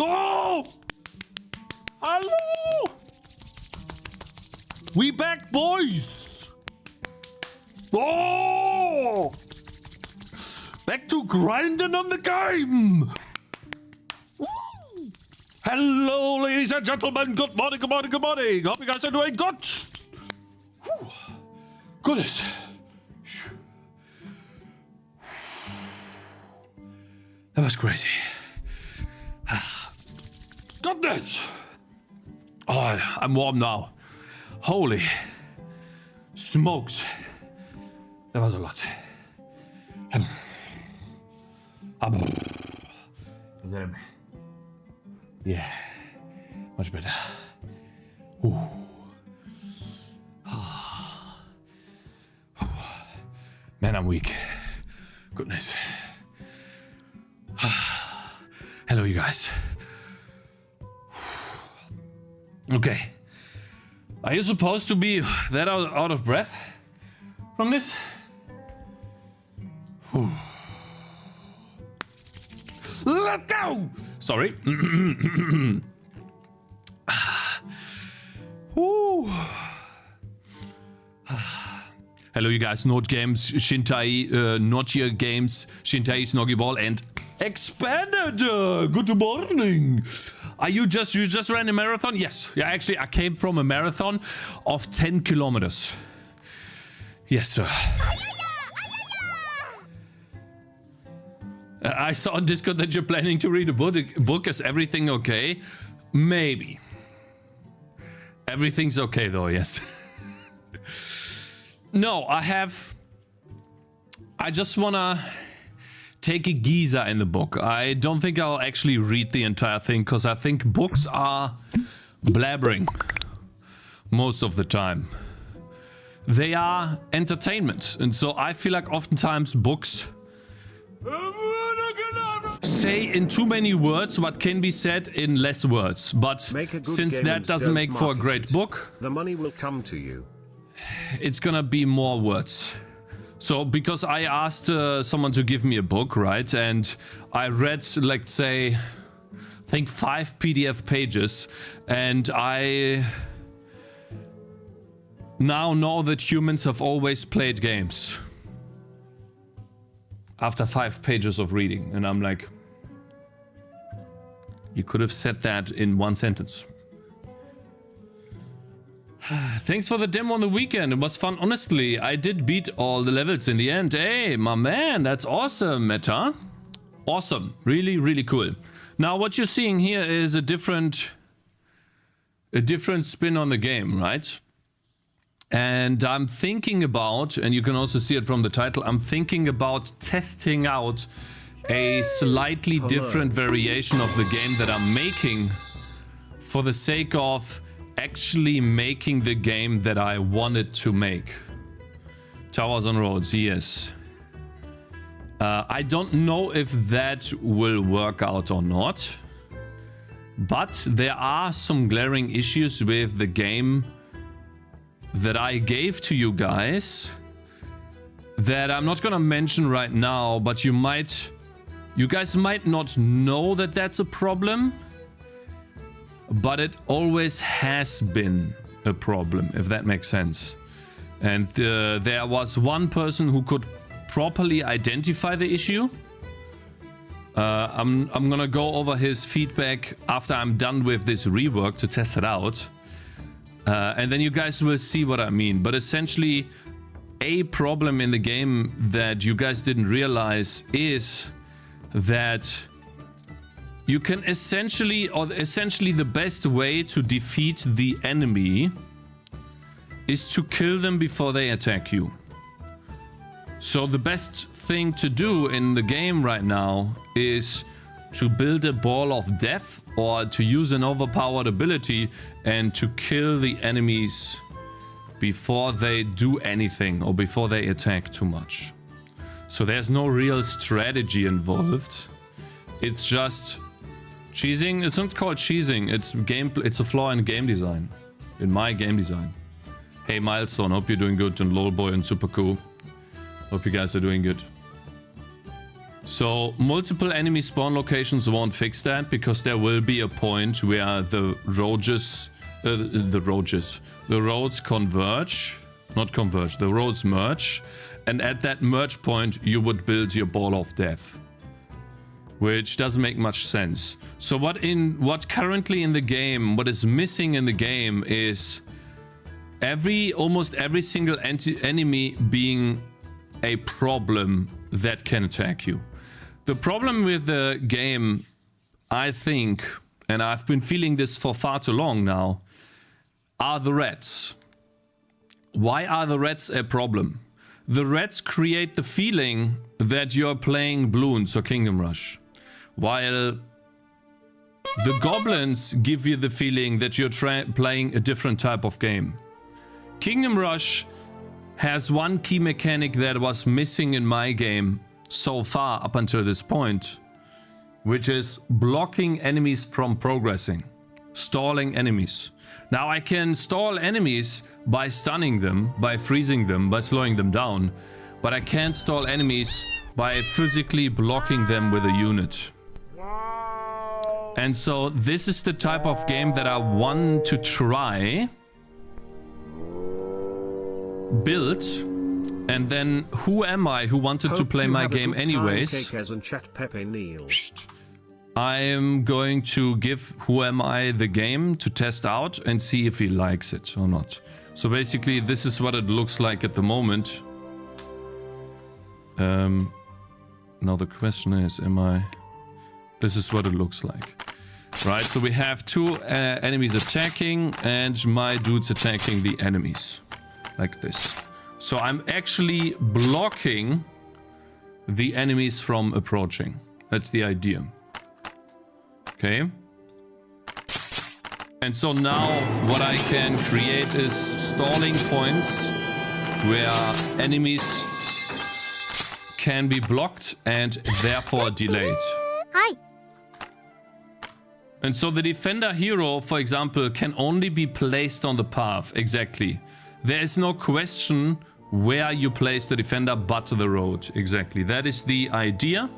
Oh! Hello! We back, boys! Oh! Back to grinding on the game! Woo! Hello, ladies and gentlemen. Good morning, good morning, good morning. Hope you guys are doing good. Whew. Goodness. That was crazy. Goodness. Oh, I'm warm now. Holy smokes. That was a lot. Yeah, much better. Ooh. Man, I'm weak. Goodness. Hello, you guys. Okay. Are you supposed to be that out of breath from this? Whew. Let's go! Sorry. Hello, you guys. Node Games, Shintai, Nokia Games, Shintai, Snoggy Ball, and Expanded. Good morning. You just ran a marathon? Yes. Yeah, actually, I came from a marathon of 10 kilometers. Yes, sir. I saw on Discord that you're planning to read a book. Is everything okay? Maybe. Everything's okay, though, yes. No, I just wanna take a geezer in the book. I don't think I'll actually read the entire thing, because I think books are blabbering most of the time. They are entertainment, and so I feel like oftentimes books say in too many words what can be said in less words. But since that doesn't make for a great book, the money will come to you. It's gonna be more words. So because I asked someone to give me a book, right, and I read, like, say, I think 5 PDF pages, and I now know that humans have always played games after 5 pages of reading, and I'm like, you could have said that in 1 sentence. Thanks for the demo on the weekend. It was fun. Honestly, I did beat all the levels in the end. Hey, my man, that's awesome, Meta. Awesome. Really, really cool. Now, what you're seeing here is a different spin on the game, right? And I'm thinking about, and you can also see it from the title, I'm thinking about testing out a slightly different variation of the game that I'm making for the sake of actually making the game that I wanted to make. Towers on Roads, yes. I don't know if that will work out or not, but there are some glaring issues with the game that I gave to you guys that I'm not gonna mention right now, but you guys might not know that that's a problem, but it always has been a problem, if that makes sense. And there was one person who could properly identify the issue. I'm gonna go over his feedback after I'm done with this rework to test it out. And then you guys will see what I mean. But essentially, a problem in the game that you guys didn't realize is that you can essentially the best way to defeat the enemy is to kill them before they attack you. So the best thing to do in the game right now is to build a ball of death, or to use an overpowered ability and to kill the enemies before they do anything or before they attack too much. So there's no real strategy involved. It's just cheesing. It's not called cheesing. It's a flaw in game design. In my game design. Hey Milestone, hope you're doing good, and Lolboy and Super Cool. Hope you guys are doing good. So multiple enemy spawn locations won't fix that, because there will be a point where the roads converge, not converge, the roads merge, and at that merge point you would build your ball of death, which doesn't make much sense. So what currently in the game, what is missing in the game is almost every single enemy being a problem that can attack you. The problem with the game, I think, and I've been feeling this for far too long now, are the rats. Why are the rats a problem? The rats create the feeling that you're playing Bloons or Kingdom Rush, while the goblins give you the feeling that you're playing a different type of game. Kingdom Rush has one key mechanic that was missing in my game so far up until this point, which is blocking enemies from progressing, stalling enemies. Now I can stall enemies by stunning them, by freezing them, by slowing them down, but I can't stall enemies by physically blocking them with a unit. And so this is the type of game that I want to try, build, and then who am I who wanted to play my game anyways? Cakez and chat Pepe Neil. I am going to give who am I the game to test out and see if he likes it or not. So basically this is what it looks like at the moment. Now the question is, this is what it looks like. Right, so we have two enemies attacking and my dude's attacking the enemies. Like this. So I'm actually blocking the enemies from approaching. That's the idea. Okay. And so now what I can create is stalling points where enemies can be blocked and therefore delayed. Hi. And so the defender hero, for example, can only be placed on the path. Exactly. There is no question where you place the defender but the road. Exactly. That is the idea.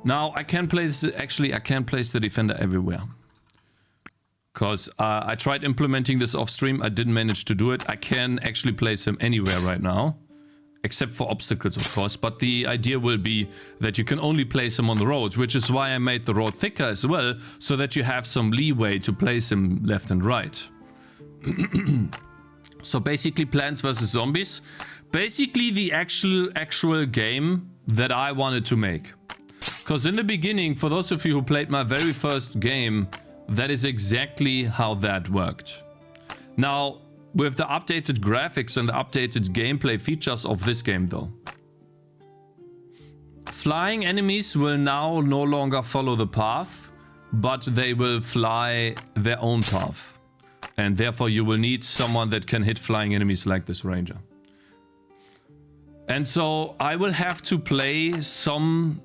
Now I can place, actually I can place the defender everywhere. Because I tried implementing this off stream. I didn't manage to do it. I can actually place him anywhere right now. Except for obstacles, of course. But the idea will be that you can only place him on the road. Which is why I made the road thicker as well. So that you have some leeway to place him left and right. So basically Plants vs. Zombies. Basically the actual game that I wanted to make. Because in the beginning, for those of you who played my very first game, that is exactly how that worked. Now, with the updated graphics and the updated gameplay features of this game though. Flying enemies will now no longer follow the path, but they will fly their own path. And therefore you will need someone that can hit flying enemies like this ranger. And so I will have to play some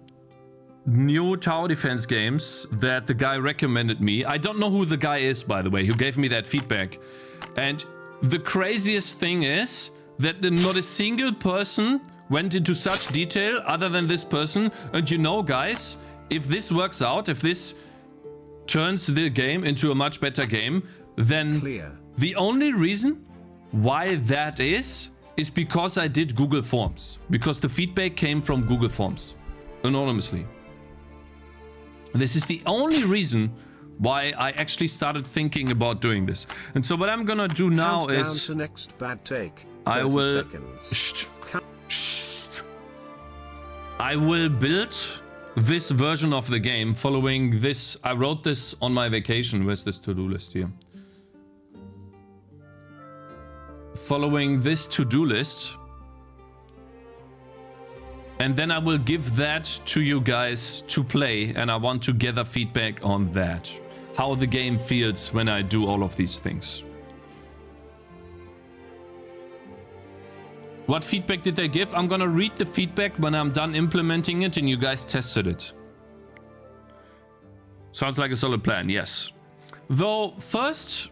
new tower defense games that the guy recommended me. I don't know who the guy is, by the way, who gave me that feedback. And the craziest thing is that not a single person went into such detail other than this person. And you know, guys, if this works out, if this turns the game into a much better game, then the only reason why that is because I did Google Forms. Because the feedback came from Google Forms, anonymously. This is the only reason why I actually started thinking about doing this. And so what I'm gonna do now is to next bad take. I will I will build this version of the game following this. I wrote this on my vacation. Where's this to-do list here? Following this to-do list. And then I will give that to you guys to play, and I want to gather feedback on that. How the game feels when I do all of these things. What feedback did they give? I'm gonna read the feedback when I'm done implementing it and you guys tested it. Sounds like a solid plan, yes. Though first,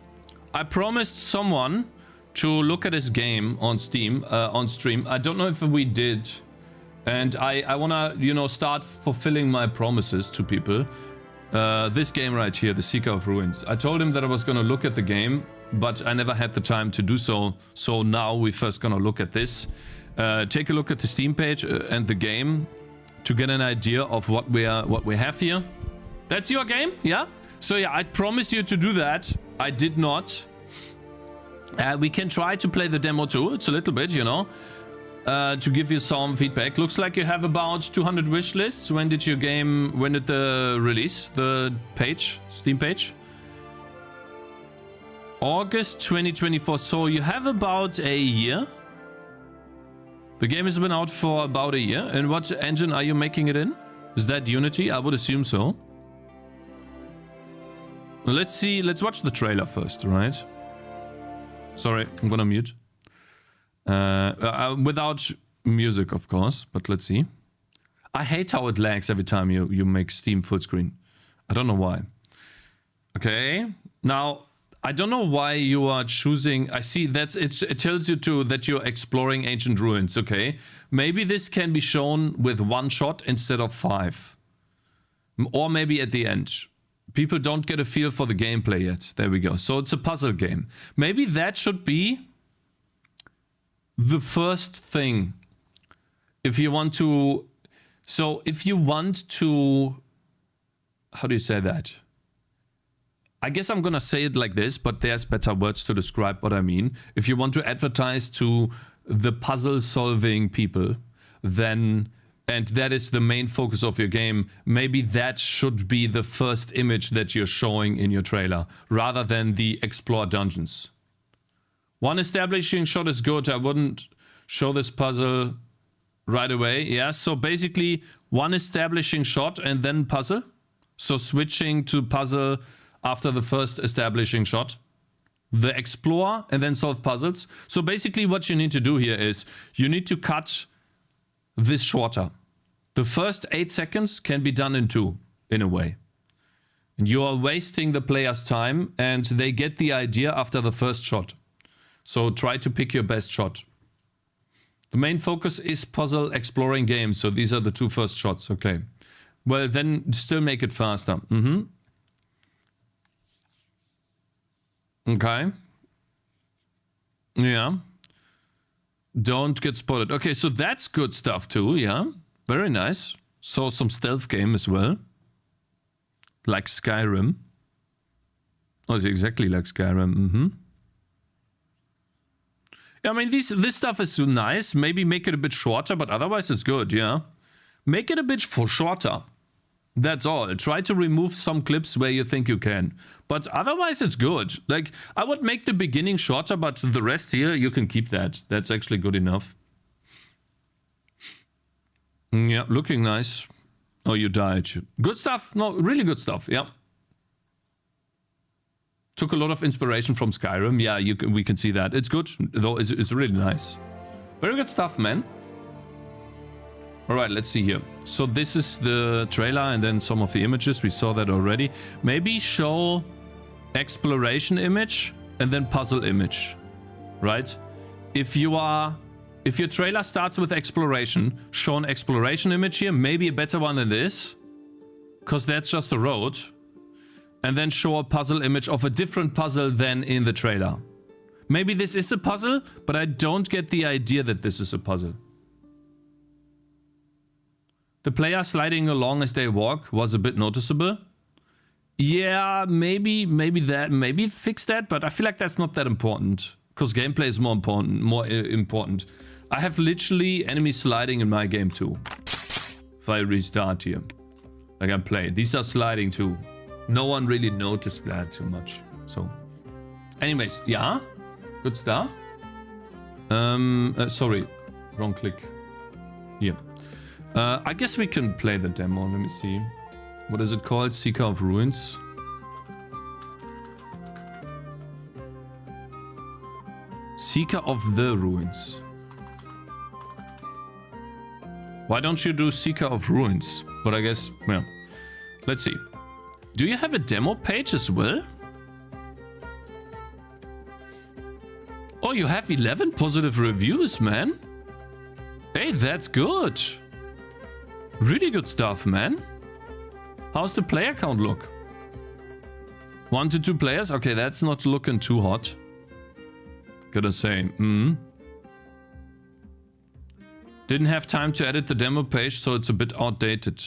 I promised someone to look at his game on Steam, on stream. I don't know if we did. And I wanna, you know, start fulfilling my promises to people. This game right here, the Seeker of Ruins. I told him that I was gonna look at the game, but I never had the time to do so. So now we're first gonna look at this. Take a look at the Steam page and the game to get an idea of what we have here. That's your game, yeah? So yeah, I promised you to do that. I did not. We can try to play the demo too. It's a little bit, you know, to give you some feedback. Looks like you have about 200 wish lists. When did the release, the page, Steam page? August 2024. So you have about a year. The game has been out for about a year. And what engine are you making it in? Is that Unity? I would assume so. Well, let's see. Let's watch the trailer first, right? Sorry, I'm gonna mute. Without music, of course, but let's see. I hate how it lags every time you make Steam full screen. I don't know why. Okay, now I don't know why you are choosing. I see it tells you too that you're exploring ancient ruins. Okay, maybe this can be shown with one shot instead of 5, or maybe at the end. People don't get a feel for the gameplay yet. There we go. So it's a puzzle game. Maybe that should be the first thing. If you want to... So if you want to... How do you say that? I guess I'm gonna say it like this, but there's better words to describe what I mean. If you want to advertise to the puzzle-solving people, then... And that is the main focus of your game, maybe that should be the first image that you're showing in your trailer, rather than the explore dungeons. One establishing shot is good. I wouldn't show this puzzle right away. Yeah, so basically one establishing shot and then puzzle. So switching to puzzle after the first establishing shot. The explore and then solve puzzles. So basically what you need to do here is you need to cut this shorter. The first 8 seconds can be done in 2, in a way. And you are wasting the player's time and they get the idea after the first shot. So try to pick your best shot. The main focus is puzzle exploring games. So these are the 2 first shots. Okay. Well, then still make it faster. Okay. Yeah. Don't get spotted. Okay, so that's good stuff too, yeah. Very nice. So some stealth game as well. Like Skyrim. Oh, it's exactly like Skyrim. Yeah, I mean, this stuff is so nice. Maybe make it a bit shorter, but otherwise it's good, yeah. Make it a bit shorter. That's all. Try to remove some clips where you think you can. But otherwise it's good. Like, I would make the beginning shorter, but the rest here, you can keep that. That's actually good enough. Yeah, looking nice. Oh, you died. Good stuff. No, really good stuff. Yeah. Took a lot of inspiration from Skyrim. Yeah, we can see that. It's good, though. It's really nice. Very good stuff, man. All right, let's see here. So this is the trailer and then some of the images. We saw that already. Maybe show exploration image and then puzzle image, right? If your trailer starts with exploration, show an exploration image here, maybe a better one than this, because that's just a road. And then show a puzzle image of a different puzzle than in the trailer. Maybe this is a puzzle, but I don't get the idea that this is a puzzle. The player sliding along as they walk was a bit noticeable. Yeah, maybe fix that, but I feel like that's not that important. Because gameplay is more important. I have literally enemies sliding in my game too. If I restart here. Like I play. These are sliding too. No one really noticed that too much. So. Anyways, yeah. Good stuff. Sorry. Wrong click. Here. I guess we can play the demo. Let me see. What is it called? Seeker of Ruins. Seeker of the Ruins. Why don't you do Seeker of Ruins? But I guess, well, let's see. Do you have a demo page as well? Oh, you have 11 positive reviews, man. Hey, that's good. Really good stuff, man. How's the player count look? 1 to 2 players? Okay, that's not looking too hot. Gotta say. Didn't have time to edit the demo page, so it's a bit outdated.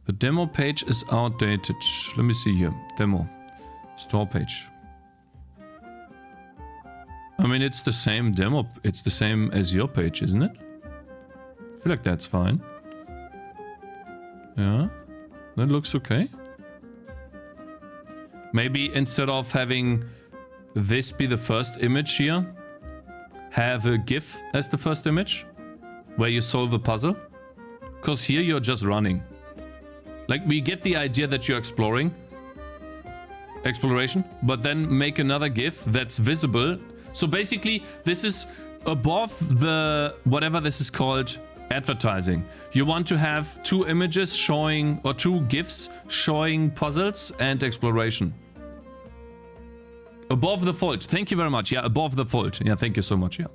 The demo page is outdated. Let me see here. Demo. Store page. I mean, it's the same demo. It's the same as your page, isn't it? I feel like that's fine. Yeah. That looks okay. Maybe instead of having this be the first image here, have a GIF as the first image where you solve a puzzle. Because here you're just running. Like, we get the idea that you're exploration, but then make another GIF that's visible. So basically, this is above the, whatever this is called, advertising. You want to have 2 images showing, or 2 GIFs showing puzzles and exploration. Above the fold. Thank you very much. Yeah, above the fold. Yeah, thank you so much. Yeah.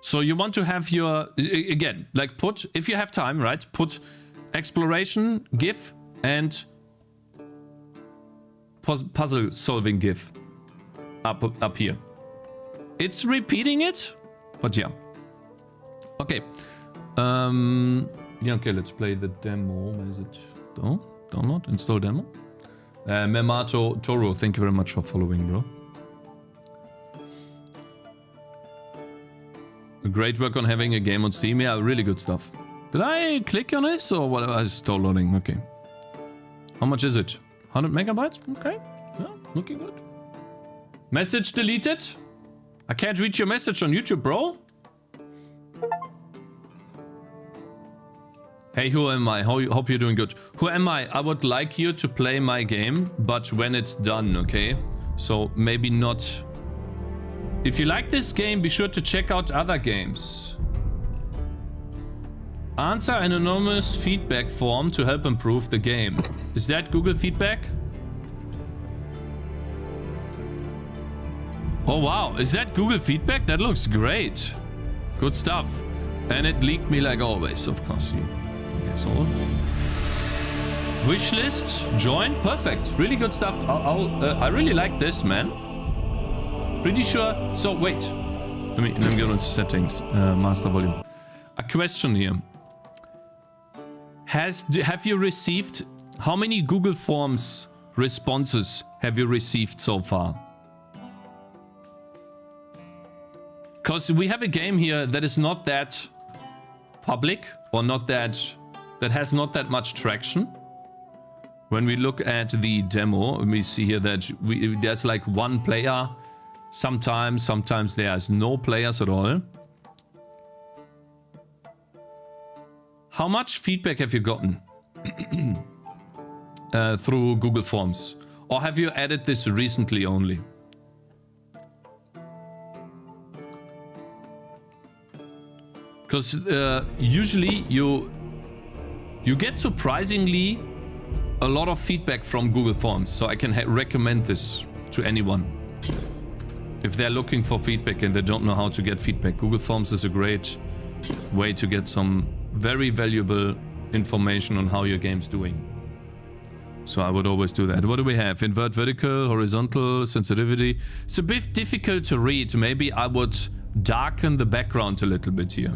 So you want to have your, again, like put, if you have time, right? Put exploration GIF and puzzle solving GIF up here. It's repeating it, but yeah. Okay. Yeah, okay, let's play the demo. Where is it? Oh, download, install demo. Memato Toro, thank you very much for following, bro. Great work on having a game on Steam. Yeah, really good stuff. Did I click on this or what? I was still loading. Okay. How much is it? 100 megabytes? Okay. Yeah, looking good. Message deleted? I can't read your message on YouTube, bro. Hey, who am I? Hope you're doing good. Who am I? I would like you to play my game, but when it's done, okay? So maybe not. If you like this game, be sure to check out other games. Answer an anonymous feedback form to help improve the game. Is that Google feedback? Oh wow, is that Google feedback? That looks great. Good stuff. And it leaked me like always, of course. So, wishlist, join, perfect. Really good stuff. I really like this, man. Pretty sure. So wait, let me go into settings, master volume. A question here. Have you received, how many Google Forms responses have you received so far? Because we have a game here that is not that public, or not that has not that much traction. When we look at the demo, we see here that there's like 1 player. Sometimes there's no players at all. How much feedback have you gotten through Google Forms? Or have you added this recently only? Because usually you get surprisingly a lot of feedback from Google Forms. So I can recommend this to anyone. If they're looking for feedback and they don't know how to get feedback, Google Forms is a great way to get some very valuable information on how your game's doing. So I would always do that. What do we have? Invert vertical, horizontal, sensitivity. It's a bit difficult to read. Maybe I would darken the background a little bit here.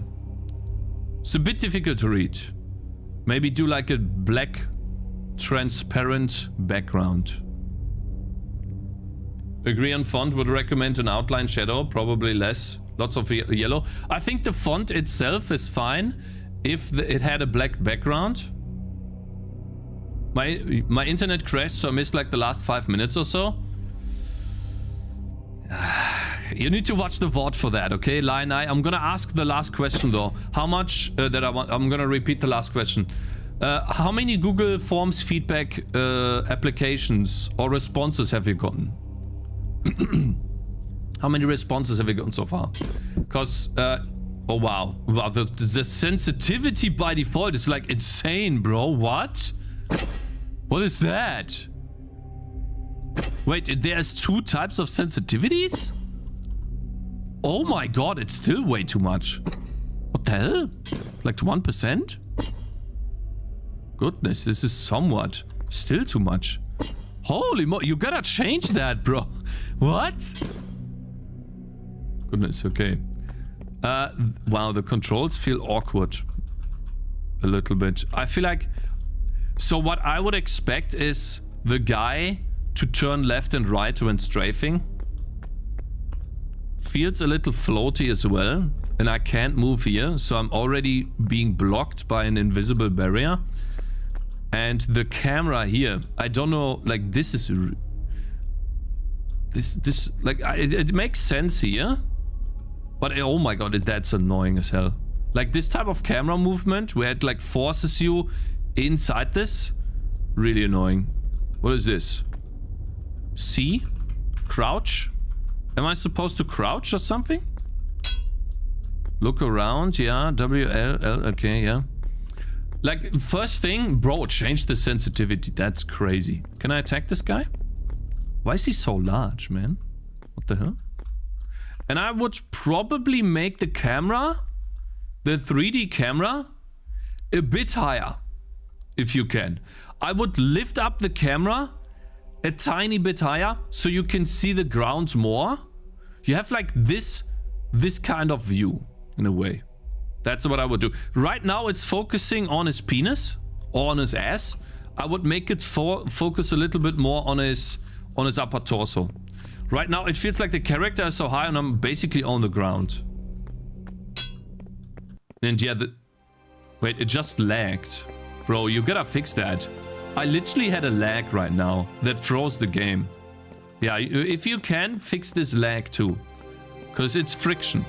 It's a bit difficult to read. Maybe do like a black, transparent background. Agree on font, would recommend an outline shadow, probably less. Lots of yellow. I think the font itself is fine if it had a black background. My internet crashed, so I missed like the last 5 minutes or so. You need to watch the VOD for that, okay, Lion Eye? I'm gonna ask the last question though. How much I'm gonna repeat the last question. How many Google Forms feedback applications or responses have you gotten? How many responses have you gotten so far? Because, oh wow. Wow, the sensitivity by default is like insane, bro. What? What is that? Wait, there's 2 types of sensitivities? Oh my god, it's still way too much. What the hell? Like 1%? Goodness, this is somewhat still too much. Holy mo, you gotta change that, bro. What? Goodness, okay. Wow, the controls feel awkward. A little bit. I feel like... So what I would expect is the guy to turn left and right when strafing. Feels a little floaty as well. And I can't move here, so I'm already being blocked by an invisible barrier. And the camera here, I don't know, like this is... This like, it makes sense here. But oh my god, that's annoying as hell. Like this type of camera movement where it like forces you inside this. Really annoying. What is this? C? Crouch? Am I supposed to crouch or something? Look around, yeah. W, L, L, okay, yeah. Like, first thing, bro, change the sensitivity. That's crazy. Can I attack this guy? Why is he so large, man? What the hell? And I would probably make the camera, the 3D camera, a bit higher. If you can. I would lift up the camera a tiny bit higher so you can see the ground more. You have like this kind of view. In a way. That's what I would do. Right now it's focusing on his penis or on his ass. I would make it focus a little bit more on his upper torso. Right now it feels like the character is so high and I'm basically on the ground. And yeah, wait, it just lagged. Bro, you gotta fix that. I literally had a lag right now that froze the game. Yeah, if you can, fix this lag too. Because it's friction.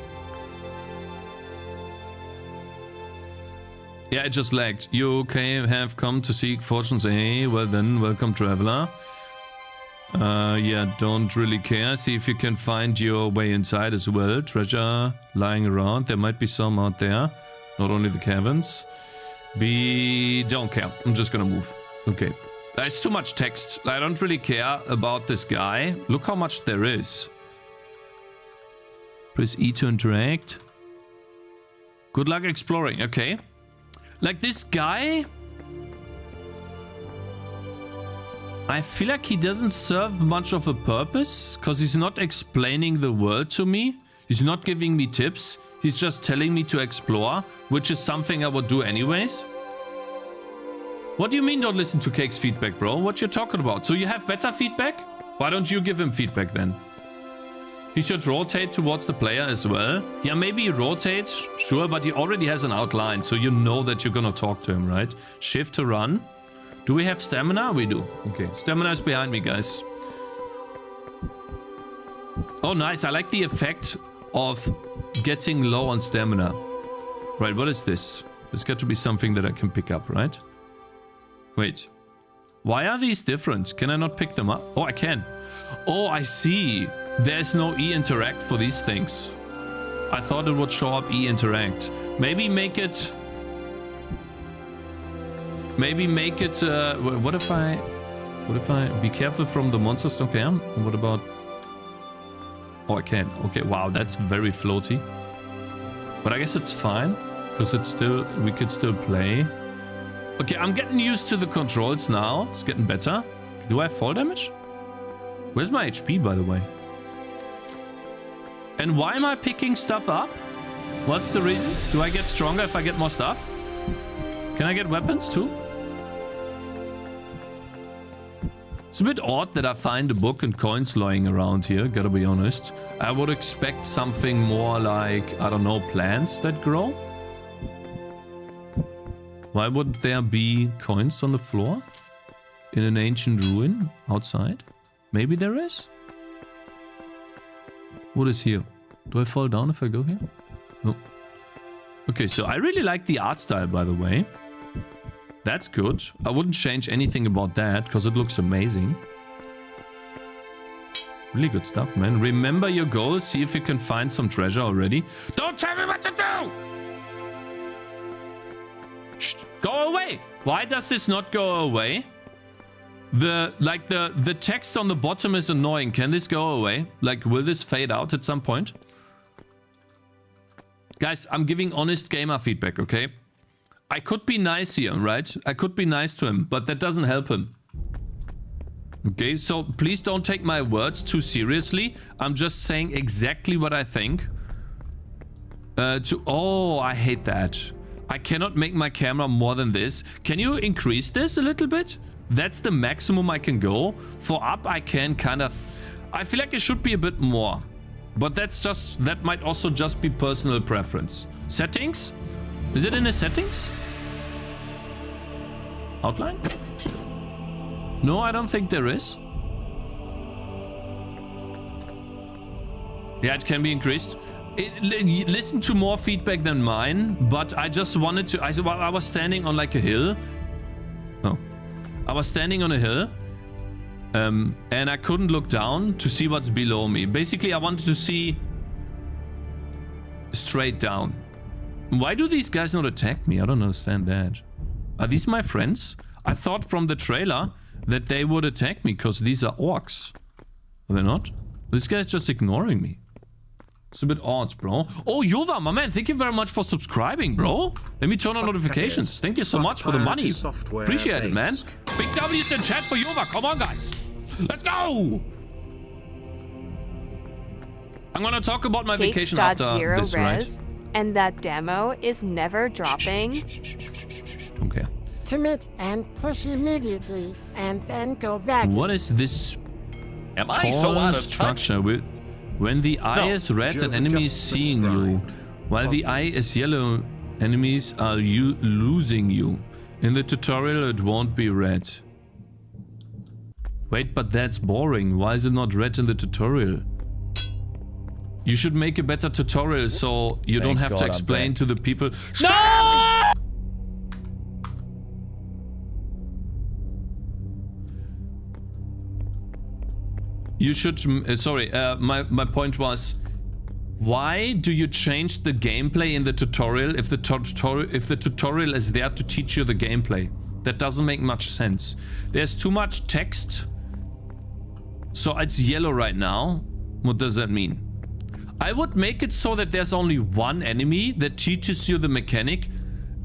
Yeah, it just lagged. You have come to seek fortunes. Hey, well then, welcome traveler. Yeah, don't really care. See if you can find your way inside as well. Treasure lying around. There might be some out there. Not only the caverns. Don't care. I'm just gonna move. Okay. There's too much text. I don't really care about this guy. Look how much there is. Press E to interact. Good luck exploring. Okay. Like this guy, I feel like he doesn't serve much of a purpose because he's not explaining the world to me. He's not giving me tips. He's just telling me to explore, which is something I would do anyways. What do you mean don't listen to Cake's feedback, bro? What you talking about? So you have better feedback? Why don't you give him feedback then? He should rotate towards the player as well. Yeah, maybe he rotates, sure, but he already has an outline, so you know that you're gonna talk to him, right? Shift to run. Do we have stamina? We do. Okay, stamina is behind me, guys. Oh, nice. I like the effect of getting low on stamina. Right, what is this? There's got to be something that I can pick up, right? Wait. Why are these different? Can I not pick them up? Oh, I can. Oh, I see. There's no E-interact for these things. I thought it would show up E-interact. Maybe make it... what if I... Be careful from the monsters? Okay, what about... Oh, I can. Okay, wow, that's very floaty. But I guess it's fine. Because it's still... We could still play. Okay, I'm getting used to the controls now. It's getting better. Do I have fall damage? Where's my HP, by the way? And why am I picking stuff up? What's the reason? Do I get stronger if I get more stuff? Can I get weapons too? It's a bit odd that I find a book and coins lying around here, gotta be honest. I would expect something more like, I don't know, plants that grow? Why would there be coins on the floor? In an ancient ruin outside? Maybe there is? What is here? Do I fall down if I go here? No. Okay, so I really like the art style, by the way. That's good. I wouldn't change anything about that, because it looks amazing. Really good stuff, man. Remember your goals. See if you can find some treasure already. Don't tell me what to do! Shh, go away! Why does this not go away? The text on the bottom is annoying. Can this go away? Like, will this fade out at some point? Guys, I'm giving honest gamer feedback, okay? I could be nice here, right? I could be nice to him, but that doesn't help him. Okay, so please don't take my words too seriously. I'm just saying exactly what I think. Oh, I hate that. I cannot make my camera more than this. Can you increase this a little bit? That's the maximum I can go. For up, I can kind of... I feel like it should be a bit more. But that's just... That might also just be personal preference. Settings? Is it in the settings? Outline? No, I don't think there is. Yeah, it can be increased. Listen to more feedback than mine, but I just wanted to... I was standing on like a hill. Oh. I was standing on a hill. And I couldn't look down to see what's below me. Basically, I wanted to see straight down. Why do these guys not attack me? I don't understand that. Are these my friends? I thought from the trailer that they would attack me because these are orcs. Are they not? This guy's just ignoring me. It's a bit odd, bro. Oh, Yova, my man, thank you very much for subscribing, bro. Let me turn on notifications. Thank you so much for the money. Appreciate it, man. Big W's in chat for Yova. Come on, guys. Let's go. I'm gonna talk about my vacation after this, right? And that demo is never dropping. Okay. Commit and push immediately, and then go back. What is this? Am I so out of structure? When the eye is red, an enemy is seeing you. While the eye is yellow, enemies are losing you. In the tutorial, it won't be red. Wait, but that's boring. Why is it not red in the tutorial? You should make a better tutorial so you don't have to explain to the people. No! You should... sorry, my point was... Why do you change the gameplay in the tutorial if the tutorial is there to teach you the gameplay? That doesn't make much sense. There's too much text. So it's yellow right now. What does that mean? I would make it so that there's only one enemy that teaches you the mechanic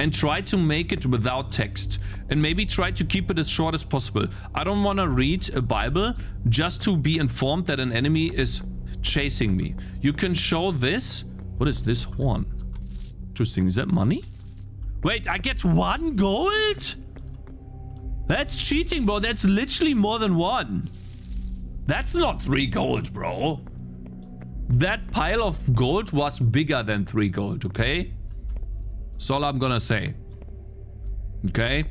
and try to make it without text. And maybe try to keep it as short as possible. I don't want to read a Bible just to be informed that an enemy is chasing me. You can show this. What is this horn? Interesting. Is that money? Wait, I get 1 gold? That's cheating, bro. That's literally more than 1. That's not 3 gold, bro. That pile of gold was bigger than 3 gold, okay? That's all I'm gonna say. Okay?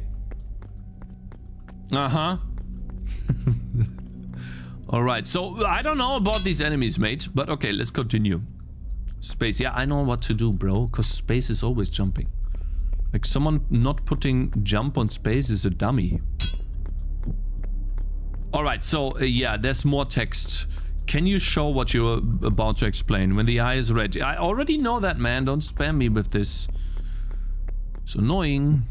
Uh-huh. Alright, so I don't know about these enemies, mate. But okay, let's continue. Space. Yeah, I know what to do, bro. Because space is always jumping. Like, someone not putting jump on space is a dummy. Alright, so yeah, there's more text. Can you show what you're about to explain? When the eye is red. I already know that, man. Don't spam me with this. It's annoying.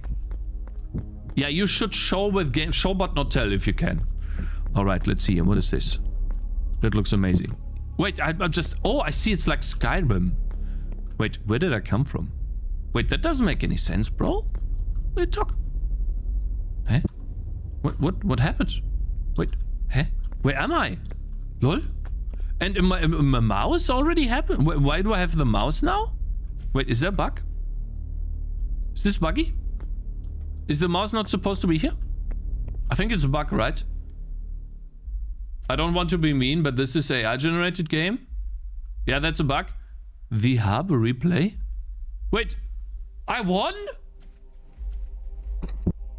Yeah, you should show with game. Show but not tell if you can. Alright, let's see. What is this? That looks amazing. Wait, I'm just... Oh, I see it's like Skyrim. Wait, where did I come from? Wait, that doesn't make any sense, bro. What are you talking? Huh? What happened? Wait, huh? Where am I? Lol? And my mouse already happened? Why do I have the mouse now? Wait, is there a bug? Is this buggy? Is the mouse not supposed to be here? I think it's a bug, right? I don't want to be mean, but this is a AI-generated game. Yeah, that's a bug. The harbor replay? Wait, I won?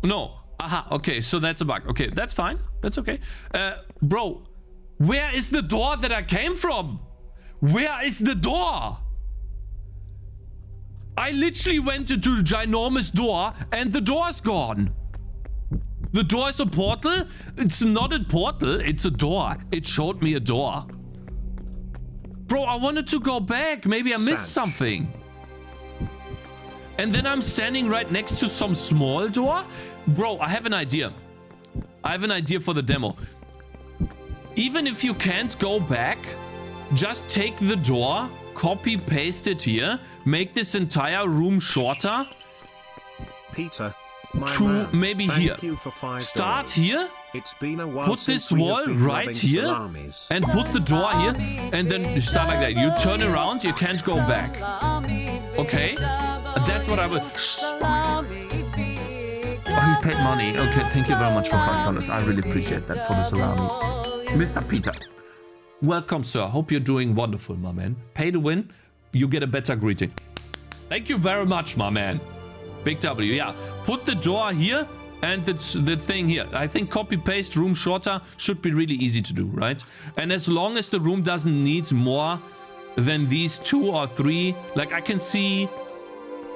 No. Aha, okay, so that's a bug. Okay, that's fine. That's okay. Bro, where is the door that I came from? Where is the door? I literally went into the ginormous door and the door's gone. The door is a portal? It's not a portal, it's a door. It showed me a door. Bro, I wanted to go back. Maybe I missed something. And then I'm standing right next to some small door? Bro, I have an idea. I have an idea for the demo. Even if you can't go back, just take the door, copy paste it here, make this entire room shorter, Peter, my to man, maybe thank here. you for $5. Start here, It's been a while put since this we have wall been right rubbing here, salamis. and put the door here, and then you start like that. You turn around, you can't go back. Okay? That's what I would... Oh, he paid money. Okay, thank you very much for $5. I really appreciate that for the salami. Mr. Peter. Welcome, sir. Hope you're doing wonderful, my man. Pay to win, you get a better greeting. Thank you very much, my man. Big W, yeah. Put the door here and the thing here. I think copy-paste room shorter should be really easy to do, right? And as long as the room doesn't need more than these 2 or 3, like I can see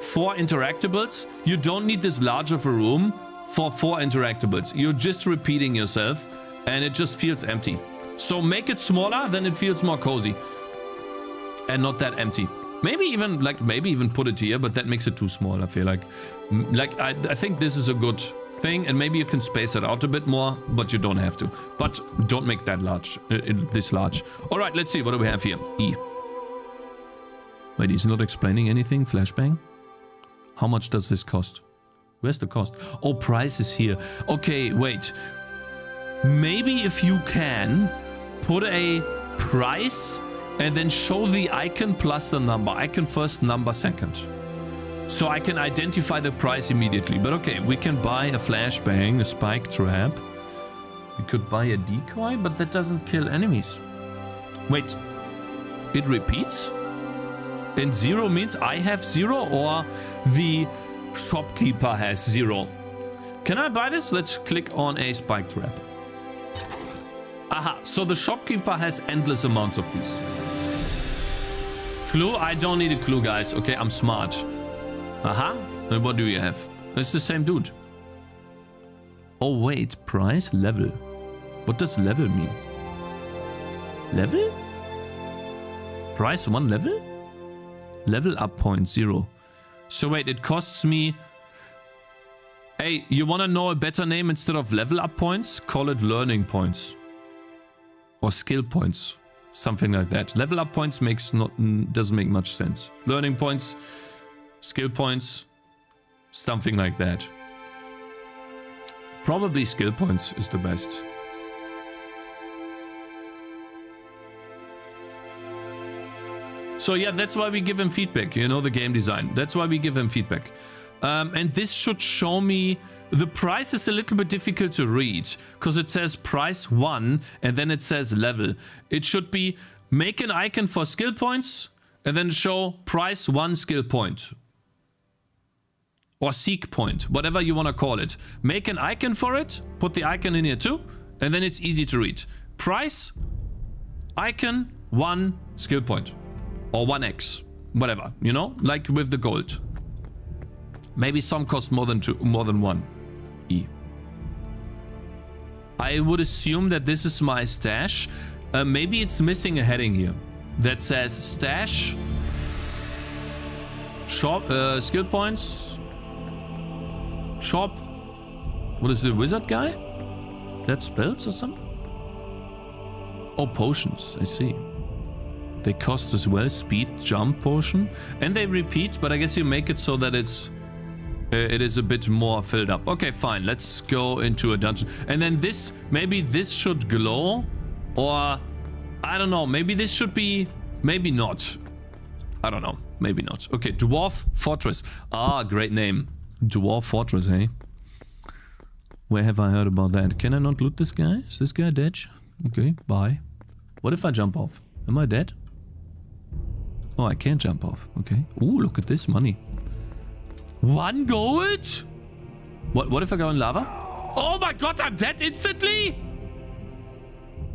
4 interactables. You don't need this large of a room for 4 interactables. You're just repeating yourself and it just feels empty. So make it smaller, then it feels more cozy and not that empty. Maybe even put it here, but that makes it too small. I feel like I think this is a good thing, and maybe you can space it out a bit more, but you don't have to. But don't make that large, this large. All right, let's see. What do we have here? E. Wait, he's not explaining anything. Flashbang. How much does this cost? Where's the cost? Oh, price is here. Okay, wait. Maybe if you can put a price and then show the icon plus the number. Icon first, number second. So I can identify the price immediately. But okay, we can buy a flashbang, a spike trap. We could buy a decoy, but that doesn't kill enemies. Wait, it repeats? And 0 means I have 0 or the shopkeeper has 0. Can I buy this? Let's click on a spike trap. Aha, so the shopkeeper has endless amounts of these. Clue? I don't need a clue, guys. Okay, I'm smart. Aha, and what do you have? It's the same dude. Oh wait, price, level. What does level mean? Level? Price 1 level? Level up point 0. So wait, it costs me... Hey, you want to know a better name instead of level up points? Call it learning points. Or skill points. Something like that. Level up points doesn't make much sense. Learning points, skill points, something like that. Probably skill points is the best. So yeah, that's why we give him feedback, you know, the game design. That's why we give him feedback. And this should show me... The price is a little bit difficult to read because it says price 1 and then it says level. It should be make an icon for skill points and then show price 1 skill point. Or seek point, whatever you want to call it. Make an icon for it, put the icon in here too, and then it's easy to read. Price, icon, 1 skill point. Or 1x, whatever, you know, like with the gold. Maybe some cost more than 1. E. I would assume that this is my stash. Maybe it's missing a heading here that says stash, shop, skill points, shop. What is the wizard guy? That spells or something? Oh, potions. I see. They cost as well. Speed, jump, potion, and they repeat. But I guess you make it so that it is a bit more filled up. Okay, fine. Let's go into a dungeon. And then this, maybe this should glow. Or, I don't know. Maybe this should be, maybe not. I don't know. Maybe not. Okay, Dwarf Fortress. Ah, great name. Dwarf Fortress, hey? Where have I heard about that? Can I not loot this guy? Is this guy dead? Okay, bye. What if I jump off? Am I dead? Oh, I can't jump off. Okay. Ooh, look at this money. 1 gold? What if I go in lava? Oh my god, I'm dead instantly?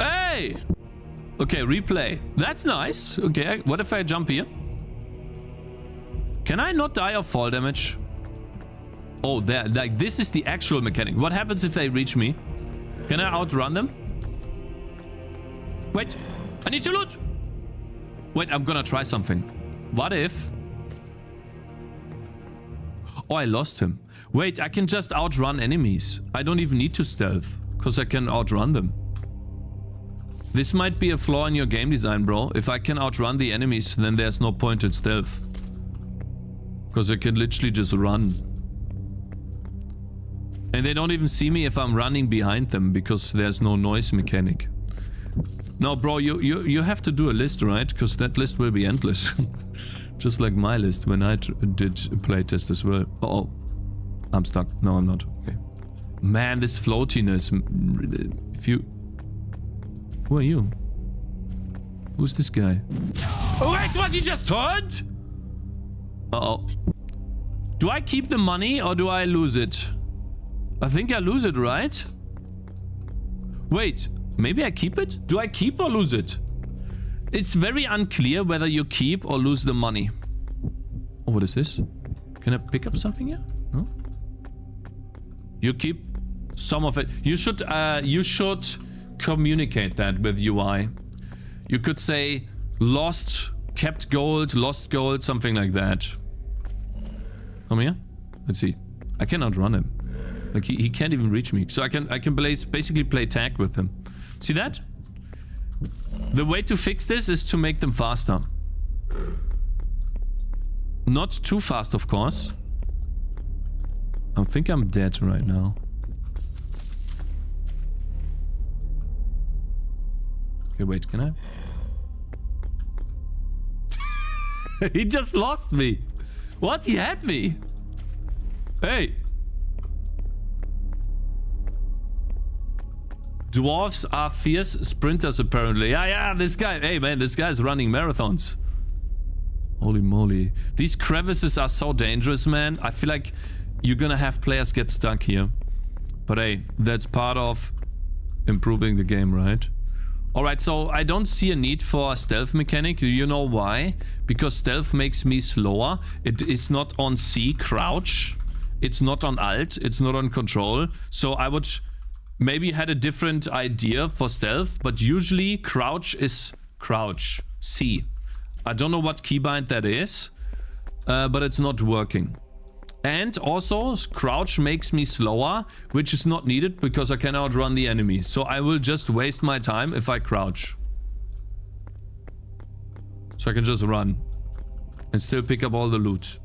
Hey! Okay, replay. That's nice. Okay, what if I jump here? Can I not die of fall damage? Oh, there, like this is the actual mechanic. What happens if they reach me? Can I outrun them? Wait, I need to loot. Wait, I'm gonna try something. What if... Oh, I lost him. Wait, I can just outrun enemies. I don't even need to stealth, because I can outrun them. This might be a flaw in your game design, bro. If I can outrun the enemies, then there's no point in stealth. Because I can literally just run. And they don't even see me if I'm running behind them because there's no noise mechanic. No, bro, you have to do a list, right? Because that list will be endless. Just like my list when I did a playtest as well. Uh-oh. I'm stuck. No, I'm not. Okay. Man, this floatiness. If you... Who are you? Who's this guy? Oh, wait, what? He just turned? Uh-oh. Do I keep the money or do I lose it? I think I lose it, right? Wait, maybe I keep it? Do I keep or lose it? It's very unclear whether you keep or lose the money. Oh, what is this? Can I pick up something here? No? You keep some of it. You should communicate that with UI. You could say lost, kept gold, lost gold, something like that. Come here. Let's see. I cannot run him. Like he can't even reach me. So I can basically play tag with him. See that? The way to fix this is to make them faster. Not too fast, of course. I think I'm dead right now. Okay, wait, can I? He just lost me. What? He had me. Hey. Dwarves are fierce sprinters, apparently. Yeah, this guy. Hey, man, this guy's running marathons. Holy moly. These crevices are so dangerous, man. I feel like you're gonna have players get stuck here. But hey, that's part of improving the game, right? Alright, so I don't see a need for a stealth mechanic. Do you know why? Because stealth makes me slower. It is not on C, crouch. It's not on Alt. It's not on control. So I would maybe had a different idea for stealth. But usually crouch is crouch. C. I don't know what keybind that is. But it's not working. And also, crouch makes me slower, which is not needed because I can outrun the enemy. So I will just waste my time if I crouch. So I can just run and still pick up all the loot.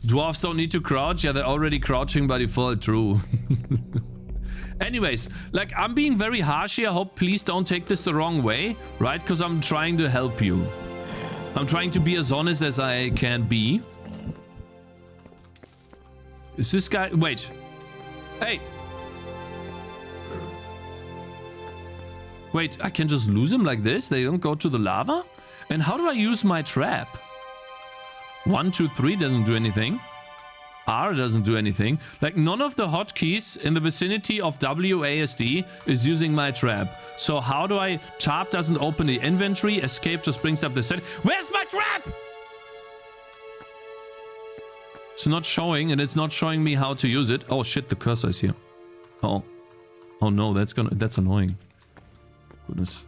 Dwarves don't need to crouch. Yeah, they're already crouching by default, true. Anyways, like, I'm being very harsh here. I hope please don't take this the wrong way, right? Because I'm trying to help you. I'm trying to be as honest as I can be. Is this guy... Wait. Hey. Wait, I can just lose him like this? They don't go to the lava? And how do I use my trap? 1, 2, 3 doesn't do anything. R doesn't do anything. Like, none of the hotkeys in the vicinity of WASD is using my trap. So how do I... Tab doesn't open the inventory. Escape just brings up the set. Where's my trap? It's not showing, and it's not showing me how to use it. Oh shit, the cursor is here. Oh. Oh no, that's annoying. Goodness.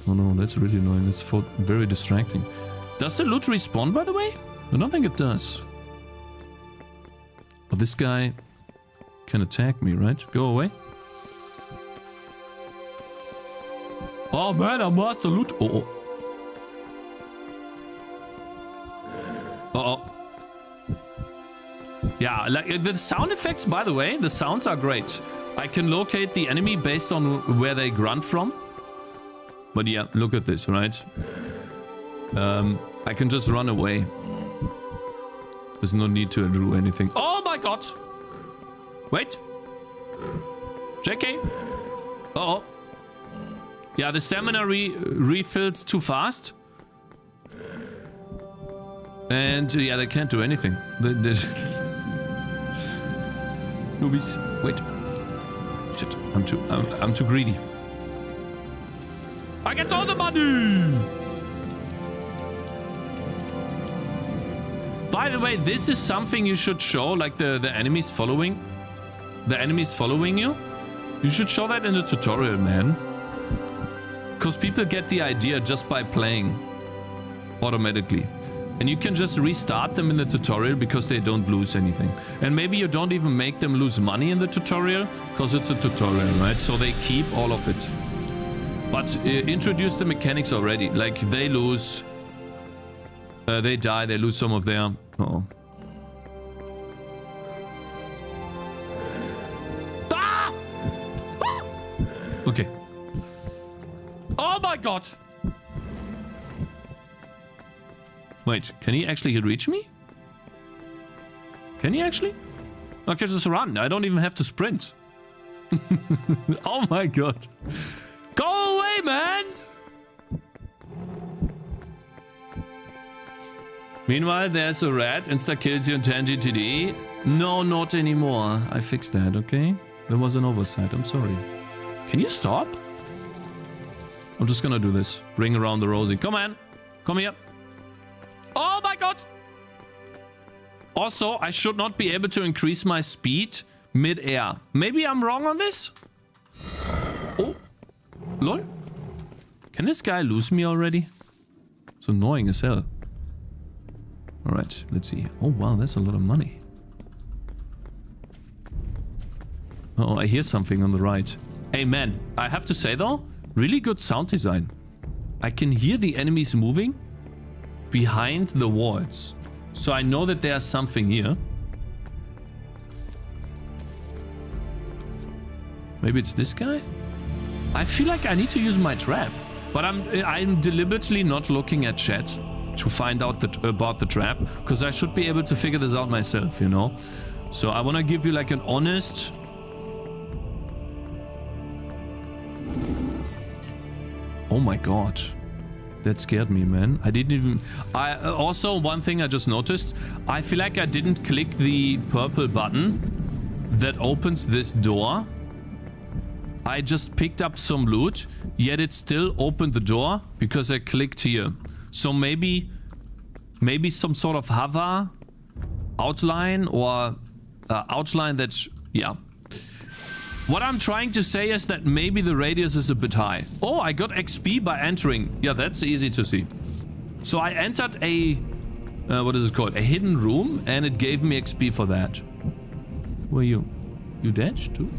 Oh no, that's really annoying. That's very distracting. Does the loot respawn, by the way? I don't think it does. Oh, this guy can attack me, right? Go away. Oh man, I master loot. Oh. Uh-oh. Yeah, like the sound effects, by the way, the sounds are great. I can locate the enemy based on where they grunt from. But yeah, look at this, right? I can just run away. There's no need to do anything. Oh my god! Wait. JK. Uh-oh. Yeah, the stamina refills too fast. And yeah, they can't do anything. Noobies. Wait. Shit. I'm too greedy. I get all the money! By the way, this is something you should show, like the enemies following. The enemies following you. You should show that in the tutorial, man. Because people get the idea just by playing. Automatically. And you can just restart them in the tutorial because they don't lose anything. And maybe you don't even make them lose money in the tutorial because it's a tutorial, right? So they keep all of it. But introduce the mechanics already. Like, they lose... they die, they lose some of their... Uh-oh. Oh my god! Wait, can he actually reach me? Can he actually? Okay, just run. I don't even have to sprint. Oh my god. Go away, man! Meanwhile, there's a rat. Insta-kills you in Game TD. No, not anymore. I fixed that, okay? There was an oversight. I'm sorry. Can you stop? I'm just gonna do this. Ring around the rosy. Come on. Come here. Oh my god! Also, I should not be able to increase my speed mid-air. Maybe I'm wrong on this? Oh. Lol. Can this guy lose me already? It's annoying as hell. Alright, let's see. Oh wow, that's a lot of money. Oh, I hear something on the right. Hey man, I have to say though, really good sound design. I can hear the enemies moving behind the walls. So I know that there's something here. Maybe it's this guy? I feel like I need to use my trap. But I'm deliberately not looking at chat to find out about the trap. Because I should be able to figure this out myself, you know? So I want to give you like an honest... Oh my god. That scared me, man. I didn't even... also, one thing I just noticed. I feel like I didn't click the purple button that opens this door. I just picked up some loot, yet it still opened the door because I clicked here. So maybe some sort of hover outline or outline that... Yeah. What I'm trying to say is that maybe the radius is a bit high. Oh, I got XP by entering. Yeah, that's easy to see. So I entered a... what is it called? A hidden room, and it gave me XP for that. Who are you? You dead too?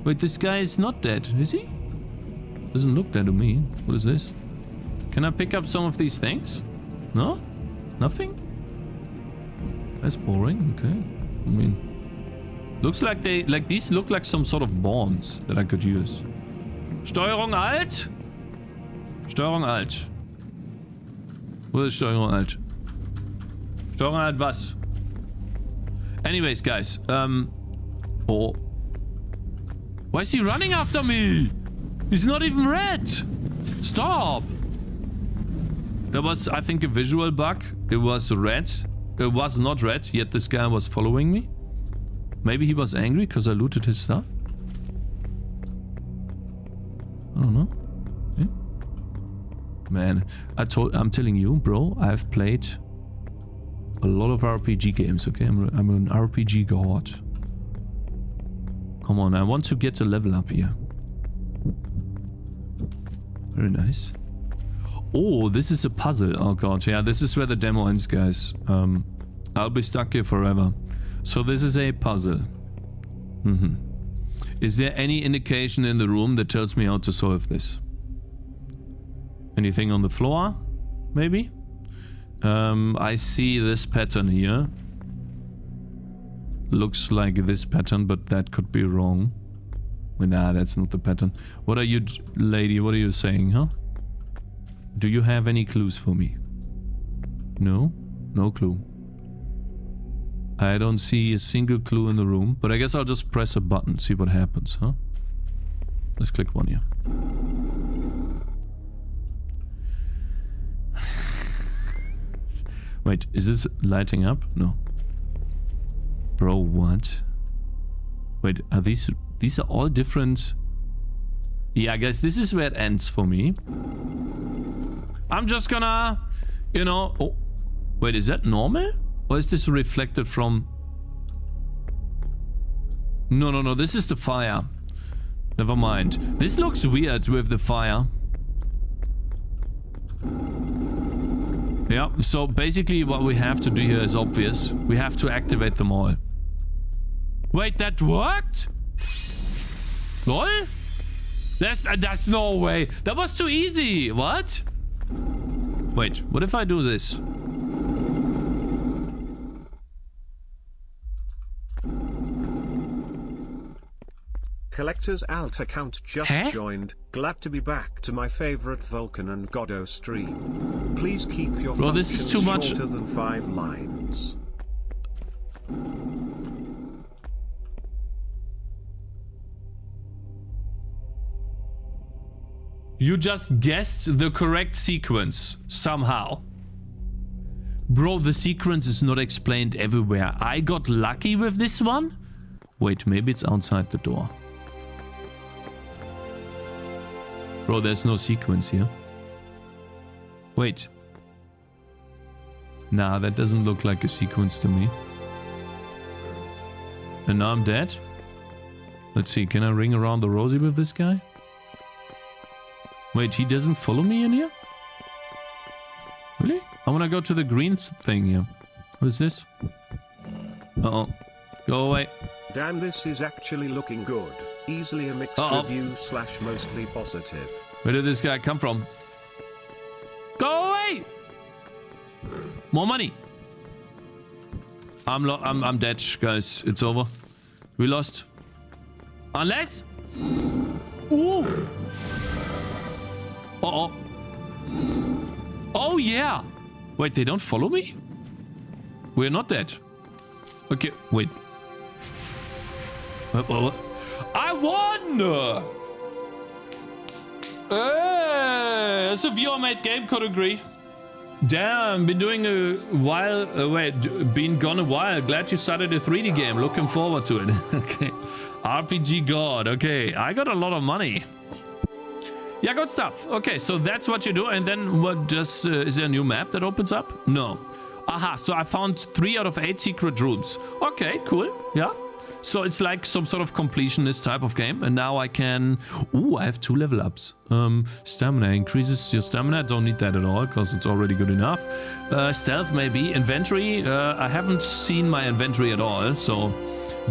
Wait, this guy is not dead, is he? Doesn't look dead to me. What is this? Can I pick up some of these things? No? Nothing? That's boring, okay. I mean... Looks like these look like some sort of bombs that I could use. Steuerung Alt? Steuerung Alt. What is Steuerung Alt? Steuerung Alt was? Anyways, guys. Oh. Why is he running after me? He's not even red. Stop. There was, I think, a visual bug. It was red. It was not red, yet this guy was following me. Maybe he was angry because I looted his stuff? I don't know. Yeah. Man, I'm telling you, bro, I've played a lot of RPG games, okay? I'm an RPG god. Come on, I want to get a level up here. Very nice. Oh, this is a puzzle. Oh god, yeah, this is where the demo ends, guys. I'll be stuck here forever. So this is a puzzle. Is there any indication in the room that tells me how to solve this? Anything on the floor? Maybe? I see this pattern here. Looks like this pattern, but that could be wrong. Well, nah, that's not the pattern. What are you, lady? What are you saying, huh? Do you have any clues for me? No? No clue. I don't see a single clue in the room, but I guess I'll just press a button, see what happens, huh? Let's click one here. Wait, is this lighting up? No. Bro, what? Wait, are these are all different? Yeah, guys, this is where it ends for me. I'm just gonna, you know... Oh, wait, is that normal? Or is this reflected from... No, this is the fire. Never mind. This looks weird with the fire. Yeah, so basically what we have to do here is obvious. We have to activate them all. Wait, that worked? LOL? That's no way. That was too easy. What? Wait, what if I do this? Collector's alt account just joined. Glad to be back to my favorite Vulkan and Godot stream. Please keep your Bro, this is too much. shorter than 5 lines. You just guessed the correct sequence somehow. Bro, the sequence is not explained everywhere. I got lucky with this one? Wait, maybe it's outside the door. Bro, there's no sequence here. Wait. Nah, that doesn't look like a sequence to me. And now I'm dead? Let's see, can I ring around the rosy with this guy? Wait, he doesn't follow me in here? Really? I want to go to the green thing here. What is this? Uh-oh. Go away. Damn, this is actually looking good. Easily a mixed review / mostly positive. Where did this guy come from? Go away! More money. I'm dead, guys. It's over. We lost. Unless... Ooh! Uh-oh. Oh, yeah. Wait, they don't follow me? We're not dead. Okay, wait. I won! Hey, as a viewer made game could agree. Damn, been doing a while. Been gone a while. Glad you started a 3D game. Looking forward to it. Okay. RPG God. Okay, I got a lot of money. Yeah, good stuff. Okay, so that's what you do. And then what does... is there a new map that opens up? No. Aha, so I found 3 out of 8 secret rooms. Okay, cool. Yeah. So it's like some sort of completionist type of game. And now I can... Ooh, I have 2 level ups. Stamina increases your stamina. Don't need that at all because it's already good enough. Stealth maybe. Inventory. I haven't seen my inventory at all. So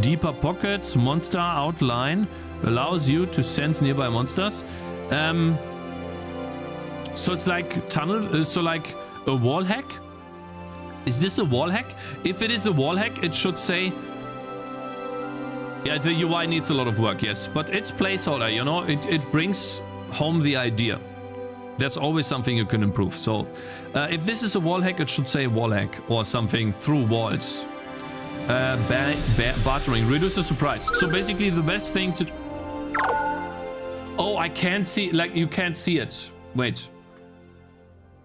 deeper pockets. Monster outline. Allows you to sense nearby monsters. So it's like tunnel, so like a wall hack. Is this a wall hack? If it is a wall hack, it should say... Yeah, the UI needs a lot of work, yes. But it's placeholder, you know? It brings home the idea. There's always something you can improve. So, if this is a wall hack, it should say wall hack or something through walls. Bartering, reduces the price. So basically the best thing to... Oh, I can't see, like, you can't see it. Wait.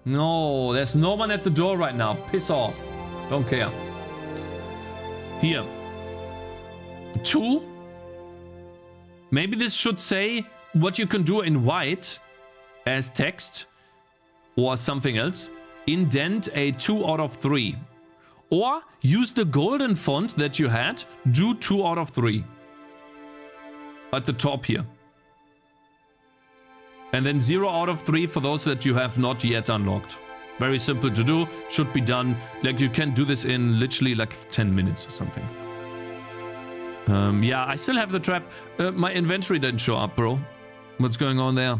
No, there's no one at the door right now. Piss off. Don't care. Here. 2. Maybe this should say what you can do in white as text or something else. Indent a 2 out of 3. Or use the golden font that you had. Do 2 out of 3. At the top here. And then 0 out of 3 for those that you have not yet unlocked. Very simple to do. Should be done. Like, you can do this in literally like 10 minutes or something. Yeah, I still have the trap. My inventory didn't show up, bro. What's going on there?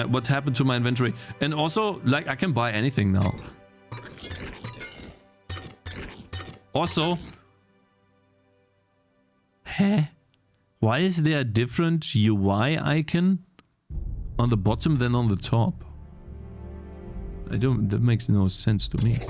What's happened to my inventory? And also, like, I can buy anything now. Also... Heh? Why is there a different UI icon on the bottom than on the top? That makes no sense to me.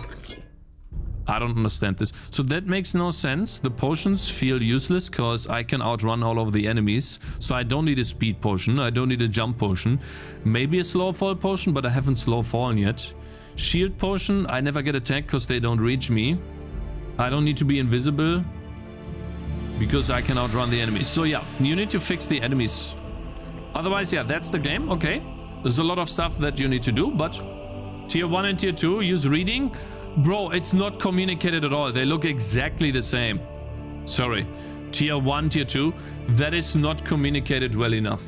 I don't understand this. So that makes no sense. The potions feel useless because I can outrun all of the enemies. So I don't need a speed potion. I don't need a jump potion. Maybe a slow fall potion, but I haven't slow fallen yet. Shield potion. I never get attacked because they don't reach me. I don't need to be invisible because I can outrun the enemies. So yeah, you need to fix the enemies. Otherwise, yeah, that's the game. Okay. There's a lot of stuff that you need to do, but tier 1 and tier 2, use reading. Bro, it's not communicated at all. They look exactly the same. Sorry. Tier 1, tier 2, that is not communicated well enough.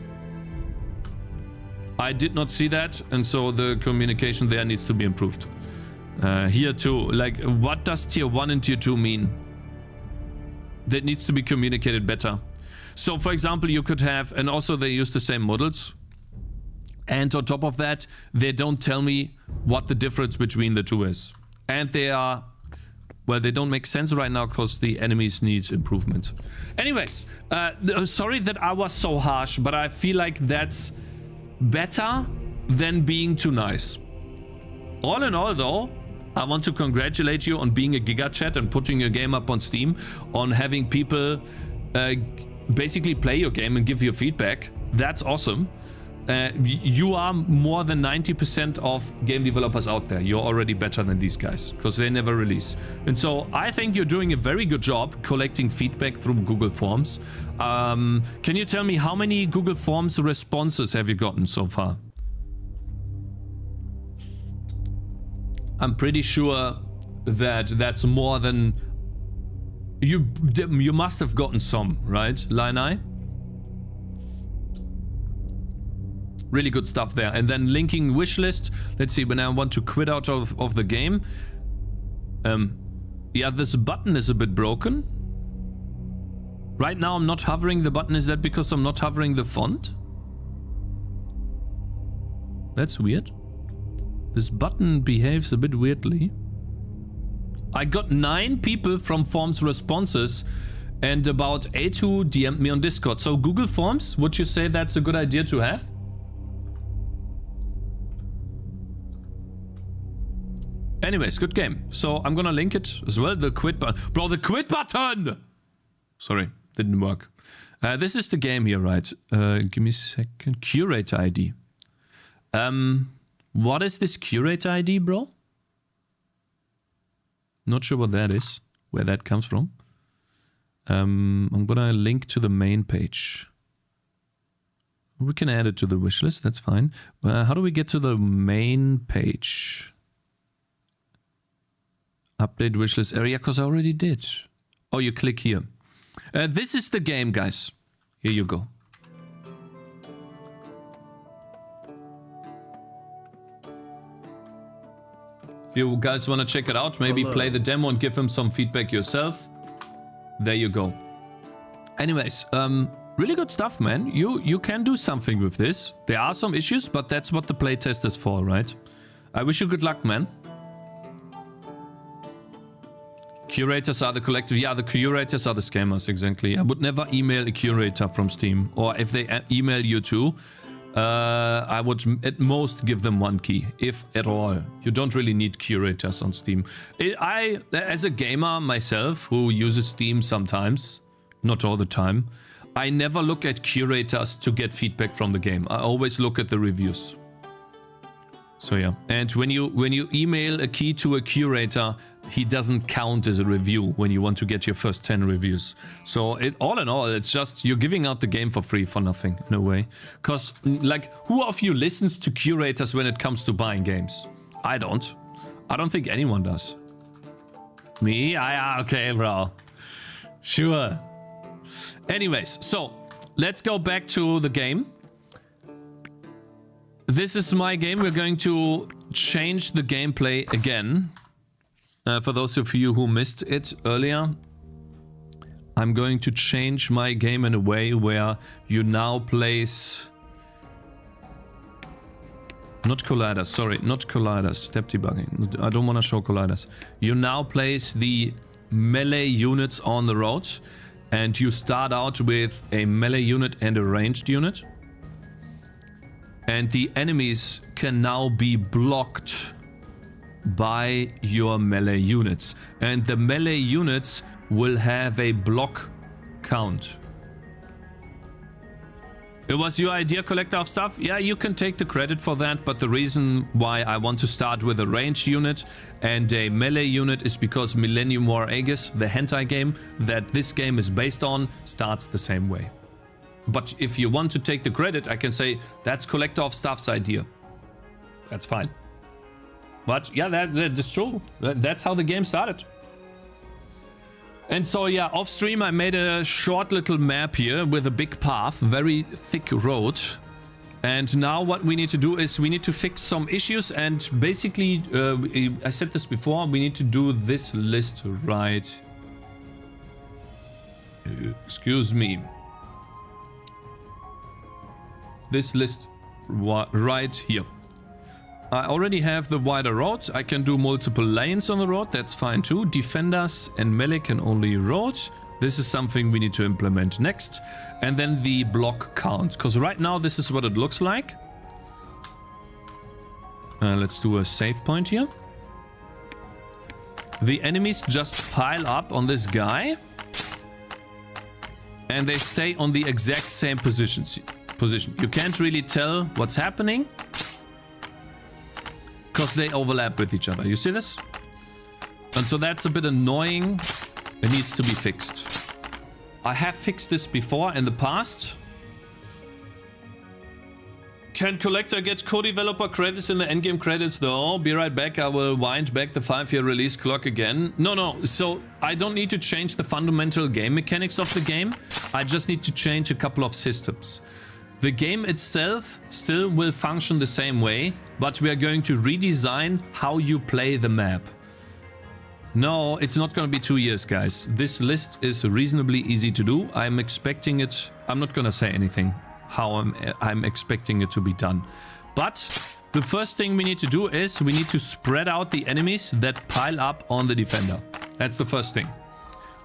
I did not see that, and so the communication there needs to be improved. Here too, like, what does tier 1 and tier 2 mean? That needs to be communicated better. So, for example, you could have, and also they use the same models. And on top of that, they don't tell me what the difference between the two is. And they are well, they don't make sense right now because the enemies needs improvement. Anyways, sorry that I was so harsh, but I feel like that's better than being too nice. All in all, though, I want to congratulate you on being a Giga Chat and putting your game up on Steam, on having people basically play your game and give you feedback. That's awesome. You are more than 90% of game developers out there. You're already better than these guys because they never release. And so I think you're doing a very good job collecting feedback through Google Forms. Can you tell me how many Google Forms responses have you gotten so far? I'm pretty sure that that's more than... You must have gotten some, right, Linei? Really good stuff there. And then linking wishlist. Let's see, when I want to quit out of the game. Yeah, this button is a bit broken. Right now I'm not hovering the button. Is that because I'm not hovering the font? That's weird. This button behaves a bit weirdly. I got 9 people from Forms responses and about 8 who DM'd me on Discord. So Google Forms, would you say that's a good idea to have? Anyways, good game. So I'm gonna link it as well. The quit button. Bro, the quit button! Sorry, didn't work. This is the game here, right? Give me a second. Curator ID. What is this curator ID, bro? Not sure what that is. Where that comes from. I'm gonna link to the main page. We can add it to the wishlist, that's fine. How do we get to the main page? Update wishlist area, because I already did. Oh, you click here. This is the game, guys. Here you go. If you guys want to check it out, maybe play the demo and give him some feedback yourself. There you go. Anyways, really good stuff, man. You can do something with this. There are some issues, but that's what the playtest is for, right? I wish you good luck, man. Curators are the collective. Yeah, the curators are the scammers, exactly. I would never email a curator from Steam. Or if they email you too, I would at most give them 1 key, if at all. You don't really need curators on Steam. I, as a gamer myself, who uses Steam sometimes, not all the time, I never look at curators to get feedback from the game. I always look at the reviews. So yeah, and when you email a key to a curator, he doesn't count as a review when you want to get your first 10 reviews. So all in all, it's just you're giving out the game for free for nothing in a way. Because like, who of you listens to curators when it comes to buying games? I don't. I don't think anyone does. Me? Okay, bro. Sure. Anyways, so let's go back to the game. This is my game. We're going to change the gameplay again. For those of you who missed it earlier, I'm going to change my game in a way where you now place... Not colliders, sorry, not colliders, step debugging. I don't want to show colliders. You now place the melee units on the road, and you start out with a melee unit and a ranged unit. And the enemies can now be blocked by your melee units. And the melee units will have a block count. It was your idea, collector of stuff? Yeah, you can take the credit for that, but the reason why I want to start with a ranged unit and a melee unit is because Millennium War Aegis, the hentai game that this game is based on, starts the same way. But if you want to take the credit, I can say that's collector of stuff's idea. That's fine. But yeah, that's true. That's how the game started. And so yeah, off stream I made a short little map here with a big path, very thick road. And now what we need to do is we need to fix some issues, and basically, I said this before, we need to do this list right. Excuse me. This list right here. I already have the wider road. I can do multiple lanes on the road. That's fine too. Defenders and melee can only road. This is something we need to implement next. And then the block count. Because right now this is what it looks like. Let's do a save point here. The enemies just pile up on this guy. And they stay on the exact same position. You can't really tell what's happening. Because they overlap with each other. You see this? And so that's a bit annoying. It needs to be fixed. I have fixed this before in the past. Can collector get co-developer credits in the endgame credits though? Be right back. I will wind back the 5-year release clock again. No. So I don't need to change the fundamental game mechanics of the game. I just need to change a couple of systems. The game itself still will function the same way, but we are going to redesign how you play the map. No, it's not going to be 2 years, guys. This list is reasonably easy to do. I'm expecting it. I'm not going to say anything how I'm expecting it to be done. But the first thing we need to do is we need to spread out the enemies that pile up on the defender. That's the first thing.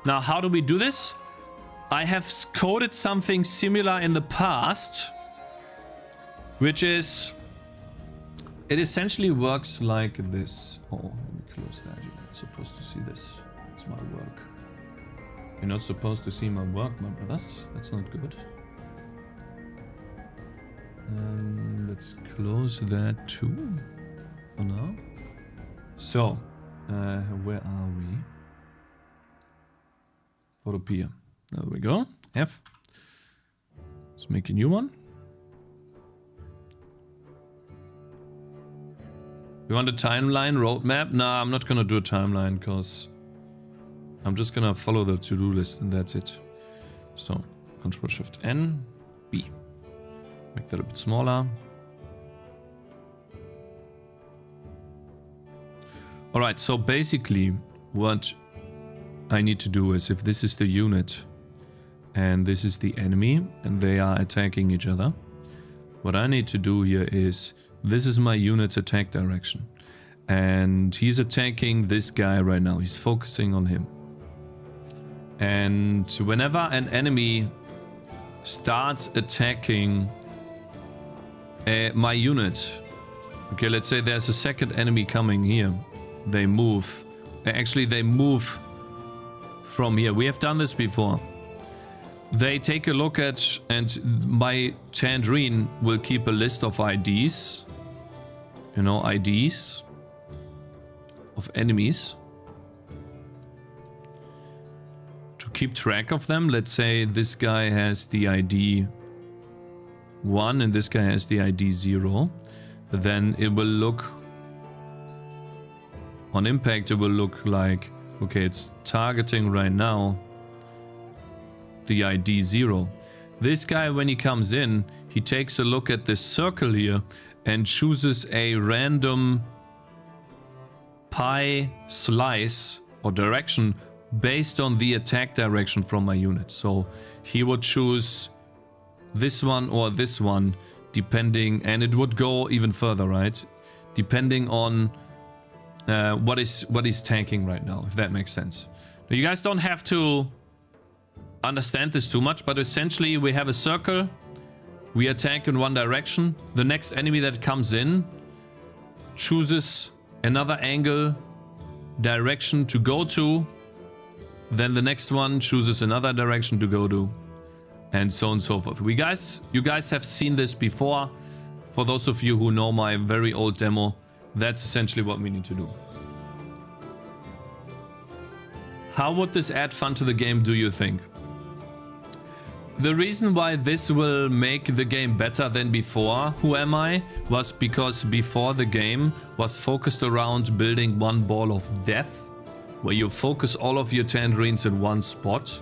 Now, how do we do this? I have coded something similar in the past, which is, it essentially works like this. Oh, let me close that. You're not supposed to see this. It's my work. You're not supposed to see my work, my brothers. That's not good. Let's close that too for now. So, where are we? Photopia. There we go. F. Let's make a new one. You want a timeline roadmap? Nah, I'm not gonna do a timeline because I'm just gonna follow the to-do list and that's it. So, Ctrl-Shift-N, B. Make that a bit smaller. Alright, so basically what I need to do is, if this is the unit and this is the enemy and they are attacking each other, what I need to do here is, this is my unit's attack direction and he's attacking this guy right now. He's focusing on him. And whenever an enemy starts attacking my unit, okay, let's say there's a second enemy coming here, they move. Actually, they move from here. We have done this before. They take a look at, and my Tangerine will keep a list of IDs. You know, IDs of enemies. To keep track of them, let's say this guy has the ID 1 and this guy has the ID 0. Then it will look, on impact, it will look like, okay, it's targeting right now the ID 0. This guy, when he comes in, he takes a look at this circle here and chooses a random pie slice or direction based on the attack direction from my unit. So he would choose this one or this one, depending, and it would go even further, right? Depending on what he's tanking right now, if that makes sense. Now, you guys don't have to understand this too much, but essentially we have a circle, we attack in one direction, the next enemy that comes in chooses another angle, direction to go to, then the next one chooses another direction to go to, and so on and so forth. You guys have seen this before. For those of you who know my very old demo, that's essentially what we need to do. How would this add fun to the game, do you think? The reason why this will make the game better than before, Who Am I, was because before the game was focused around building one ball of death, where you focus all of your tangerines in one spot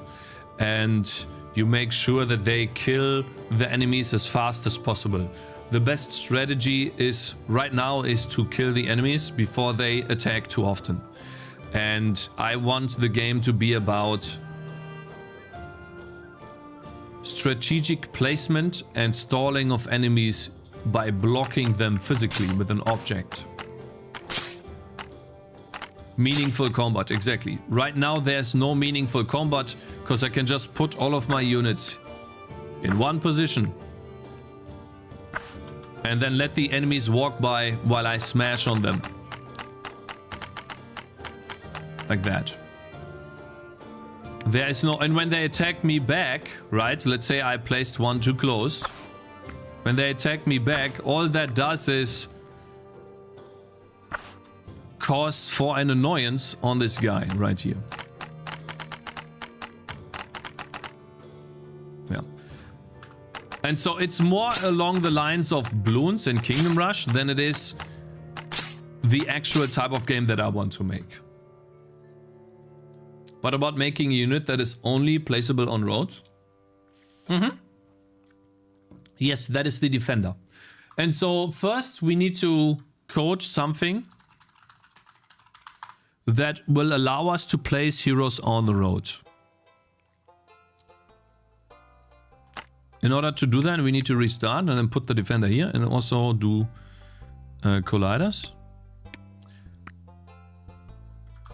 and you make sure that they kill the enemies as fast as possible. The best strategy is right now is to kill the enemies before they attack too often. And I want the game to be about strategic placement and stalling of enemies by blocking them physically with an object. Meaningful combat, exactly. Right now there's no meaningful combat because I can just put all of my units in one position and then let the enemies walk by while I smash on them. Like that. There is no... And when they attack me back, right? Let's say I placed one too close. When they attack me back, all that does is cause for an annoyance on this guy right here. Yeah. And so it's more along the lines of Bloons and Kingdom Rush than it is the actual type of game that I want to make. What about making a unit that is only placeable on roads? Yes, that is the defender. And so first we need to code something that will allow us to place heroes on the road. In order to do that, we need to restart and then put the defender here and also do colliders.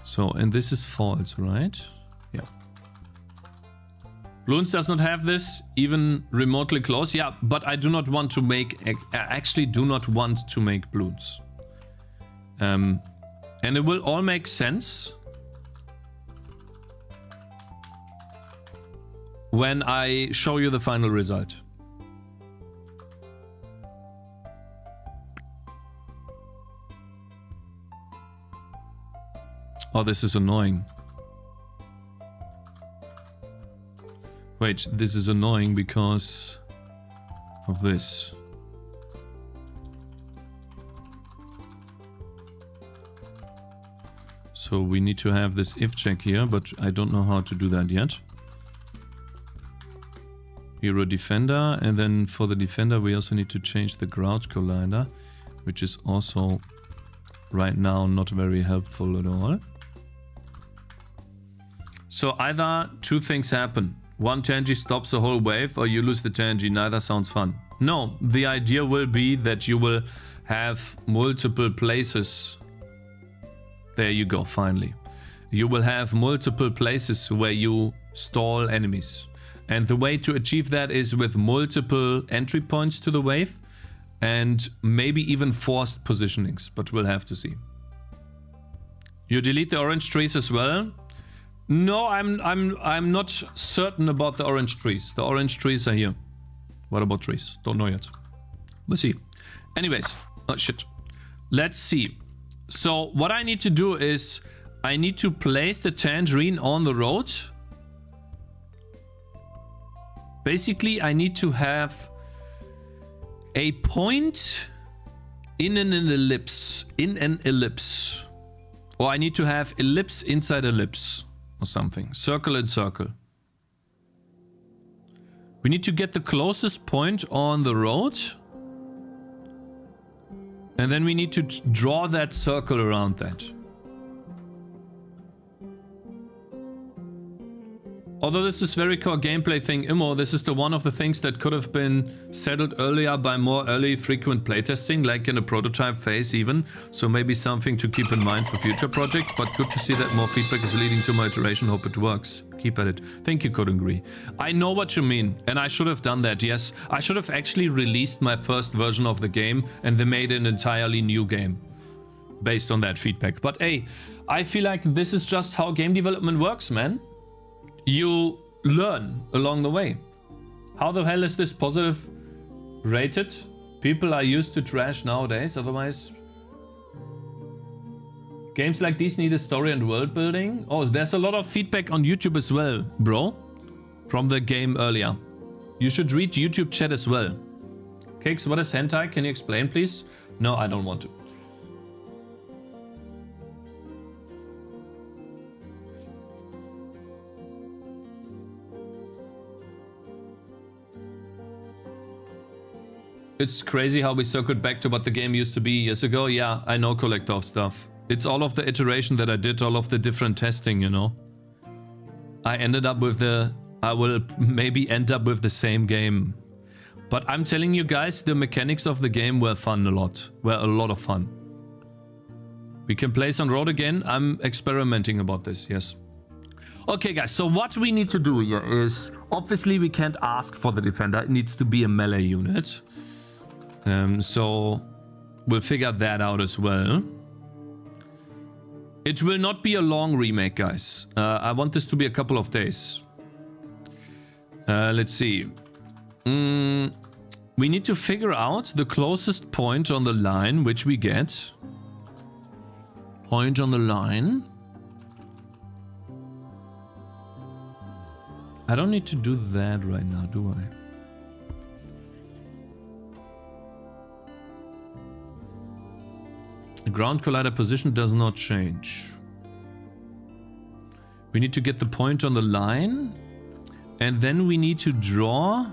So, and this is false, right? Yeah. Bloons does not have this, even remotely close. Yeah, but I do not want to make... I actually do not want to make Bloons. And it will all make sense when I show you the final result. Oh, this is annoying. Wait, this is annoying because of this. So we need to have this if check here, but I don't know how to do that yet. Hero defender, and then for the defender we also need to change the crouch collider, which is also right now not very helpful at all. So either two things happen. One Tangy stops the whole wave or you lose the Tangy. Neither sounds fun. No, the idea will be that you will have multiple places. There you go, finally. You will have multiple places where you stall enemies. And the way to achieve that is with multiple entry points to the wave and maybe even forced positionings, but we'll have to see. You delete the orange trees as well? No, I'm not certain about the orange trees. The orange trees are here. What about trees? Don't know yet. We'll see. Anyways, oh shit. Let's see. So what I need to do is I need to place the tangerine on the road. Basically, I need to have a point in an ellipse. Or I need to have ellipse inside ellipse or something. Circle and circle. We need to get the closest point on the road. And then we need to draw that circle around that. Although this is very core gameplay thing, Immo, this is the one of the things that could have been settled earlier by more early frequent playtesting, like in a prototype phase even. So maybe something to keep in mind for future projects, but good to see that more feedback is leading to my iteration. Hope it works. Keep at it. Thank you, Kodungri. I know what you mean, and I should have done that, yes. I should have actually released my first version of the game, and they made an entirely new game based on that feedback. But hey, I feel like this is just how game development works, man. You learn along the way. How the hell is this positive rated? People are used to trash nowadays, otherwise... Games like these need a story and world building. Oh, there's a lot of feedback on YouTube as well, bro. From the game earlier. You should read YouTube chat as well. Cakez, what is hentai? Can you explain, please? No, I don't want to. It's crazy how we circled back to what the game used to be years ago. Yeah, I know, collector of stuff. It's all of the iteration that I did, all of the different testing, you know. I ended up with the... I will maybe end up with the same game. But I'm telling you guys, the mechanics of the game were fun a lot. Were a lot of fun. We can play some road again. I'm experimenting about this, yes. Okay, guys, so what we need to do here is... Obviously, we can't ask for the defender. It needs to be a melee unit. So we'll figure that out as well. It will not be a long remake, guys. I want this to be a couple of days. Let's see. We need to figure out the closest point on the line which we get. Point on the line. I don't need to do that right now, do I? The ground collider position does not change. We need to get the point on the line. And then we need to draw...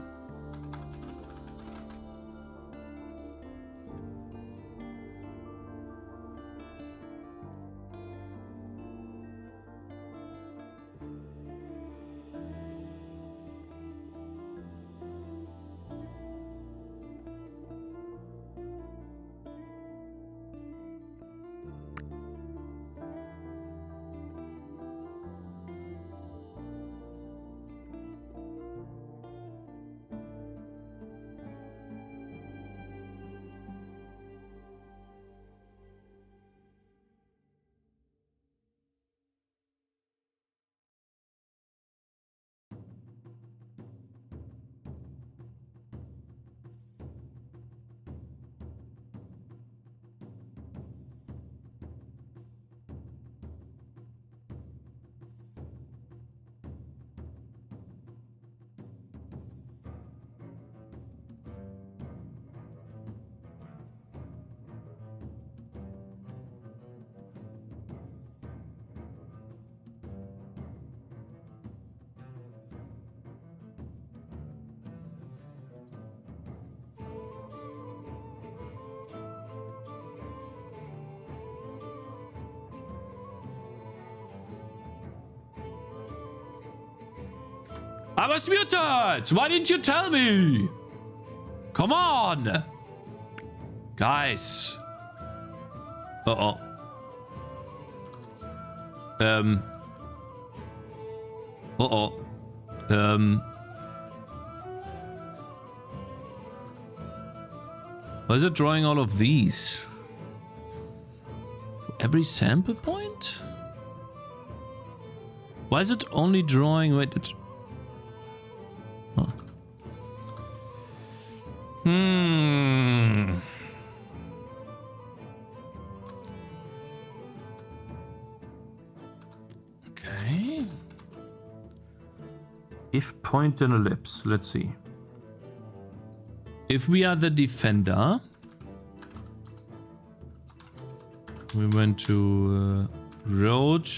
I was muted! Why didn't you tell me? Come on! Guys. Uh-oh. Uh-oh. Why is it drawing all of these? For every sample point? Why is it only drawing... Wait, it's... Huh. Okay. If point and ellipse, let's see. If we are the defender, we went to road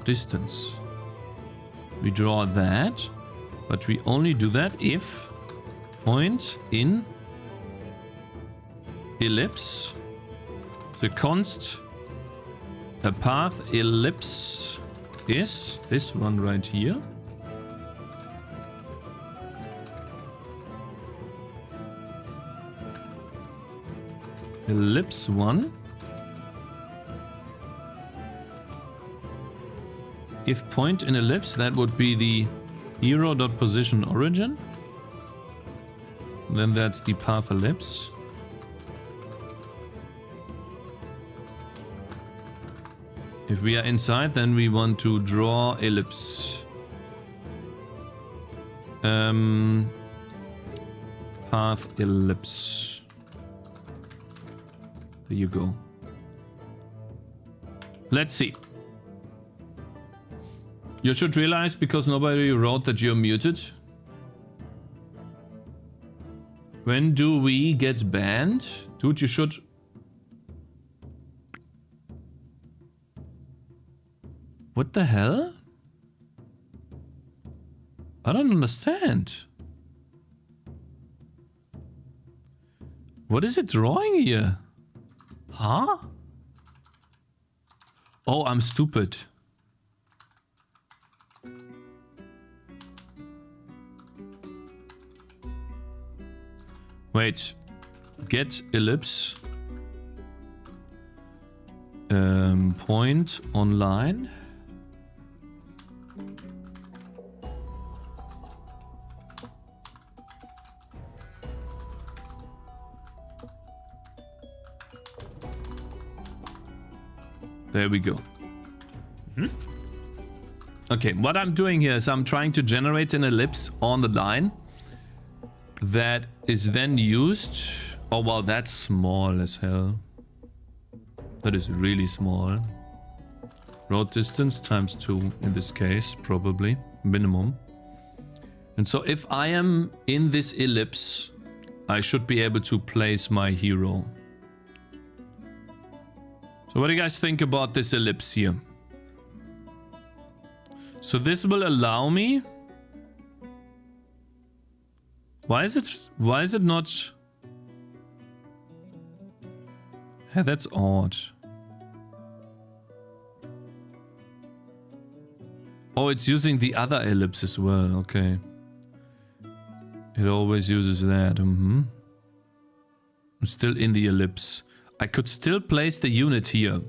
distance. We draw that, but we only do that if point in ellipse, the const a path ellipse is this one right here. Ellipse 1. If point in ellipse, that would be the hero.position origin. Then that's the path ellipse. If we are inside, then we want to draw ellipse. Path ellipse. There you go. Let's see. You should realize, because nobody wrote that you're muted. When do we get banned? Dude, you should... What the hell? I don't understand. What is it drawing here? Huh? Oh, I'm stupid. Wait. Get ellipse. Point online. There we go. Okay, what I'm doing here is I'm trying to generate an ellipse on the line that is then used. Oh, wow, that's small as hell. That is really small. Road distance times 2 in this case, probably. Minimum. And so if I am in this ellipse, I should be able to place my hero. So what do you guys think about this ellipse here? So this will allow me... Why is it not... Yeah, that's odd. Oh, it's using the other ellipse as well, okay. It always uses that, I'm still in the ellipse. I could still place the unit here.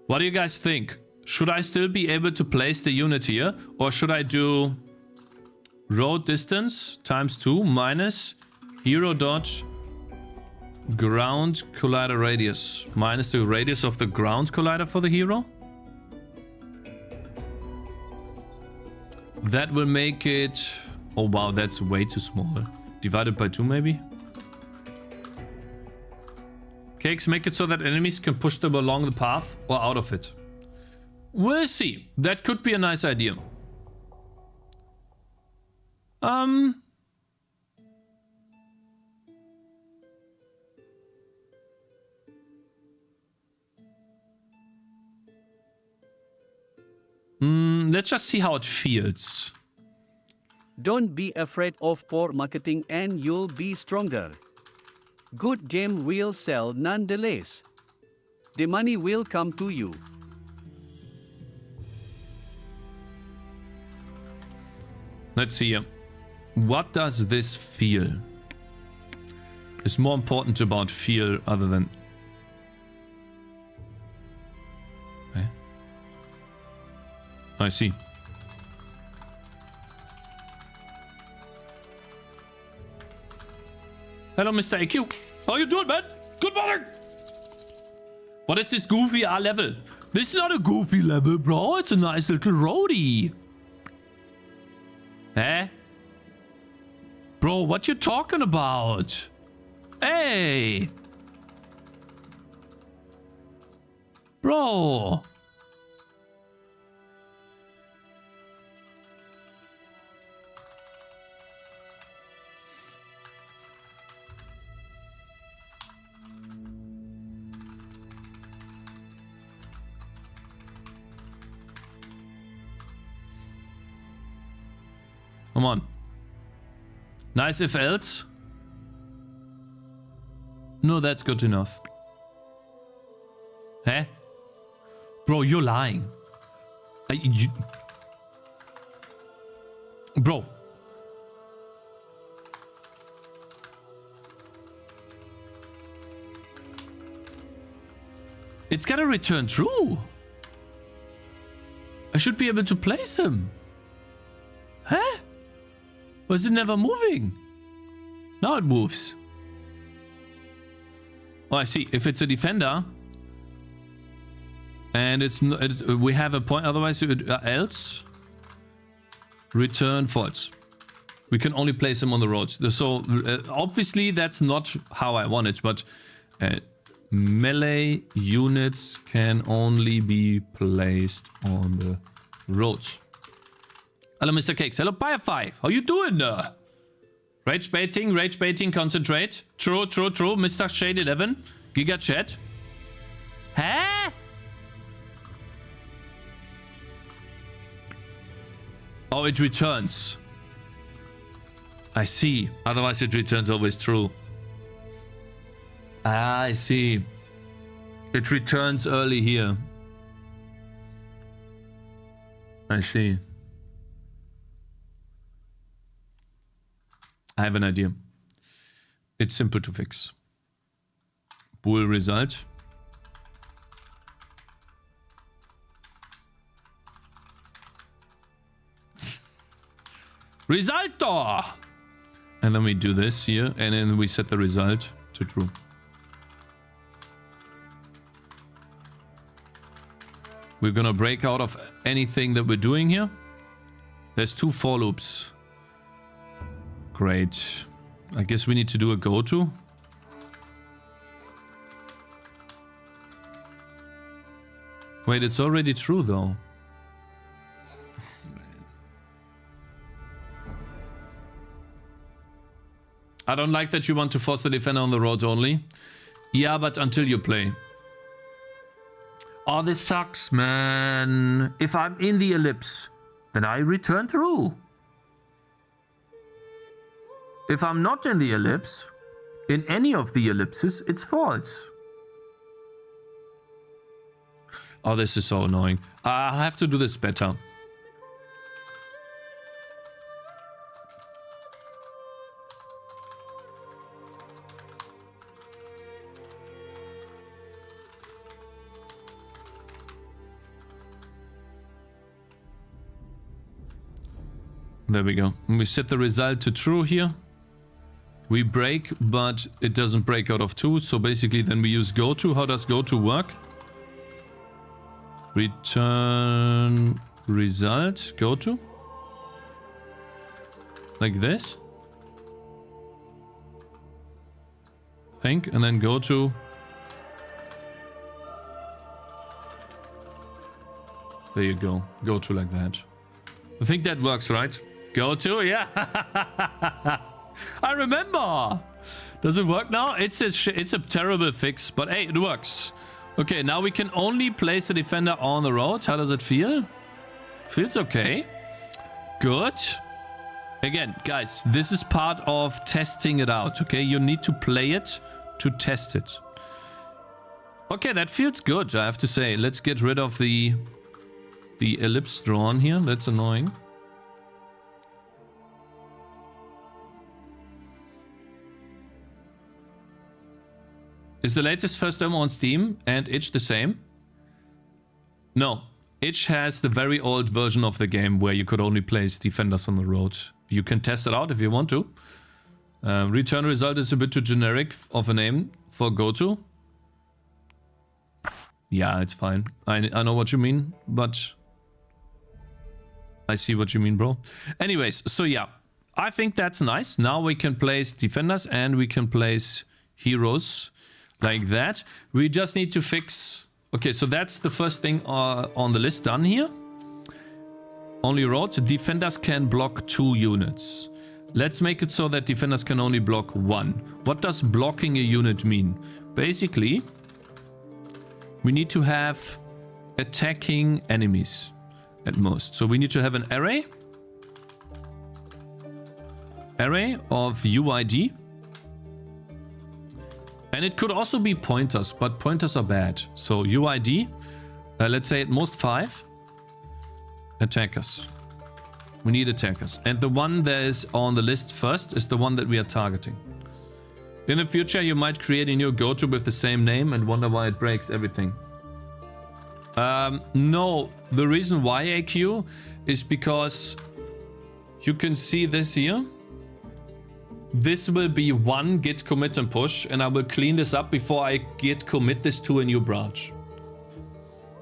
What do you guys think? Should I still be able to place the unit here? Or should I do road distance times 2 minus hero dot ground collider radius minus the radius of the ground collider for the hero? That will make it... Oh wow, that's way too small. Divided by 2 maybe? Cakes, make it so that enemies can push them along the path or out of it. We'll see. That could be a nice idea. Let's just see how it feels. Don't be afraid of poor marketing and you'll be stronger. Good game will sell nonetheless. The money will come to you. Let's see here. What does this feel? It's more important about feel other than... Okay. I see. Hello, Mr. AQ. How you doing, man? Good morning. What is this goofy level? This is not a goofy level, bro. It's a nice little roadie. Eh? Bro, what you talking about? Hey. Bro. Come on. Nice if else. No, that's good enough. Eh? Bro, you're lying. Bro. It's gotta return true. I should be able to place him. Huh? Was it never moving? Now it moves. Oh, I see. If it's a defender and it's we have a point, otherwise else return false. We can only place him on the roads. So obviously that's not how I want it, but melee units can only be placed on the roads. Hello, Mr. Cakes. Hello, Pie5. How you doing? Rage baiting, concentrate. True. Mr. Shade 11. Giga Chat. Huh? Oh, it returns. I see. Otherwise, it returns always true. Ah, I see. It returns early here. I see. I have an idea. It's simple to fix. Bool result. Resultor! And then we do this here, and then we set the result to true. We're gonna break out of anything that we're doing here. There's 2 for loops. Great. I guess we need to do a go to. Wait, it's already true though. I don't like that you want to force the defender on the roads only. Yeah, but until you play. Oh, this sucks, man. If I'm in the ellipse, then I return true. If I'm not in the ellipse, in any of the ellipses, it's false. Oh, this is so annoying. I have to do this better. There we go. And we set the result to true here. We break, but it doesn't break out of 2. So basically then we use go to. How does go to work? Return result, go to. Like this. Think, and then go to. There you go. Go to like that. I think that works, right? Go to, yeah. I remember. Does it work now? It's a terrible fix, but hey, it works. Okay, now we can only place the defender on the road. How does it feel? Feels okay. Good. Again, guys, this is part of testing it out, okay? You need to play it to test it. Okay, that feels good, I have to say. Let's get rid of the ellipse drawn here. That's annoying. Is the latest first demo on Steam and itch the same? No. Itch has the very old version of the game where you could only place defenders on the road. You can test it out if you want to. Return result is a bit too generic of a name for GoTo. Yeah, it's fine. I know what you mean, but I see what you mean, bro. Anyways, so yeah, I think that's nice. Now we can place defenders and we can place heroes like that. We just need to fix... Okay, so that's the first thing on the list done here. Only roads. Defenders can block 2 units. Let's make it so that defenders can only block 1. What does blocking a unit mean? Basically, we need to have attacking enemies at most. So we need to have an array of UID. And it could also be pointers, but pointers are bad. So UID, let's say at most 5 attackers. We need attackers. And the one that is on the list first is the one that we are targeting. In the future, you might create a new GoTo with the same name and wonder why it breaks everything. No, the reason why AQ is because you can see this here. This will be one git commit and push, and I will clean this up before I git commit this to a new branch.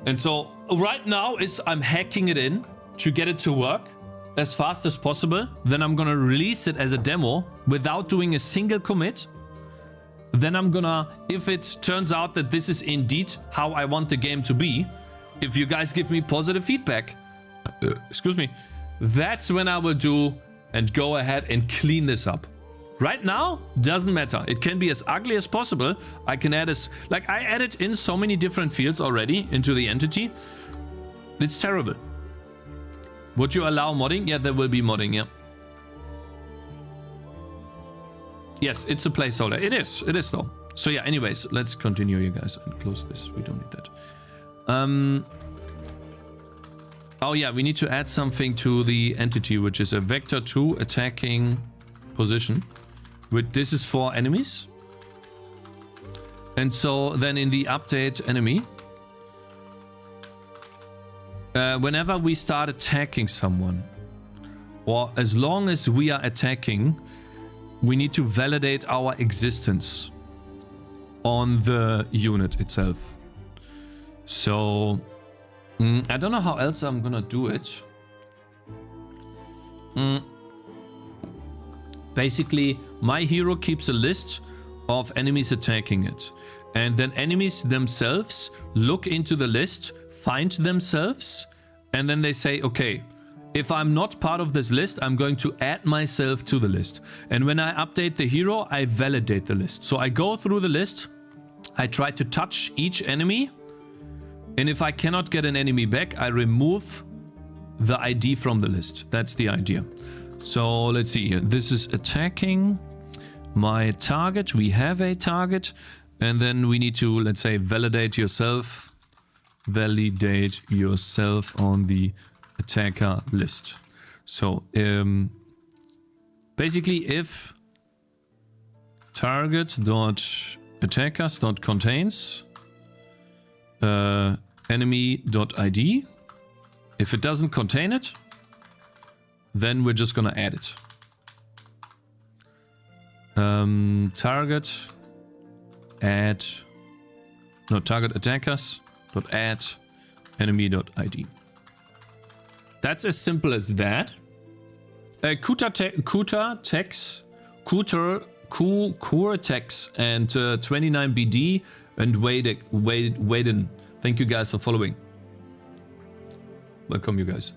And so right now is I'm hacking it in to get it to work as fast as possible. Then I'm gonna release it as a demo without doing a single commit. Then I'm gonna, if it turns out that this is indeed how I want the game to be, if you guys give me positive feedback, excuse me, that's when I will do and go ahead and clean this up. Right now, doesn't matter. It can be as ugly as possible. I can add as, like I added in so many different fields already into the entity. It's terrible. Would you allow modding? Yeah, there will be modding, yeah. Yes, it's a placeholder. It is though. So yeah, anyways, let's continue, you guys, and close this. We don't need that. Oh yeah, we need to add something to the entity, which is a vector2 attacking position. This is for enemies. And so then in the update enemy, whenever we start attacking someone, or as long as we are attacking, we need to validate our existence on the unit itself. So I don't know how else I'm gonna do it. Basically, my hero keeps a list of enemies attacking it. And then enemies themselves look into the list, find themselves, and then they say, okay, if I'm not part of this list, I'm going to add myself to the list. And when I update the hero, I validate the list. So I go through the list, I try to touch each enemy, and if I cannot get an enemy back, I remove the ID from the list. That's the idea. So let's see here. This is attacking my target. We have a target. And then we need to, let's say, validate yourself. Validate yourself on the attacker list. So basically if target.attackers.contains enemy.id, if it doesn't contain it, then we're just gonna add it. Target attackers dot add enemy.id. That's as simple as that. Cortex and 29BD and Waden. Thank you guys for following. Welcome, you guys.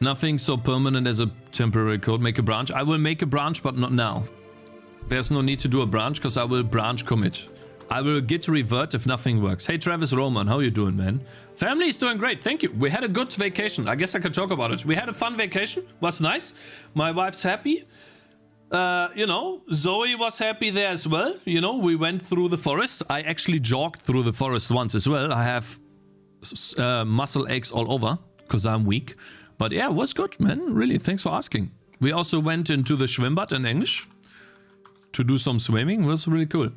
Nothing so permanent as a temporary code. Make a branch. I will make a branch, but not now. There's no need to do a branch because I will branch commit. I will git revert if nothing works. Hey, Travis Roman, how you doing, man? Family is doing great. Thank you. We had a good vacation. I guess I could talk about it. We had a fun vacation. Was nice. My wife's happy. You know, Zoe was happy there as well. You know, we went through the forest. I actually jogged through the forest once as well. I have muscle aches all over because I'm weak. But yeah, it was good, man. Really, thanks for asking. We also went into the Schwimmbad in English to do some swimming. It was really cool.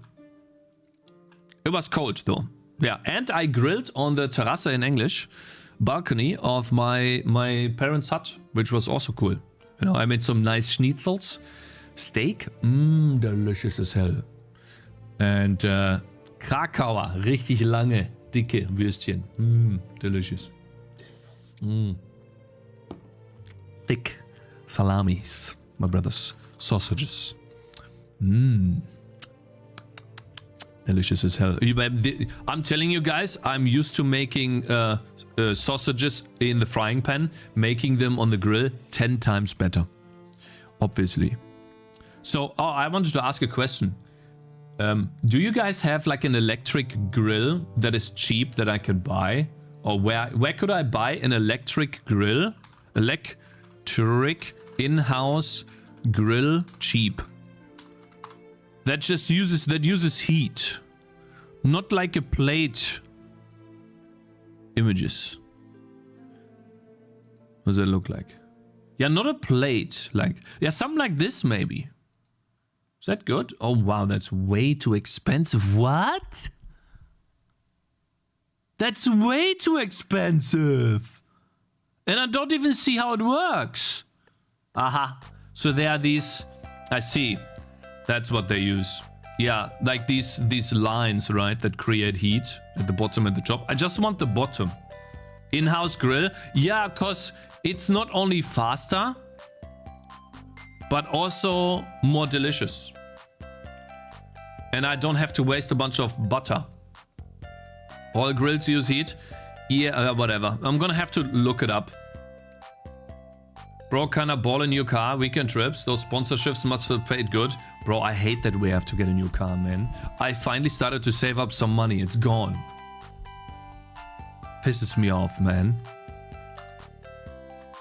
It was cold though. Yeah, and I grilled on the terrace in English balcony of my parents' hut, which was also cool. You know, I made some nice schnitzels. Steak, delicious as hell. And Krakauer, richtig lange, dicke Würstchen. Delicious. Thick salamis, my brothers. Sausages. Delicious as hell. I'm telling you guys, I'm used to making sausages in the frying pan, making them on the grill 10 times better. Obviously. So, I wanted to ask a question. Do you guys have like an electric grill that is cheap that I can buy? Or where could I buy an electric grill? Electric in-house grill cheap. That just uses heat. Not like a plate. Images. What does that look like? Yeah, not a plate. Like, yeah, something like this maybe. Is that good? Oh wow, that's way too expensive. What? That's way too expensive. And I don't even see how it works. Aha. So there are these. I see. That's what they use. Yeah, like these lines, right, that create heat at the bottom and the top. I just want the bottom. In-house grill. Yeah, because it's not only faster, but also more delicious. And I don't have to waste a bunch of butter. All grills use heat. Yeah, whatever. I'm gonna have to look it up. Bro, can I ball a new car? Weekend trips. Those sponsorships must have paid good. Bro, I hate that we have to get a new car, man. I finally started to save up some money. It's gone. Pisses me off, man.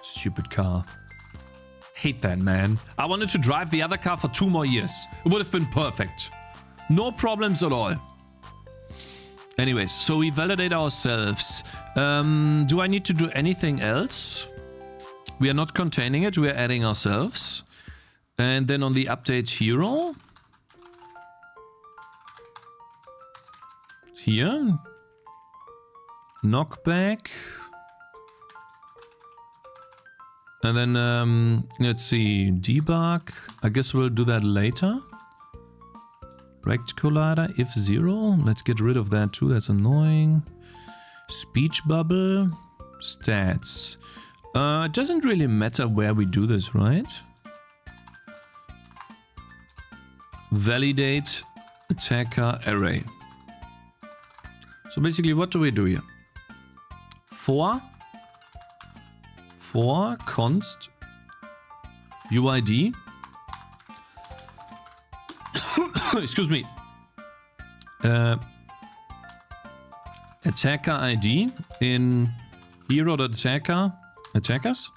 Stupid car. Hate that, man. I wanted to drive the other car for 2 more years. It would have been perfect. No problems at all. Anyways, so we validate ourselves. Do I need to do anything else? We are not containing it. We are adding ourselves. And then on the update hero. Here. Knockback. And then, let's see, debug. I guess we'll do that later. Rect collider, if 0. Let's get rid of that too, that's annoying. Speech bubble. Stats. It doesn't really matter where we do this, right? Validate attacker array. So basically, what do we do here? For const UID. Excuse me. Attacker ID in hero.attacker attackers.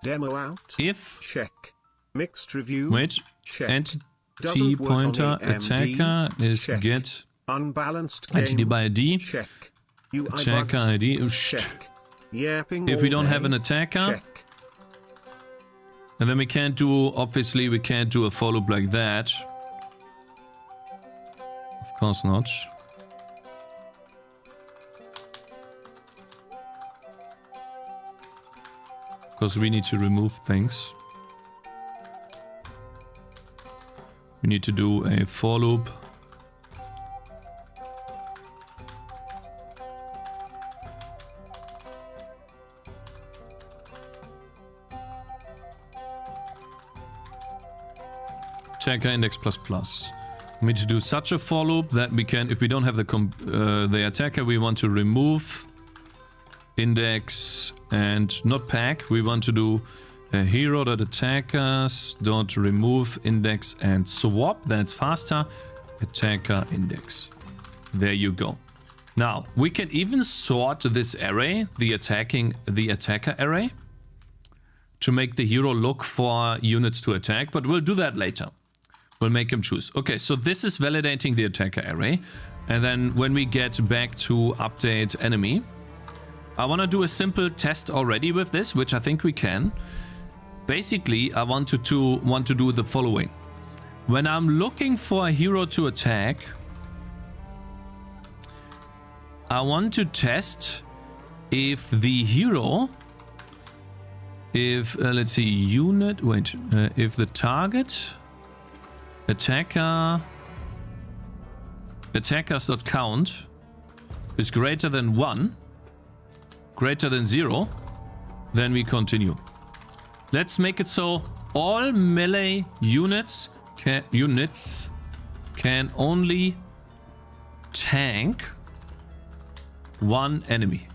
Demo out. If check. Mixed review. Wait. Check. Entity pointer attacker is check. get unbalanced entity by ID. Check. Attacker ID. Check. Yapping if we don't have an attacker, check. And then we can't do, obviously we can't do a for loop like that. Of course not. Because we need to remove things. We need to do a for loop. Attacker index plus. We need to do such a for loop that we can, if we don't have the attacker, we want to remove index and not pack. We want to do hero.attackers.remove index and swap. That's faster. Attacker index. There you go. Now we can even sort this array, the attacker array, to make the hero look for units to attack. But we'll do that later. We'll make him choose. Okay, so this is validating the attacker array. And then when we get back to update enemy, I want to do a simple test already with this, which I think we can. Basically, I want to do the following. When I'm looking for a hero to attack, I want to test if the hero, let's see, unit, wait, if the target attackers.count is greater than 1, greater than 0, then we continue. Let's make it so all melee units can only tank one enemy.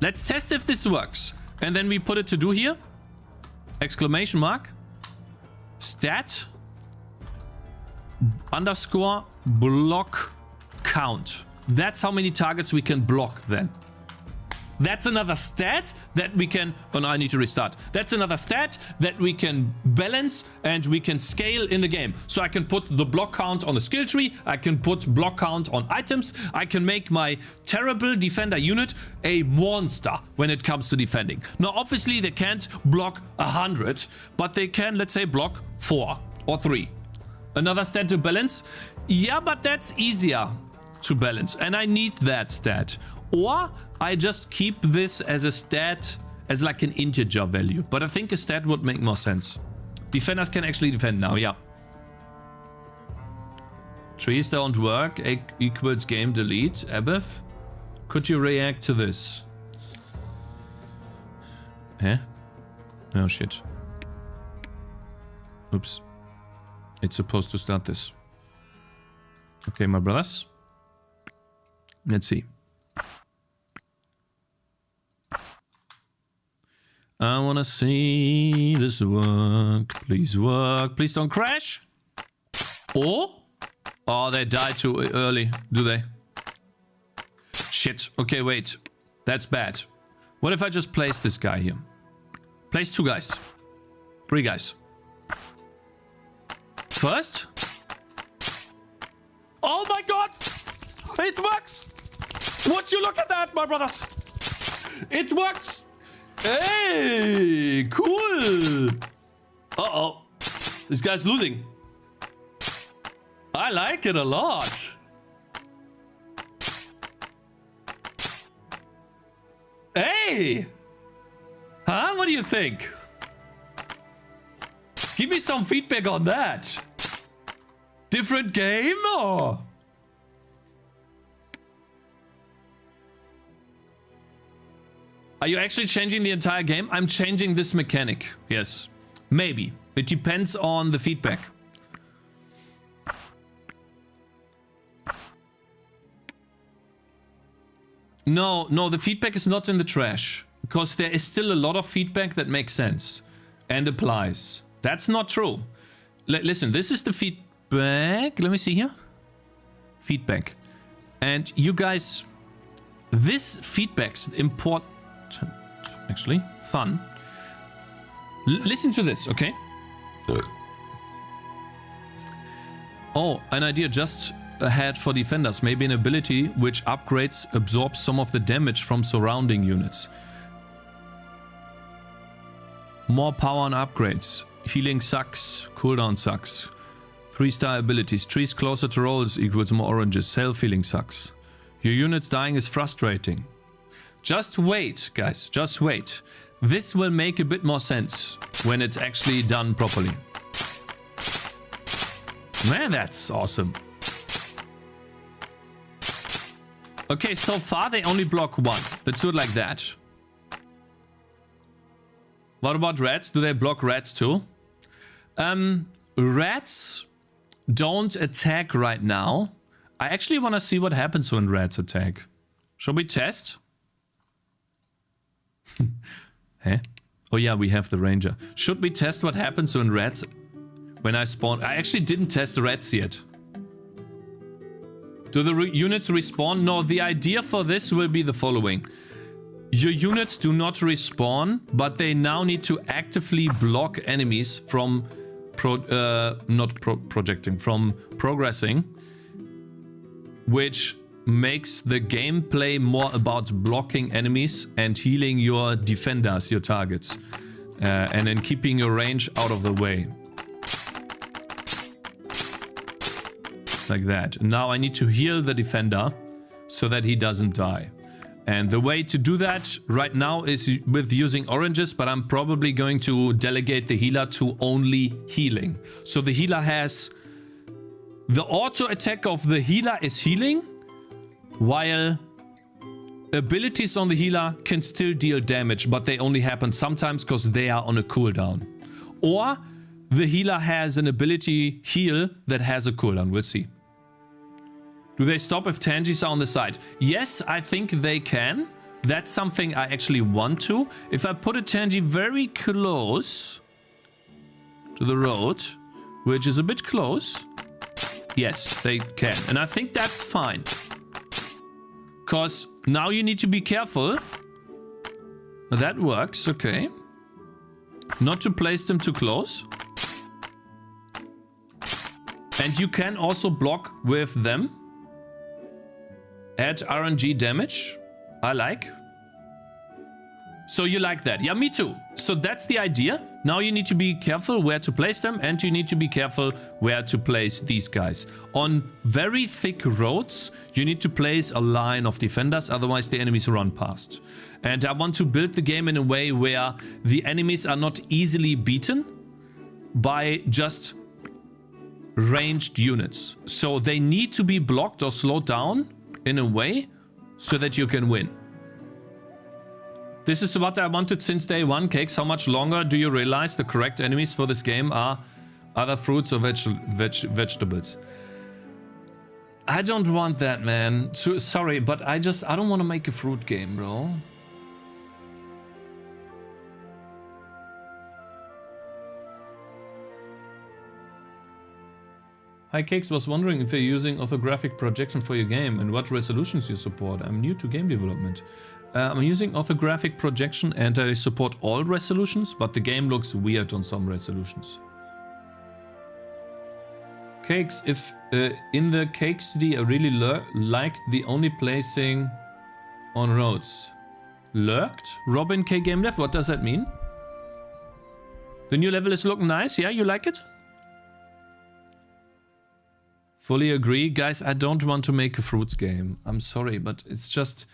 Let's test if this works. And then we put it to do here. Exclamation mark. Stat. Underscore block count. That's how many targets we can block then. That's another stat that we can... Oh no, I need to restart. That's another stat that we can balance and we can scale in the game. So I can put the block count on the skill tree. I can put block count on items. I can make my terrible defender unit a monster when it comes to defending. Now, obviously, they can't block 100, but they can, let's say, block 4 or 3. Another stat to balance? Yeah, but that's easier to balance. And I need that stat. Or I just keep this as a stat, as like an integer value. But I think a stat would make more sense. Defenders can actually defend now, yeah. Trees don't work, equals game delete. Abef, could you react to this? Huh? Oh shit. Oops. It's supposed to start this. Okay, my brothers. Let's see. I wanna see this work. Please work. Please don't crash. Oh, they died too early. Do they? Shit. Okay, wait. That's bad. What if I just place this guy here? Place 2 guys. 3 guys. First. Oh my god! It works! Would you look at that, my brothers? It works! Hey, cool. Uh-oh. This guy's losing. I like it a lot. Hey. Huh? What do you think? Give me some feedback on that. Different game or? Are you actually changing the entire game? I'm changing this mechanic. Yes. Maybe. It depends on the feedback. No, the feedback is not in the trash. Because there is still a lot of feedback that makes sense. And applies. That's not true. Listen, this is the feedback. Let me see here. Feedback. And you guys... This feedback's important. Actually, fun. Listen to this, okay? Oh, an idea just ahead for defenders. Maybe an ability which upgrades absorbs some of the damage from surrounding units. More power and upgrades. Healing sucks. Cooldown sucks. 3-star abilities. Trees closer to rolls equals more oranges. Self-healing sucks. Your units dying is frustrating. Just wait, guys. Just wait. This will make a bit more sense when it's actually done properly. Man, that's awesome. Okay, so far they only block 1. Let's do it like that. What about rats? Do they block rats too? Rats don't attack right now. I actually want to see what happens when rats attack. Shall we test? Huh? Oh yeah, we have the ranger. Should we test what happens when rats... When I spawn... I actually didn't test the rats yet. Do the units respawn? No, the idea for this will be the following. Your units do not respawn, but they now need to actively block enemies from... from progressing. Which makes the gameplay more about blocking enemies and healing your defenders, your targets. And then keeping your range out of the way. Like that. Now I need to heal the defender so that he doesn't die. And the way to do that right now is with using oranges, but I'm probably going to delegate the healer to only healing. So the healer has... The auto attack of the healer is healing, while abilities on the healer can still deal damage, but they only happen sometimes because they are on a cooldown. Or the healer has an ability heal that has a cooldown. We'll see. Do they stop if tangies are on the side? Yes, I think they can. That's something I actually want to. If I put a tangy very close to the road, which is a bit close, yes, they can. And I think that's fine. Because now you need to be careful. That works, okay. Not to place them too close. And you can also block with them. Add RNG damage. I like. So you like that. Yeah, me too. So that's the idea. Now you need to be careful where to place them, and you need to be careful where to place these guys. On very thick roads, you need to place a line of defenders, otherwise the enemies run past. And I want to build the game in a way where the enemies are not easily beaten by just ranged units. So they need to be blocked or slowed down in a way so that you can win. This is what I wanted since day one, Cakez. How much longer do you realize the correct enemies for this game are other fruits or vegetables? I don't want that, man. Sorry, but I don't want to make a fruit game, bro. Hi, Cakez, was wondering if you're using orthographic projection for your game and what resolutions you support. I'm new to game development. I'm using orthographic projection and I support all resolutions, but the game looks weird on some resolutions. Cakez, if in the Cakez TD I really liked the only placing on roads. Lurked? Robin K Game Dev? What does that mean? The new level is looking nice. Yeah, you like it? Fully agree. Guys, I don't want to make a fruits game. I'm sorry, but it's just...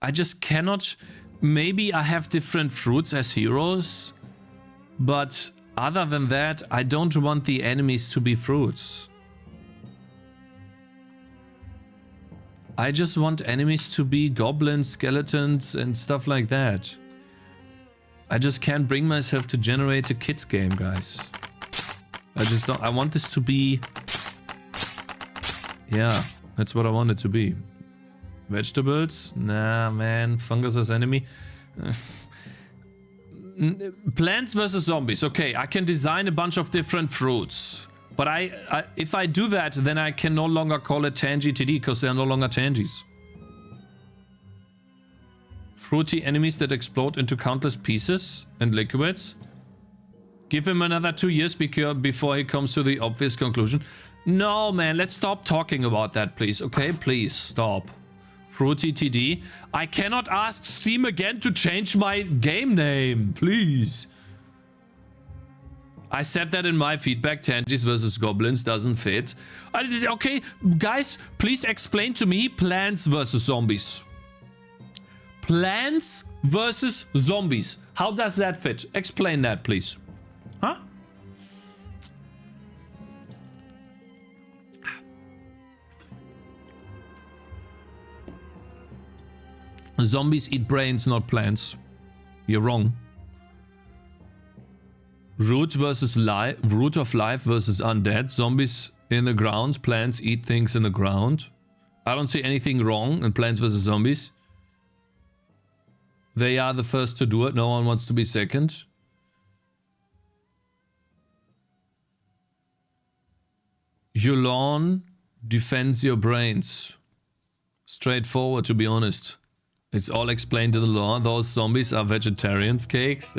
I just cannot... Maybe I have different fruits as heroes, but other than that, I don't want the enemies to be fruits. I just want enemies to be goblins, skeletons, and stuff like that. I just can't bring myself to generate a kids game, guys. I just don't... I want this to be... Yeah, that's what I want it to be. Vegetables? Nah, man. Fungus as enemy. Plants versus zombies. Okay, I can design a bunch of different fruits. But if I do that, then I can no longer call it Tangy TD because they are no longer Tangies. Fruity enemies that explode into countless pieces and liquids. Give him another 2 years before he comes to the obvious conclusion. No, man, let's stop talking about that, please. Okay, please stop. Fruity TD. I cannot ask Steam again to change my game name, please. I said that in my feedback. Tangies versus goblins doesn't fit. Okay, guys, please explain to me plants versus zombies. Plants versus zombies. How does that fit? Explain that, please. Huh? Zombies eat brains, not plants. You're wrong. Root versus life. Root of life versus undead. Zombies in the ground. Plants eat things in the ground. I don't see anything wrong in plants versus zombies. They are the first to do it. No one wants to be second. Your lawn defends your brains. Straightforward, to be honest. It's all explained in the law. Those zombies are vegetarians, Cakes.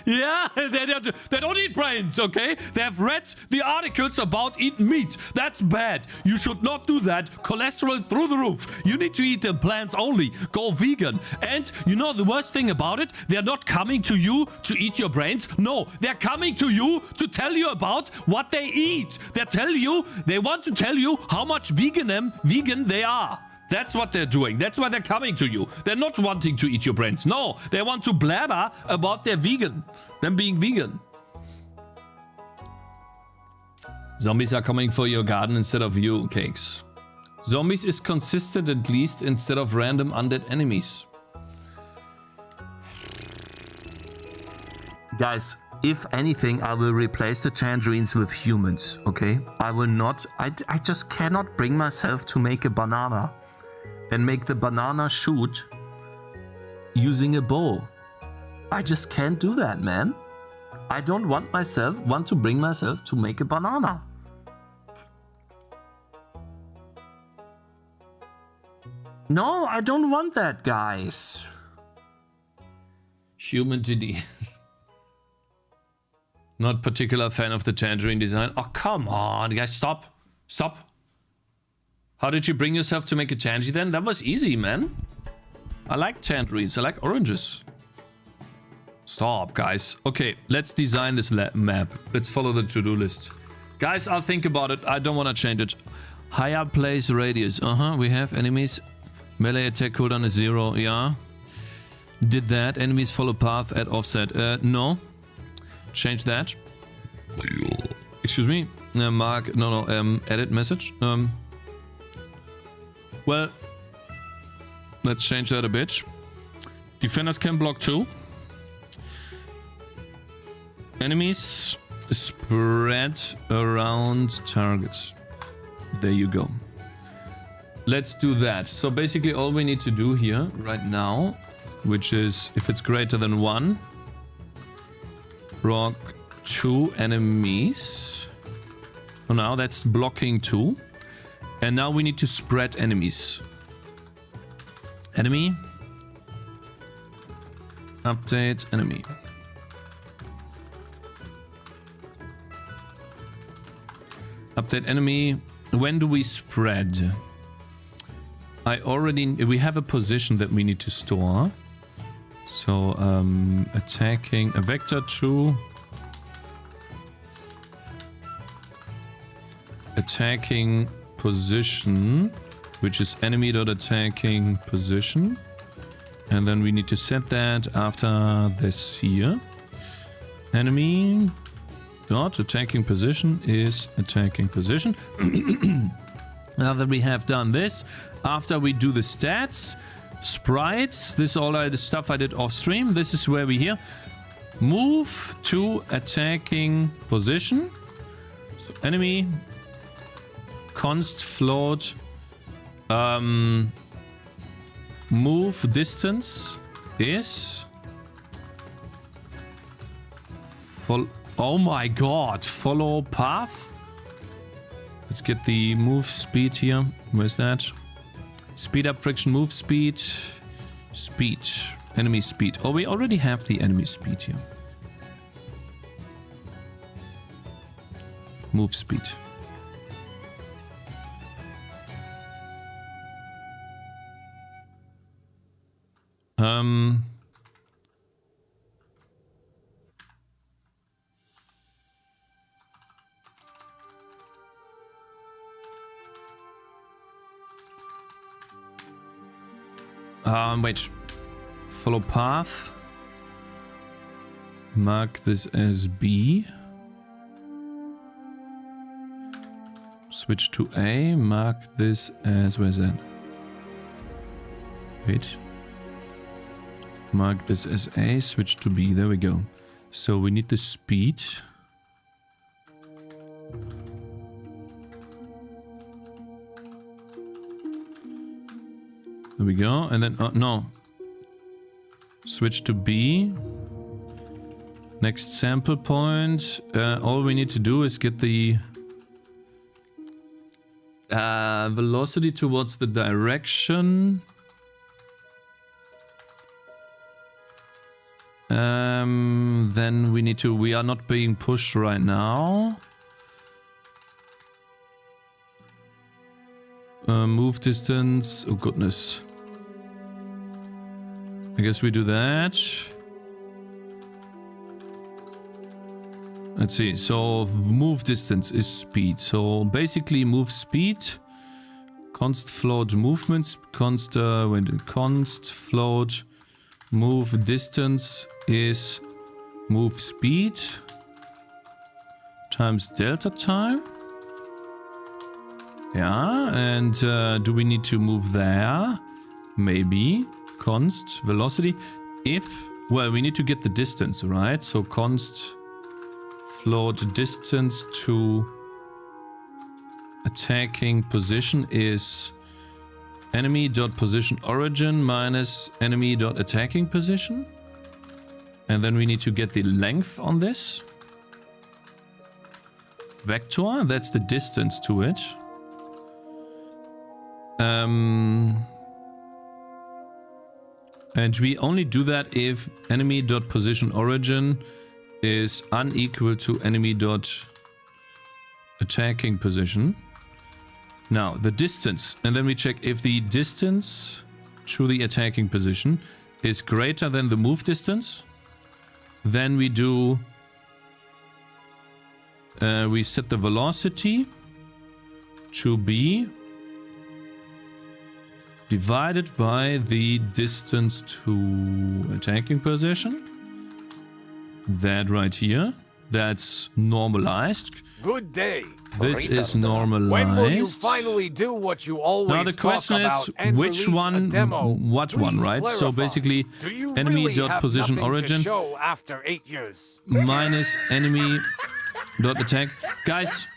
Yeah, they don't eat brains, okay? They have read the articles about eating meat. That's bad. You should not do that. Cholesterol through the roof. You need to eat the plants only. Go vegan. And you know the worst thing about it? They're not coming to you to eat your brains. No, they're coming to you to tell you about what they eat. They want to tell you how much vegan they are. That's what they're doing. That's why they're coming to you. They're not wanting to eat your brains. No, they want to blabber about them being vegan. Zombies are coming for your garden instead of you, Cakes. Zombies is consistent at least instead of random undead enemies. Guys, if anything, I will replace the tangerines with humans, okay? I will not... I just cannot bring myself to make a banana. And make the banana shoot using a bow. I just can't do that, man. I don't want to bring myself to make a banana. No, I don't want that, guys. Human TD. Not particular fan of the tangerine design. Oh, come on, guys, stop. Stop. How did you bring yourself to make a tangy then? That was easy, man. I like tangerines. I like oranges. Stop, guys. Okay, let's design this map. Let's follow the to-do list. Guys, I'll think about it. I don't want to change it. Higher place radius. We have enemies. Melee attack cooldown is 0. Yeah. Did that. Enemies follow path at offset. No. Change that. Excuse me. Mark. No. Edit message. Well, let's change that a bit. Defenders can block 2. Enemies spread around targets. There you go. Let's do that. So basically all we need to do here right now, which is if it's greater than 1, block 2 enemies. So now that's blocking 2. And now we need to spread enemies. Enemy. Update enemy. Update enemy. When do we spread? we have a position that we need to store. So attacking a vector to attacking position, which is enemy.attacking position. And then we need to set that after this here. Enemy dot attacking position is attacking position. Now that we have done this, after we do the stats, sprites, this is all the stuff I did off stream. This is where we here move to attacking position. So enemy const float move distance is oh my god, follow path. Let's get the move speed here. Where's that? Speed up friction move speed. Speed. Enemy speed. Oh, we already have the enemy speed here. Move speed. Wait. Follow path. Mark this as B. Switch to A. Mark this as, where's that? Wait. Mark this as A. Switch to B. There we go. So we need the speed. There we go. And then, no. Switch to B. Next sample point. All we need to do is get the velocity towards the direction. Then we need to, we are not being pushed right now. Move distance. Oh goodness. I guess we do that. Let's see. So move distance is speed. So basically move speed. Const float movements. Const float move distance is move speed times delta time. Yeah, and do we need to move there? Maybe. Const velocity. If, well, we need to get the distance, right? So const float distance to attacking position is enemy.position origin minus enemy.attacking position. And then we need to get the length on this. Vector, that's the distance to it. And we only do that if enemy.position origin is unequal to enemy.attacking position. Now, the distance. And then we check if the distance to the attacking position is greater than the move distance. Then we do... we set the velocity to be divided by the distance to attacking position. That right here. That's normalized. Good day. This is normalized. When will you finally do what you always now the question is which one, what one, right? Clarify. So basically enemy.position origin after 8 years? minus enemy.attack. Guys,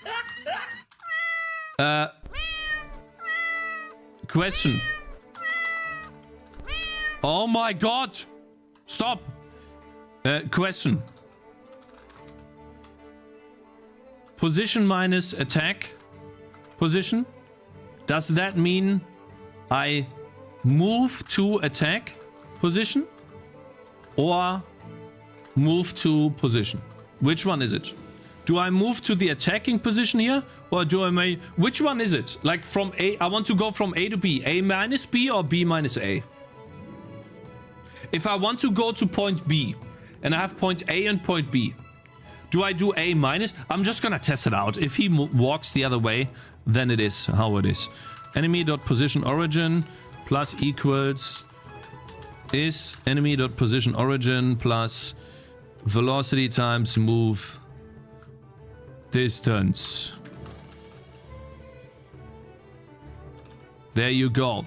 question. Oh my god! Stop! Question. Position minus attack position. Does that mean I move to attack position or move to position? Which one is it? Do I move to the attacking position here? Or do I which one is it? Like from A, I want to go from A to B. A minus B or B minus A? If I want to go to point B, and I have point A and point B, do I do A minus? I'm just gonna test it out. If he walks the other way, then it is how it is. Enemy.position origin plus equals is enemy.position origin plus velocity times move distance. There you go.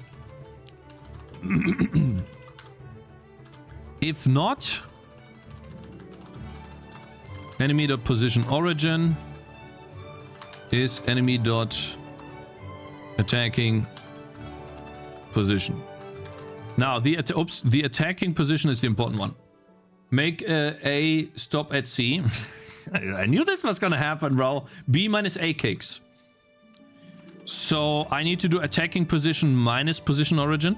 If not, enemy.position origin is enemy.attacking position. Now, the attacking position is the important one. Make A stop at C. I knew this was gonna happen, bro. B minus A Cakez. So I need to do attacking position minus position origin.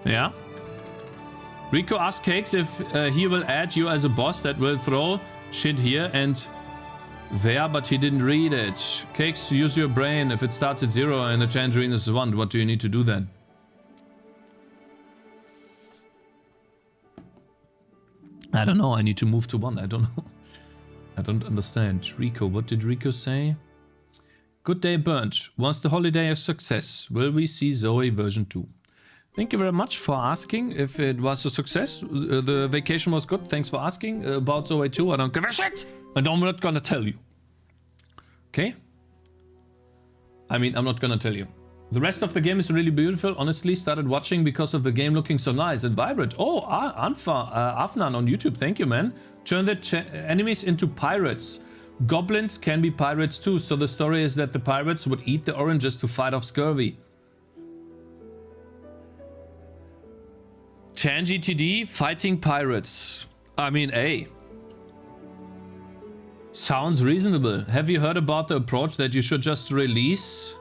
Yeah. Rico asked Cakez if he will add you as a boss that will throw shit here and there, but he didn't read it. Cakez, use your brain. If it starts at 0 and the tangerine is 1, what do you need to do then? I don't know. I need to move to 1. I don't know. I don't understand. Rico, what did Rico say? Good day, Burnt. Was the holiday a success? Will we see Zoe version 2? Thank you very much for asking if it was a success. The vacation was good. Thanks for asking. About Zoe 2, I don't give a shit. And I'm not gonna tell you. Okay? I mean, I'm not gonna tell you. The rest of the game is really beautiful. Honestly, started watching because of the game looking so nice and vibrant. Oh, Afnan on YouTube. Thank you, man. Turn the enemies into pirates. Goblins can be pirates too. So the story is that the pirates would eat the oranges to fight off scurvy. Tangy TD, fighting pirates. I mean, hey. Sounds reasonable. Have you heard about the approach that you should just release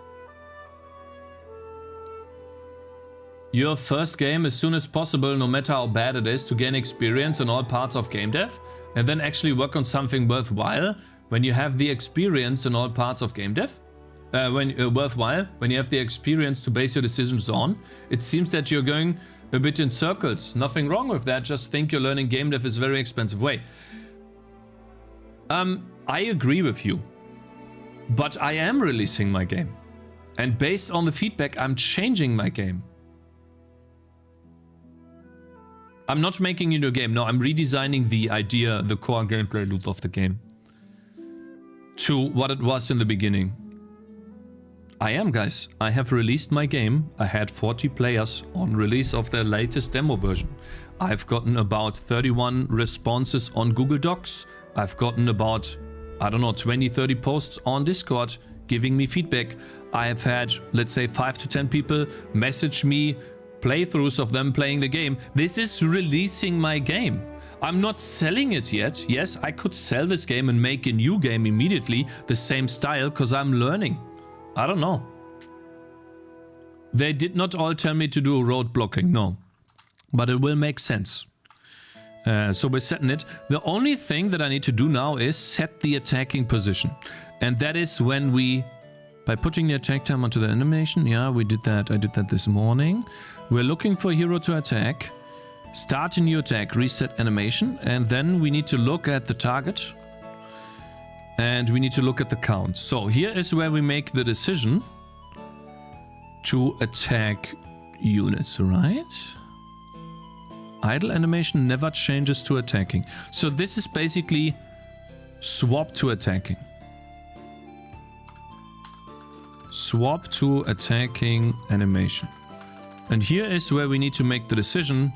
your first game as soon as possible, no matter how bad it is, to gain experience in all parts of game dev, and then actually work on something worthwhile when you have the experience in all parts of game dev? Worthwhile when you have the experience to base your decisions on. It seems that you're going a bit in circles. Nothing wrong with that. Just think you're learning game dev is a very expensive way. I agree with you, but I am releasing my game, and based on the feedback, I'm changing my game. I'm not making a new game. No, I'm redesigning the idea, the core gameplay loop of the game to what it was in the beginning. I am, guys. I have released my game. I had 40 players on release of the latest demo version. I've gotten about 31 responses on Google Docs. I've gotten about, I don't know, 20, 30 posts on Discord giving me feedback. I have had, let's say, 5 to 10 people message me playthroughs of them playing the game. This is releasing my game. I'm not selling it yet. Yes, I could sell this game and make a new game immediately, the same style, because I'm learning. I don't know. They did not all tell me to do road blocking, no. But it will make sense. So we're setting it. The only thing that I need to do now is set the attacking position. And that is when we, by putting the attack time onto the animation, yeah, we did that. I did that this morning. We're looking for hero to attack. Start a new attack, reset animation. And then we need to look at the target. And we need to look at the count. So here is where we make the decision to attack units, right? Idle animation never changes to attacking. So this is basically swap to attacking. Swap to attacking animation. And here is where we need to make the decision.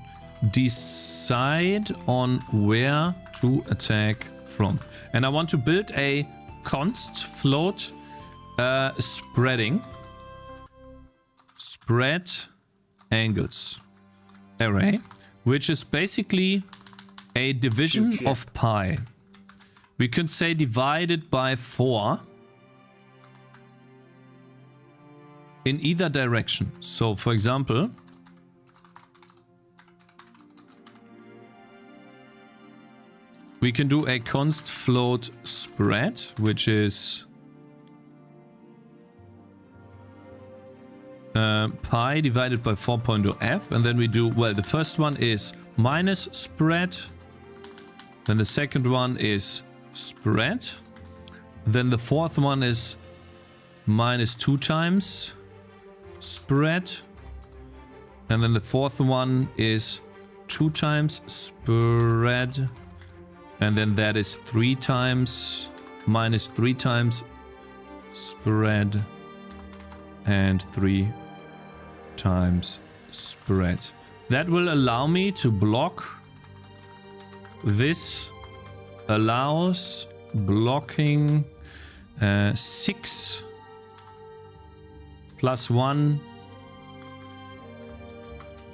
Decide on where to attack from. And I want to build a const float spreading. Spread angles array, which is basically a division of pi. We could say divided by 4 in either direction. So for example, we can do a const float spread, which is pi divided by 4.0f, and then we do, well, the first one is minus spread, then the second one is spread, then the fourth one is minus 2 times spread, and then the fourth one is 2 times spread, and then that is 3 times minus 3 times spread, and 3 times spread. That will allow me to block. This allows blocking 6 plus 1,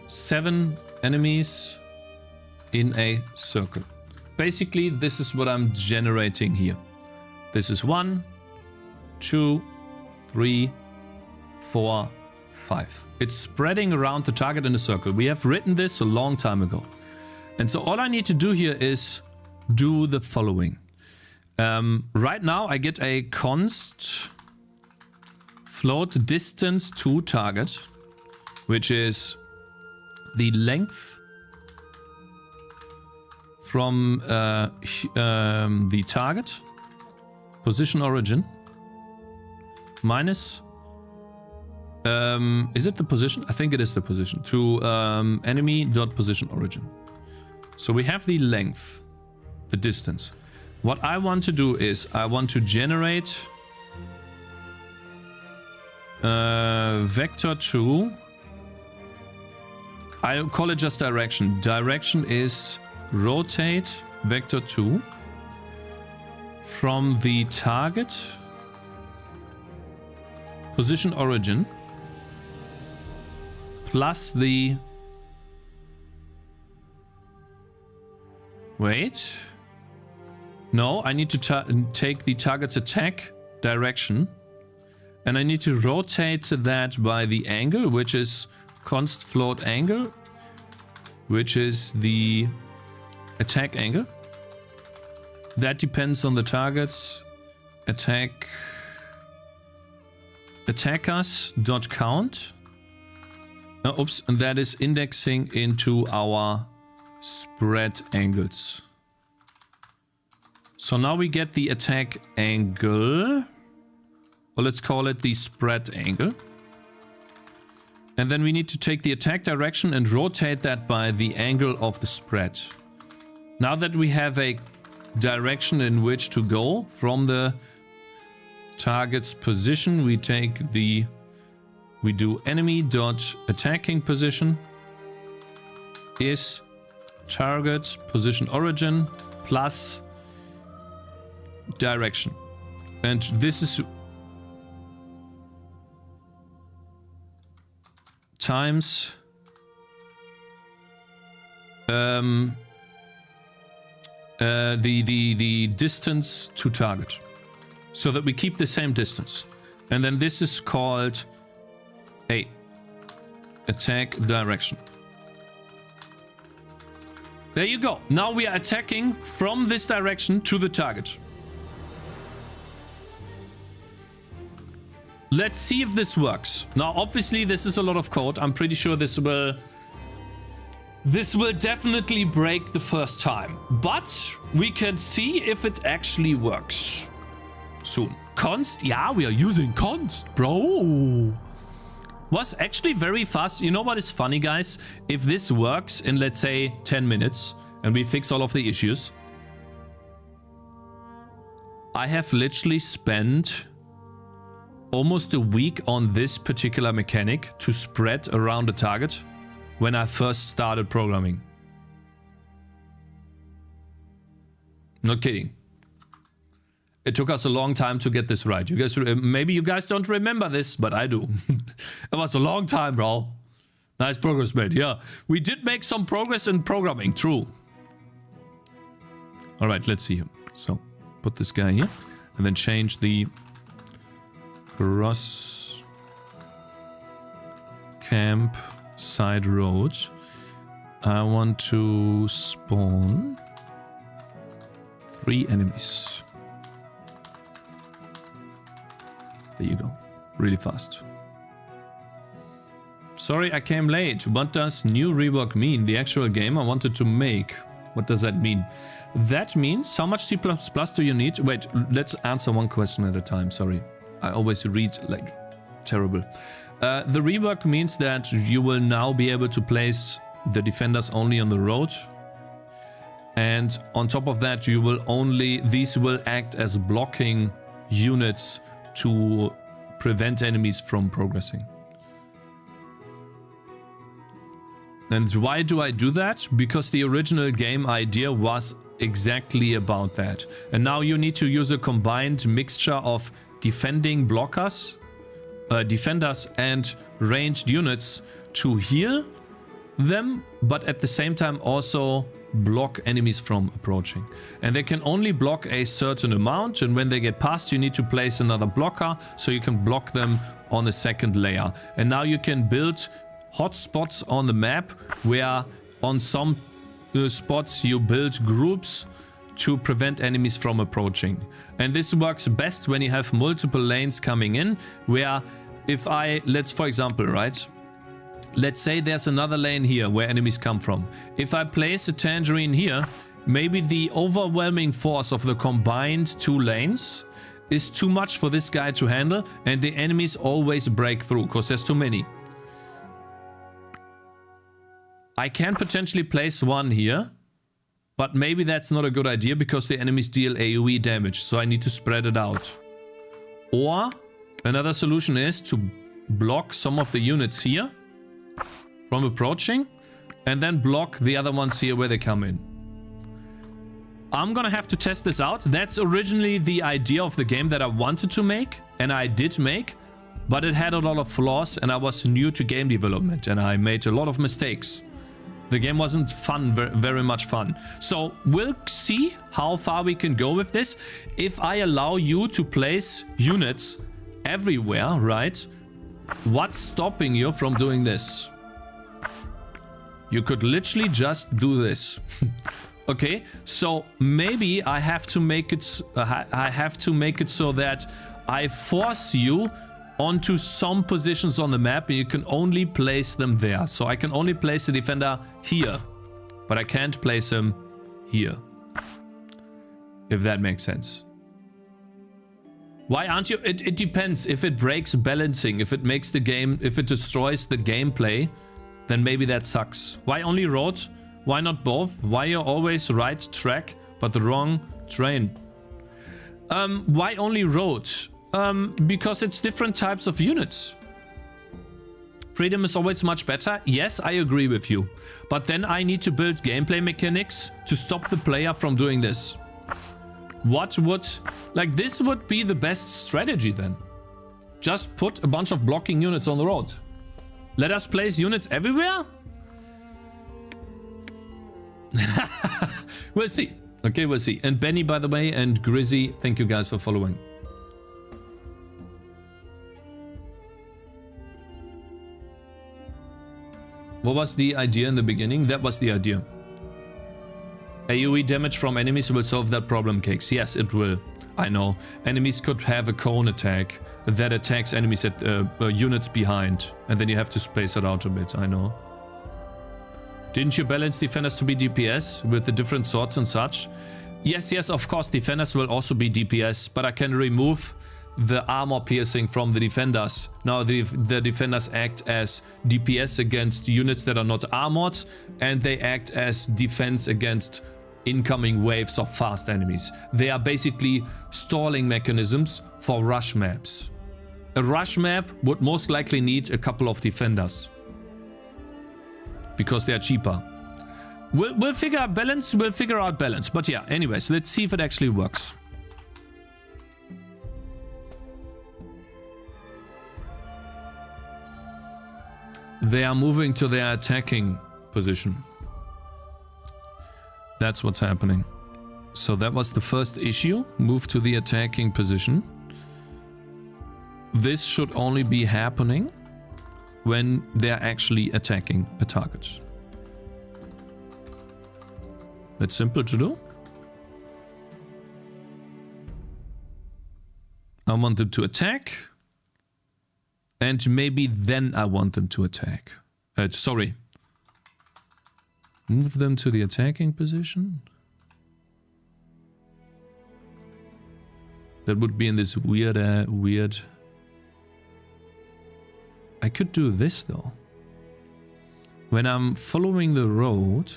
7 enemies in a circle. Basically, this is what I'm generating here. This is 1, 2, 3, 4, 5. It's spreading around the target in a circle. We have written this a long time ago. And so all I need to do here is do the following. Right now I get a const float distance to target, which is the length from the target position origin minus is it the position? I think it is the position to enemy dot position origin. So we have the length, the distance. What I want to do is I want to generate vector 2. I call it just direction. Direction is rotate vector 2 from the target position origin plus the... Wait. No, I need to take the target's attack direction, and I need to rotate that by the angle, which is const float angle, which is the attack angle. That depends on the target's attackers.count. Oops, and that is indexing into our spread angles. So now we get the attack angle, or let's call it the spread angle. And then we need to take the attack direction and rotate that by the angle of the spread. Now that we have a direction in which to go from the target's position, we do enemy dot attacking position is target position origin plus direction, and this is times the distance to target, so that we keep the same distance. And then this is called a attack direction. There you go. Now we are attacking from this direction to the target. Let's see if this works. Now, obviously, this is a lot of code. I'm pretty sure this will definitely break the first time. But we can see if it actually works soon. Const, yeah, we are using const, bro. Was actually very fast. You know what is funny, guys? If this works in, let's say, 10 minutes and we fix all of the issues, I have literally spent almost a week on this particular mechanic to spread around the target when I first started programming. Not kidding. It took us a long time to get this right. You guys, maybe you guys don't remember this, but I do. It was a long time, bro. Nice progress, mate. Yeah, we did make some progress in programming. True. All right, let's see him. So put this guy here and then change the cross camp side road. I want to spawn 3 enemies. There you go. Really fast. Sorry, I came late. What does new rework mean? The actual game I wanted to make. What does that mean? That means how much C++ do you need? Wait, let's answer one question at a time. Sorry. I always read like terrible. The rework means that you will now be able to place the defenders only on the road. And on top of that, you will these will act as blocking units to prevent enemies from progressing. And why do I do that? Because the original game idea was exactly about that. And now you need to use a combined mixture of defending blockers, defenders and ranged units to heal them, but at the same time also block enemies from approaching. And they can only block a certain amount, and when they get past, you need to place another blocker so you can block them on a second layer. And now you can build hotspots on the map where on some spots you build groups to prevent enemies from approaching. And this works best when you have multiple lanes coming in, where if for example, right? Let's say there's another lane here where enemies come from. If I place a tangerine here, maybe the overwhelming force of the combined 2 lanes is too much for this guy to handle, and the enemies always break through because there's too many. I can potentially place one here, but maybe that's not a good idea because the enemies deal AoE damage, so I need to spread it out. Or another solution is to block some of the units here from approaching and then block the other ones here where they come in. I'm gonna have to test this out. That's originally the idea of the game that I wanted to make, and I did make, but it had a lot of flaws and I was new to game development and I made a lot of mistakes. The game wasn't fun, very much fun. So we'll see how far we can go with this. If I allow you to place units everywhere, right? What's stopping you from doing this? You could literally just do this. Okay, so maybe I have to make it so that I force you onto some positions on the map and you can only place them there. So I can only place the defender here, but I can't place him here. If that makes sense. Why aren't you? It depends. If it breaks balancing, if it makes the game, if it destroys the gameplay, then maybe that sucks. Why only road? Why not both? Why you're always right track but the wrong train? Why only road? Because it's different types of units. Freedom is always much better. Yes, I agree with you. But then I need to build gameplay mechanics to stop the player from doing this. This would be the best strategy then. Just put a bunch of blocking units on the road. Let us place units everywhere? We'll see. Okay, we'll see. And Benny, by the way, and Grizzy, thank you guys for following. What was the idea in the beginning? That was the idea. AoE damage from enemies will solve that problem, Cakez. Yes, it will. I know. Enemies could have a cone attack that attacks enemies at units behind. And then you have to space it out a bit, I know. Didn't you balance defenders to be DPS with the different swords and such? Yes, of course, defenders will also be DPS, but I can remove the armor piercing from the defenders. Now the defenders act as DPS against units that are not armored, and they act as defense against incoming waves of fast enemies. They are basically stalling mechanisms for rush maps. A rush map would most likely need a couple of defenders because they are cheaper. We'll figure out balance. But yeah, anyways, let's see if it actually works. They are moving to their attacking position. That's what's happening. So that was the first issue. Move to the attacking position. This should only be happening when they're actually attacking a target. That's simple to do. I want them to attack. And maybe then I want them to attack. Sorry. Move them to the attacking position. That would be in this weird... I could do this though. When I'm following the road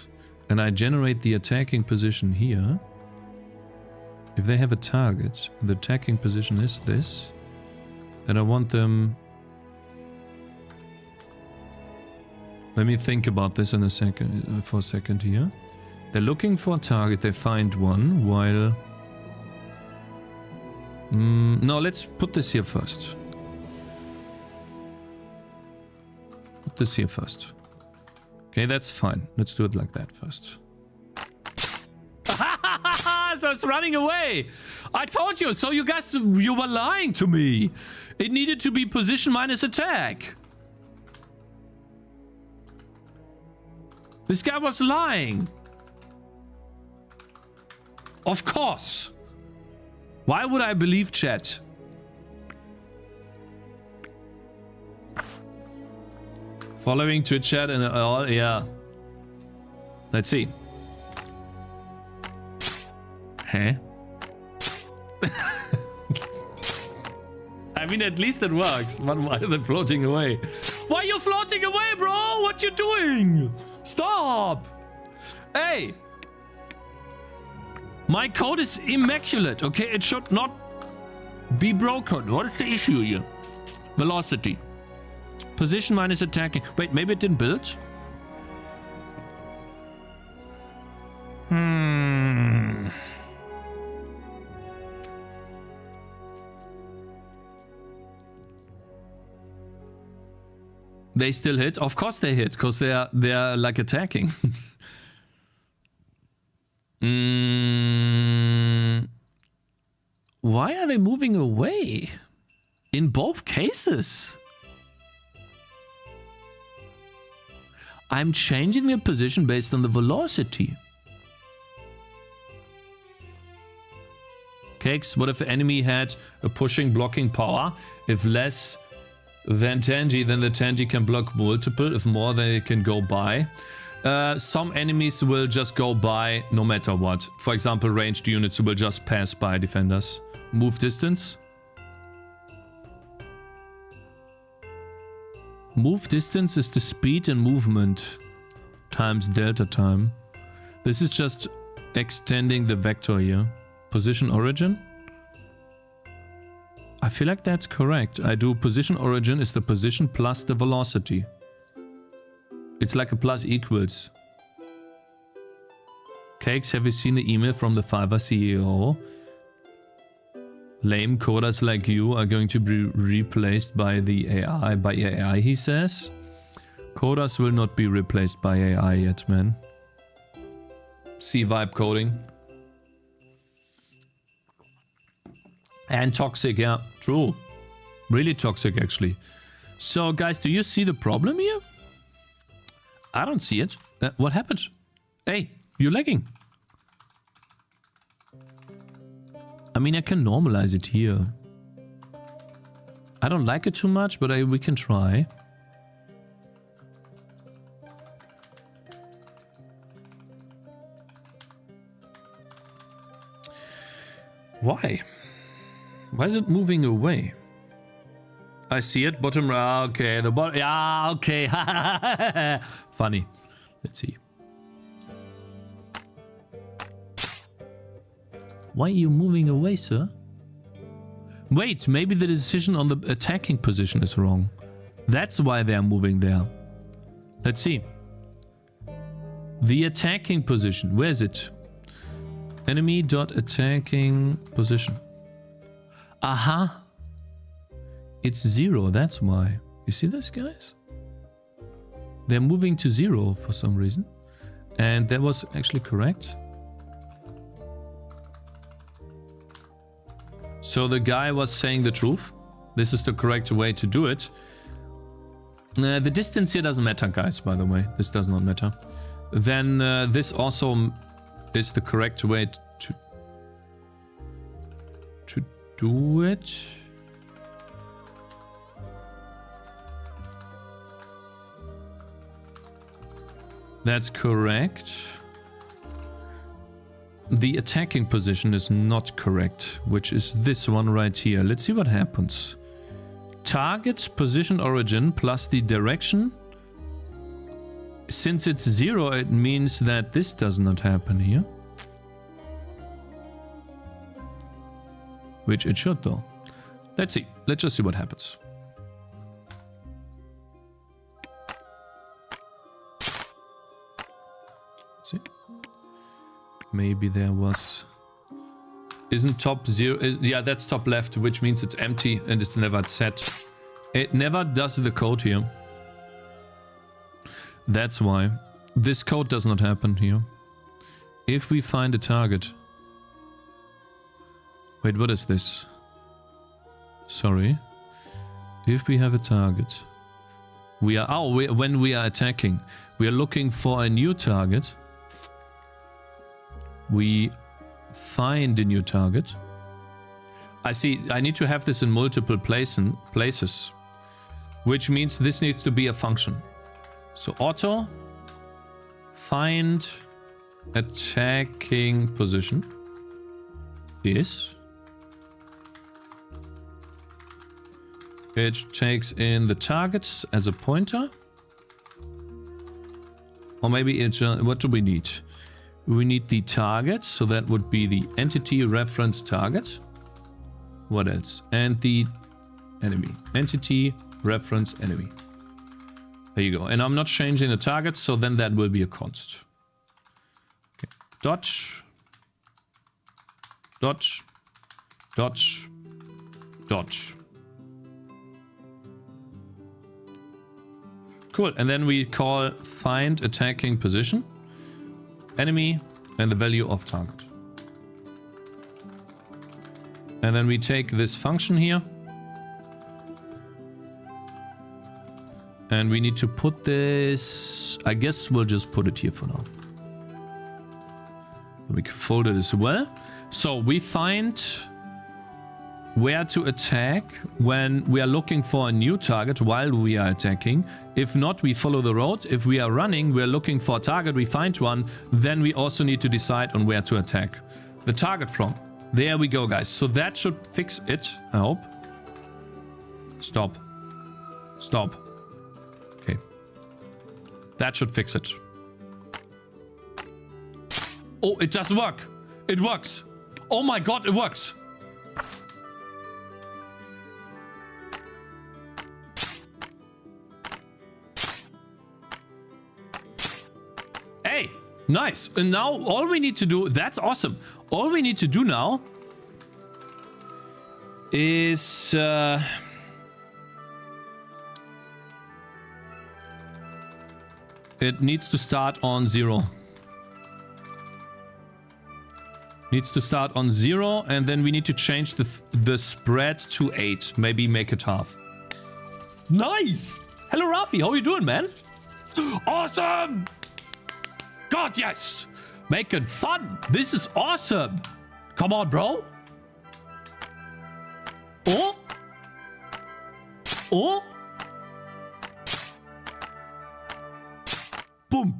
and I generate the attacking position here, if they have a target, the attacking position is this, then I want them... Let me think about this in a second, for a second here. They're looking for a target, they find one, while... no, let's put this here first. Put this here first. Okay, that's fine. Let's do it like that first. So it's running away. I told you. So you guys, you were lying to me. It needed to be position minus attack. This guy was lying. Of course. Why would I believe chat? Following to chat and all, yeah. Let's see. Huh? I mean, at least it works. Why are they floating away? Why are you floating away, bro? What you doing? Stop! Hey! My code is immaculate, okay? It should not be broken. What is the issue here? Velocity. Position minus attacking. Wait, maybe it didn't build? They still hit? Of course they hit, because they're like attacking. Why are they moving away? In both cases? I'm changing their position based on the velocity. Cakez, what if the enemy had a pushing blocking power? If less than Tangy, then the Tangy can block multiple. If more, then it can go by. Some enemies will just go by no matter what. For example, ranged units will just pass by defenders. Move distance. Move distance is the speed and movement times delta time. This is just extending the vector here. Position origin. I feel like that's correct. I do position origin is the position plus the velocity. It's like a plus equals. Cakez, have you seen the email from the Fiverr CEO? Lame coders like you are going to be replaced by the AI. By AI, he says. Coders will not be replaced by AI yet, man. See vibe coding. And toxic, yeah, true. Really toxic, actually. So, guys, do you see the problem here? I don't see it. What happened? Hey, you're lagging. I mean, I can normalize it here. I don't like it too much, but we can try. Why? Why is it moving away? I see it, bottom right. Okay, the bottom. Yeah, okay. Funny. Let's see. Why are you moving away, sir? Wait, maybe the decision on the attacking position is wrong. That's why they're moving there. Let's see. The attacking position. Where is it? Enemy.attacking position. Aha. It's 0, that's why. You see this, guys? They're moving to 0 for some reason. And that was actually correct. So the guy was saying the truth. This is the correct way to do it. The distance here doesn't matter, guys, by the way. This does not matter. Then this also is the correct way to do it. That's correct. The attacking position is not correct, which is this one right here. Let's see what happens. Target position origin plus the direction. Since it's 0, it means that this does not happen here. Which it should though. Let's see. Let's just see what happens. Let's see. Maybe there was... Isn't top 0... yeah, that's top left, which means it's empty and it's never set. It never does the code here. That's why. This code does not happen here. If we find a target... Wait, what is this? Sorry. If we have a target... We are... Oh, when we are attacking, we are looking for a new target. We find a new target. I see, I need to have this in multiple places. Which means this needs to be a function. So auto find attacking position is... It takes in the target as a pointer. Or maybe it's... what do we need? We need the target, so that would be the entity reference target. What else? And the enemy. Entity reference enemy. There you go. And I'm not changing the target, so then that will be a const. Okay. Dot. Dot. Dot. Dot. Cool. And then we call find attacking position. Enemy and the value of target. And then we take this function here. And we need to put this... I guess we'll just put it here for now. We can fold it as well. So we find where to attack when we are looking for a new target while we are attacking. If not, we follow the road. If we are running, we're looking for a target, we find one. Then we also need to decide on where to attack the target from. There we go, guys. So that should fix it, I hope. Stop. Stop. Okay. That should fix it. Oh, it does work. It works. Oh my god, it works. Hey, nice. And now all we need to do, that's awesome. All we need to do now is it needs to start on 0. Needs to start on 0, and then we need to change the spread to 8. Maybe make it half. Nice! Hello, Rafi. How are you doing, man? Awesome! God, yes! Making fun. This is awesome. Come on, bro. Oh? Oh? Boom.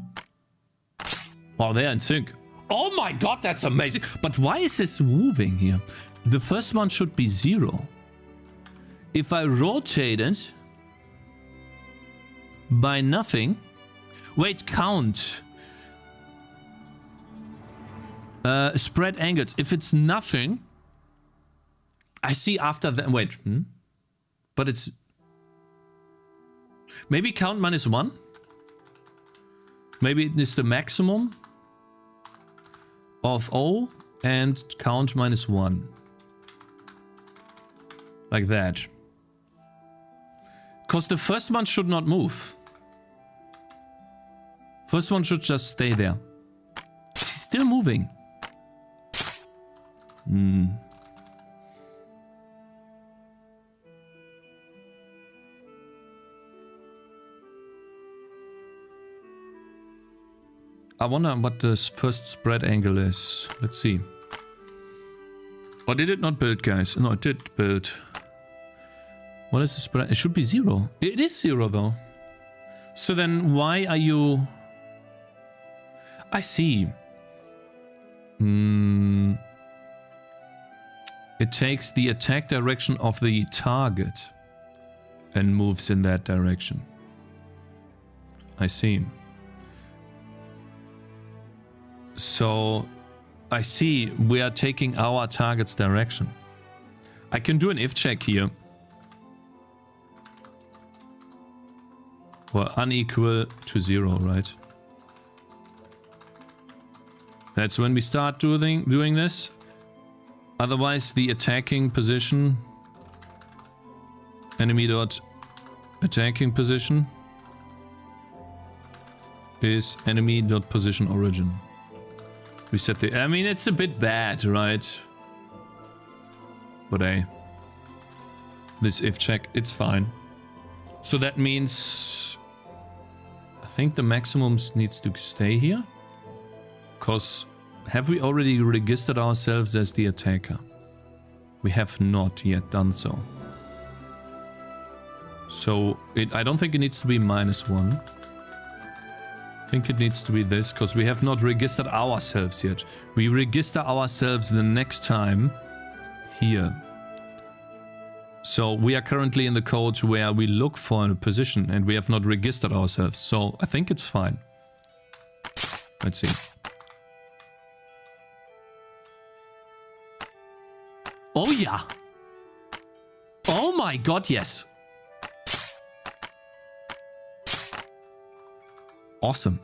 Wow, they're in sync. Oh my god, that's amazing. But why is this moving here? The first one should be 0. If I rotate it by nothing... Wait, count. Spread angles. If it's nothing... I see after that... Wait. But it's... Maybe count -1? Maybe it is the maximum of O and count -1. Like that. Because the first one should not move. First one should just stay there. It's still moving. I wonder what the first spread angle is. Let's see. Or did it not build, guys? No, it did build. What is the spread? It should be 0. It is 0, though. So then why are you... I see. It takes the attack direction of the target and moves in that direction. I see. So, I see. We are taking our target's direction. I can do an if check here. Well, unequal to 0, right? That's when we start doing this. Otherwise, the attacking position, enemy dot attacking position is enemy dot position origin. We set the... I mean, it's a bit bad, right? But hey, this if check, it's fine. So that means I think the maximums needs to stay here. Because have we already registered ourselves as the attacker? We have not yet done so. So I don't think it needs to be -1. I think it needs to be this, because we have not registered ourselves yet. We register ourselves the next time here. So we are currently in the code where we look for a position and we have not registered ourselves. So I think it's fine. Let's see. Oh yeah. Oh my god, yes. Awesome.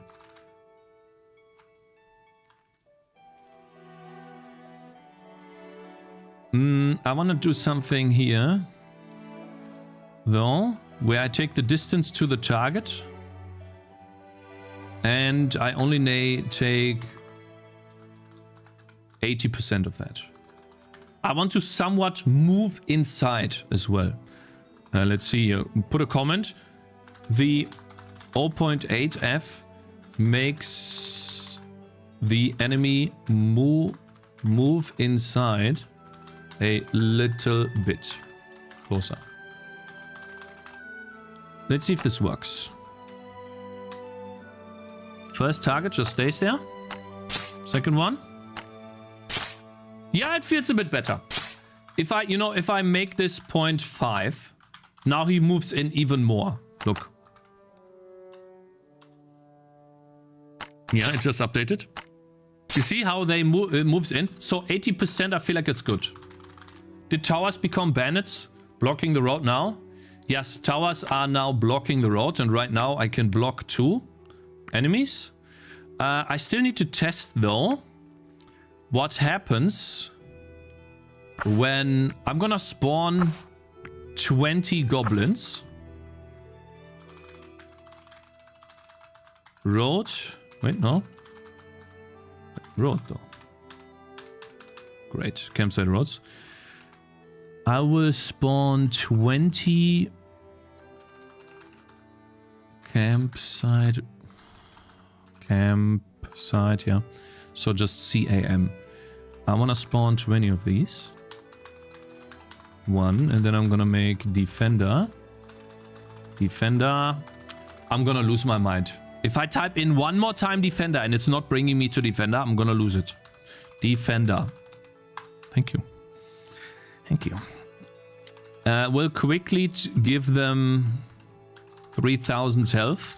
I want to do something here, though, where I take the distance to the target and I only take 80% of that. I want to somewhat move inside as well. Let's see here. Put a comment. The 0.8F makes the enemy move inside a little bit closer. Let's see if this works. First target just stays there. Second one. Yeah, it feels a bit better. If I make this 0.5, now he moves in even more. Look. Yeah, it just updated. You see how they moves in? So 80%, I feel like it's good. Did towers become bandits? Blocking the road now? Yes, towers are now blocking the road, and right now I can block 2 enemies. I still need to test, though, what happens when I'm gonna spawn 20 goblins. Road. Wait, no. Road, though. Great. Campsite roads. I will spawn 20 campsite, yeah. So just CAM. I want to spawn 20 of these. 1, and then I'm gonna make defender. Defender. I'm gonna lose my mind. If I type in one more time defender and it's not bringing me to defender, I'm gonna lose it. Defender. Thank you. Thank you. We'll quickly give them 3,000 health.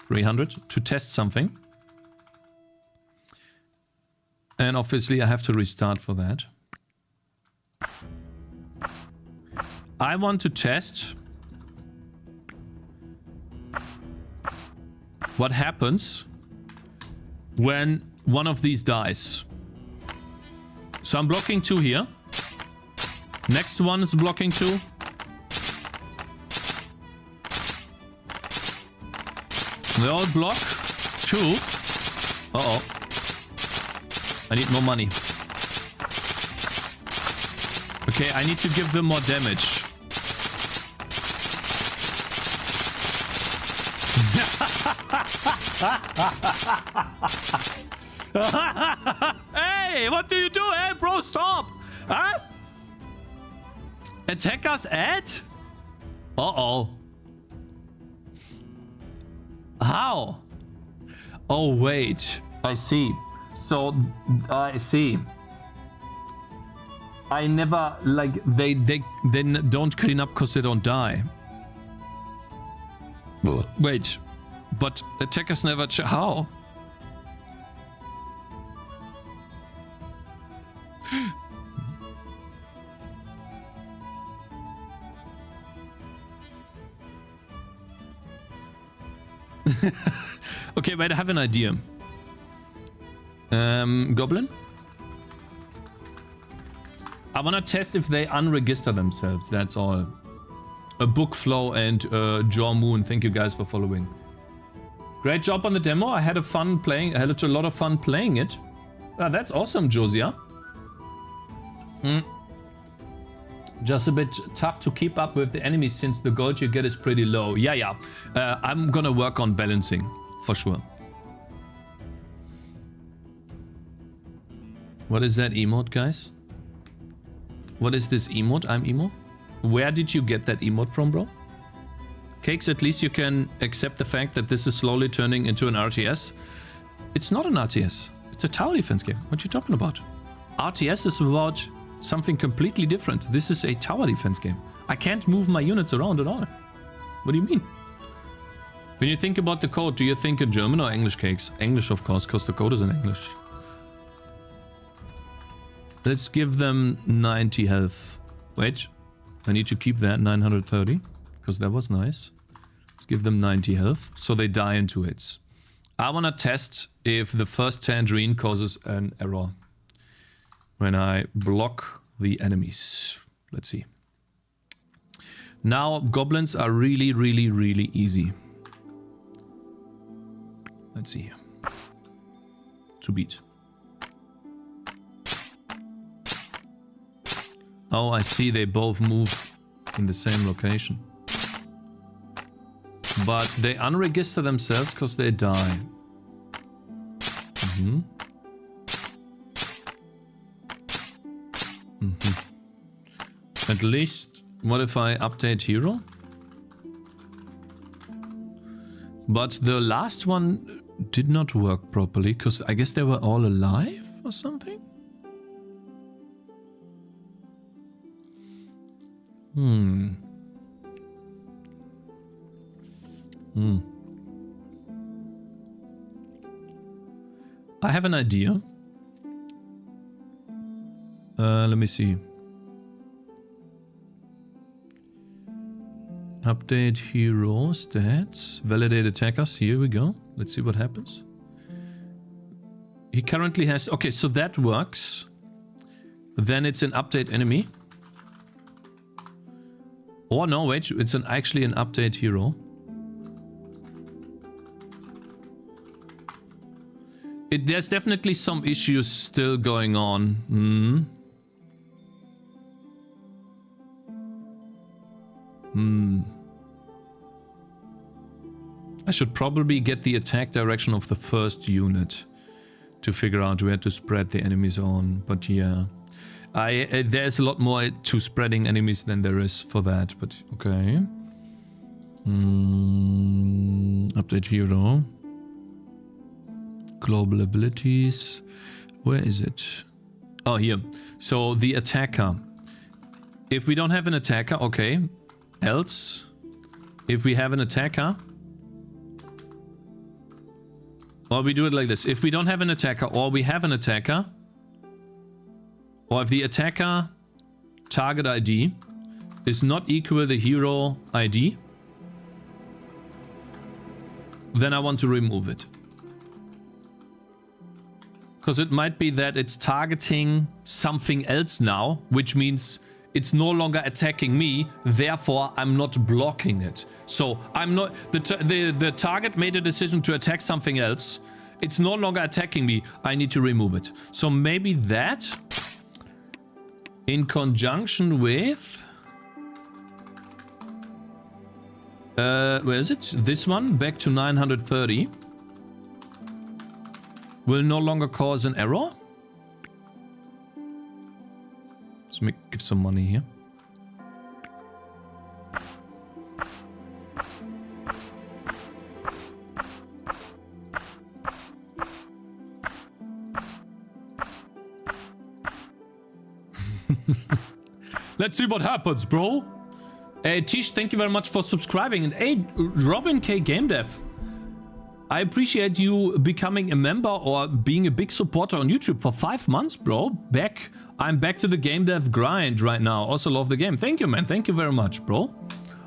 300 to test something. And obviously I have to restart for that. I want to test what happens when one of these dies. So I'm blocking 2 here. Next one is blocking 2. They all block 2. Uh-oh. I need more money. Okay, I need to give them more damage. Hey, what do you do? Hey, bro, stop! Huh? Attack us at? Uh-oh. How? Oh, wait. I see. So, I see. I never, like, they don't clean up because they don't die. Wait. But attackers never how? Okay, wait, I have an idea. Goblin? I wanna test if they unregister themselves, that's all. A book flow and Jaw Moon, thank you guys for following. Great job on the demo, I had a lot of fun playing it. Ah, that's awesome, Josia. Just a bit tough to keep up with the enemies since the gold you get is pretty low. Yeah. I'm gonna work on balancing, for sure. What is that emote, guys? What is this emote? I'm emo? Where did you get that emote from, bro? Cakes, at least you can accept the fact that this is slowly turning into an RTS. It's not an RTS. It's a tower defense game. What are you talking about? RTS is about something completely different. This is a tower defense game. I can't move my units around at all. What do you mean? When you think about the code, do you think in German or English, Cakes? English, of course, because the code is in English. Let's give them 90 health. Wait, I need to keep that 930, because that was nice. Let's give them 90 health, so they die into it. I want to test if the first tangerine causes an error when I block the enemies. Let's see. Now, goblins are really, really, really easy. Let's see. To beat. Oh, I see they both move in the same location. But they unregister themselves because they die. At least, what if I update hero? But the last one did not work properly because I guess they were all alive or something? I have an idea. Let me see. Update hero stats. Validate attackers. Here we go. Let's see what happens. He currently has... Okay, so that works. Then it's an update enemy. Oh no, wait, it's actually an update hero. There's definitely some issues still going on. I should probably get the attack direction of the first unit to figure out where to spread the enemies on, but yeah. There's a lot more to spreading enemies than there is for that, but okay. Update hero. Global abilities. Where is it? Oh, here. So the attacker. If we don't have an attacker, okay. Else, if we have an attacker, or we do it like this. If we don't have an attacker, or we have an attacker, or if the attacker target ID is not equal the hero ID, then I want to remove it. Because it might be that it's targeting something else now, which means it's no longer attacking me, therefore I'm not blocking it. So I'm not... The target made a decision to attack something else. It's no longer attacking me. I need to remove it. So maybe that... in conjunction with... where is it? This one, back to 930. will no longer cause an error. Let's give some money here. Let's see what happens, bro. Hey, Tish, thank you very much for subscribing. And hey, Robin K Gamedev, I appreciate you becoming a member or being a big supporter on YouTube for 5 months, bro. I'm back to the game dev grind right now. Also love the game. Thank you, man. Thank you very much, bro.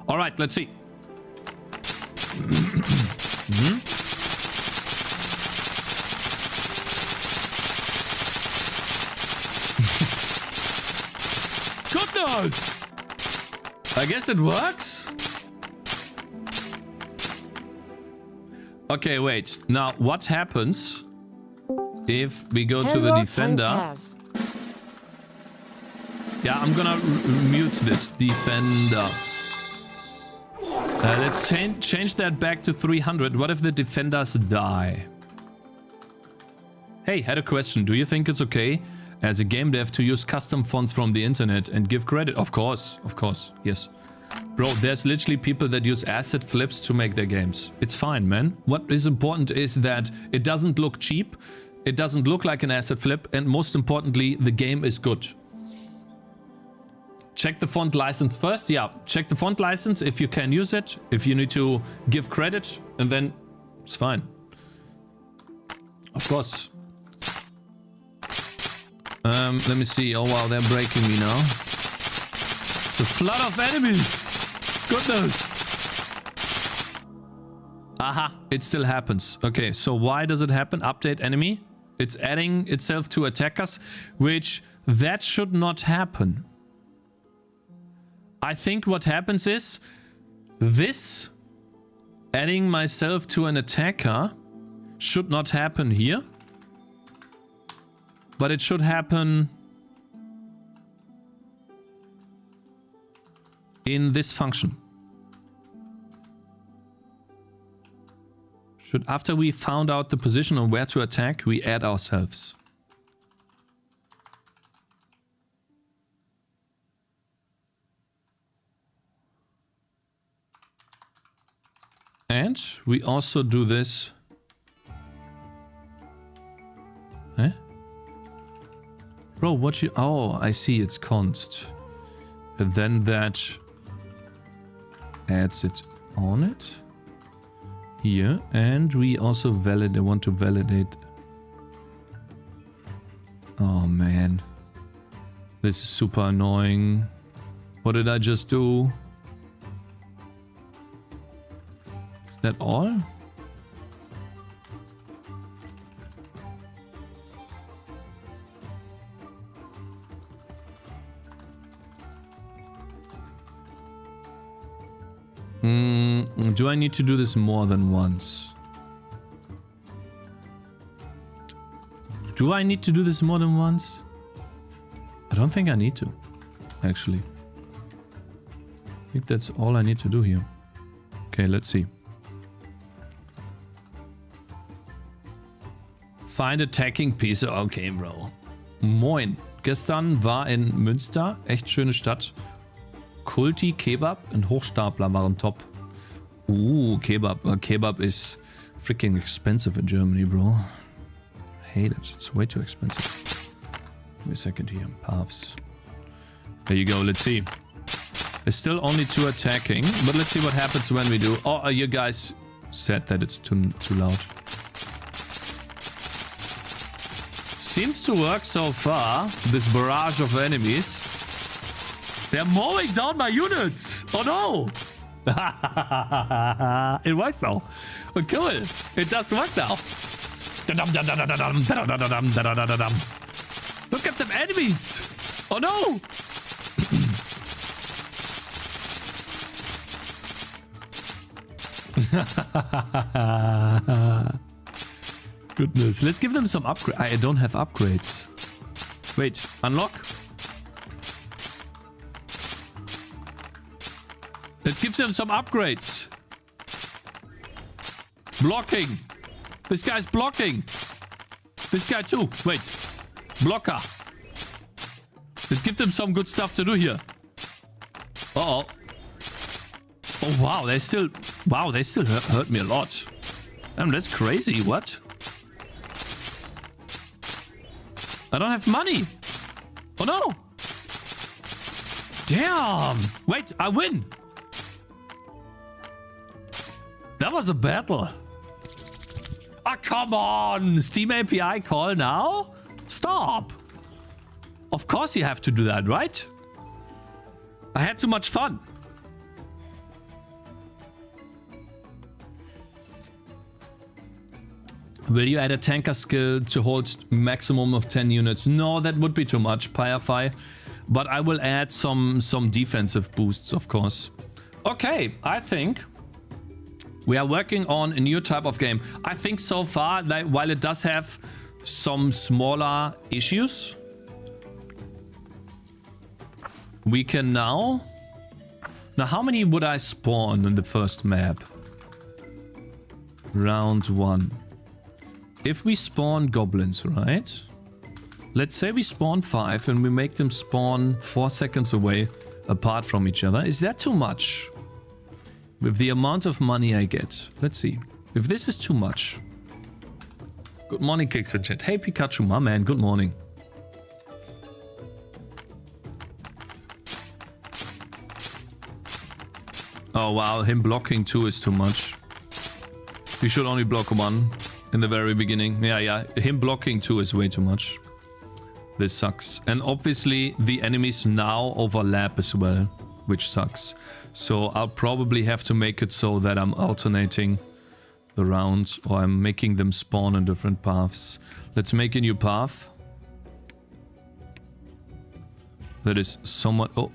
All right, let's see. Goodness! I guess it works. Okay, wait. Now, what happens if we go to the defender? Cakez. Yeah, I'm gonna mute this defender. Let's change that back to 300. What if the defenders die? Hey, had a question. Do you think it's okay as a game dev to use custom fonts from the internet and give credit? Of course, yes. Bro, there's literally people that use asset flips to make their games. It's fine, man. What is important is that it doesn't look cheap, it doesn't look like an asset flip, and most importantly, the game is good. Check the font license first. Yeah, check the font license if you can use it, if you need to give credit, and then it's fine. Of course. Let me see. Oh wow, they're breaking me now. It's a flood of enemies. Goodness. Aha, it still happens. Okay, so why does it happen? Update enemy. It's adding itself to attackers, which that should not happen. I think what happens is this adding myself to an attacker should not happen here. But it should happen in this function. After we found out the position on where to attack, we add ourselves. And we also do this. Eh? Bro, what you... Oh, I see, it's const. And then that adds it on it. Here. And we also want to validate... Oh, man. This is super annoying. What did I just do? Is that all? Do I need to do this more than once? Do I need to do this more than once? I don't think I need to, actually. I think that's all I need to do here. Okay, let's see. Find attacking piece. Okay, bro. Moin. Gestern war in Münster. Echt schöne Stadt. Kulti, Kebab und Hochstapler waren top. Kebab. Kebab is freaking expensive in Germany, bro. I hate it. It's way too expensive. Give me a second here. Paths. There you go. Let's see. There's still only 2 attacking, but let's see what happens when we do. Oh, you guys said that it's too loud. Seems to work so far. This barrage of enemies. They're mowing down my units. Oh no. It works now. Oh, cool. It does work now. Look at them enemies. Oh no. Goodness. Let's give them some upgrades. I don't have upgrades. Wait. Unlock. Let's give them some upgrades. Blocking. This guy's blocking. This guy too. Wait. Blocker. Let's give them some good stuff to do here. Uh-oh. Oh, wow. They still hurt me a lot. Damn, that's crazy. What? I don't have money. Oh, no. Damn. Wait, I win. That was a battle. Ah, come on. Steam API call now? Stop. Of course you have to do that, right? I had too much fun. Will you add a tanker skill to hold maximum of 10 units? No, that would be too much, Pyrify. But I will add some defensive boosts, of course. Okay, I think we are working on a new type of game. I think so far, like, while it does have some smaller issues, we can now... Now, how many would I spawn in the first map? Round 1. If we spawn goblins, right? Let's say we spawn 5 and we make them spawn 4 seconds away apart from each other. Is that too much? With the amount of money I get. Let's see. If this is too much. Good morning, Cakez in chat. Hey, Pikachu, my man. Good morning. Oh, wow. Him blocking 2 is too much. You should only block 1 in the very beginning. Yeah. Him blocking 2 is way too much. This sucks. And obviously, the enemies now overlap as well, which sucks. So I'll probably have to make it so that I'm alternating the round, or I'm making them spawn in different paths. Let's make a new path. That is somewhat... Oh,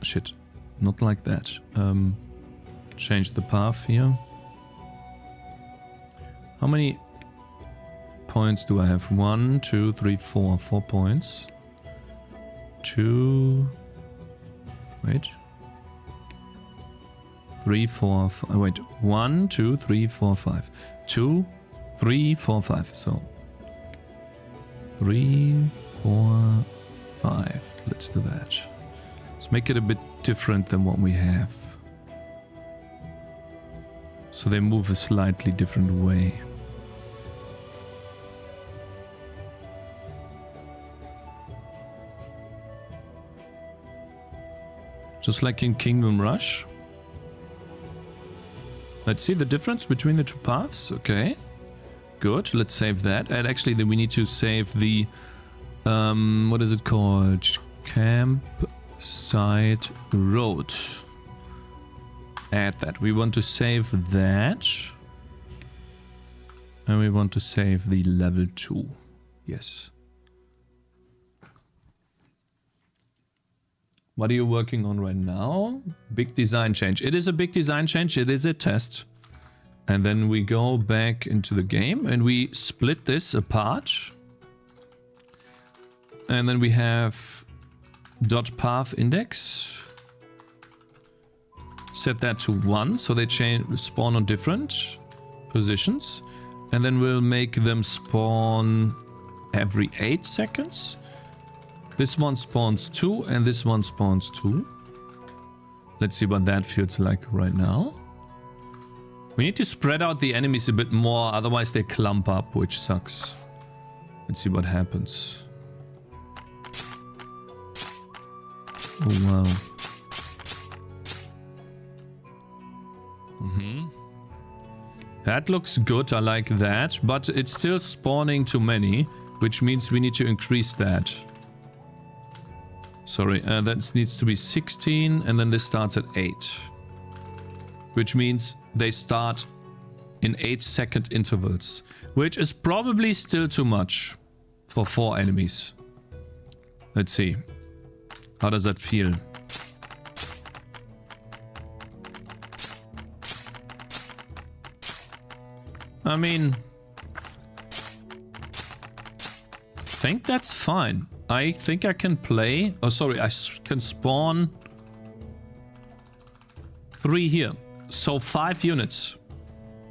shit. Not like that. Change the path here. How many points do I have? 1, 2, 3, 4. 4 points. 2... Wait. 3, 4, 5. Wait. 1, 2, 3, 4, 5. 2, 3, 4, 5. So 3, 4, 5. Let's do that. Let's make it a bit different than what we have. So they move a slightly different way. Just like in Kingdom Rush. Let's see the difference between the two paths. Okay. Good. Let's save that. And actually then we need to save the... what is it called? Campsite Road. Add that. We want to save that. And we want to save the level 2. Yes. What are you working on right now? Big design change. It is a big design change. It is a test. And then we go back into the game and we split this apart. And then we have .path index. Set that to 1 so they spawn on different positions. And then we'll make them spawn every 8 seconds. This one spawns 2 and this one spawns 2. Let's see what that feels like right now. We need to spread out the enemies a bit more, otherwise they clump up, which sucks. Let's see what happens. Oh wow. That looks good, I like that, but it's still spawning too many, which means we need to increase that. Sorry, that needs to be 16 and then this starts at 8. Which means they start in 8-second intervals. Which is probably still too much for 4 enemies. Let's see. How does that feel? I mean... I think that's fine. I think I can play... Oh, sorry, I can spawn 3 here. So 5 units.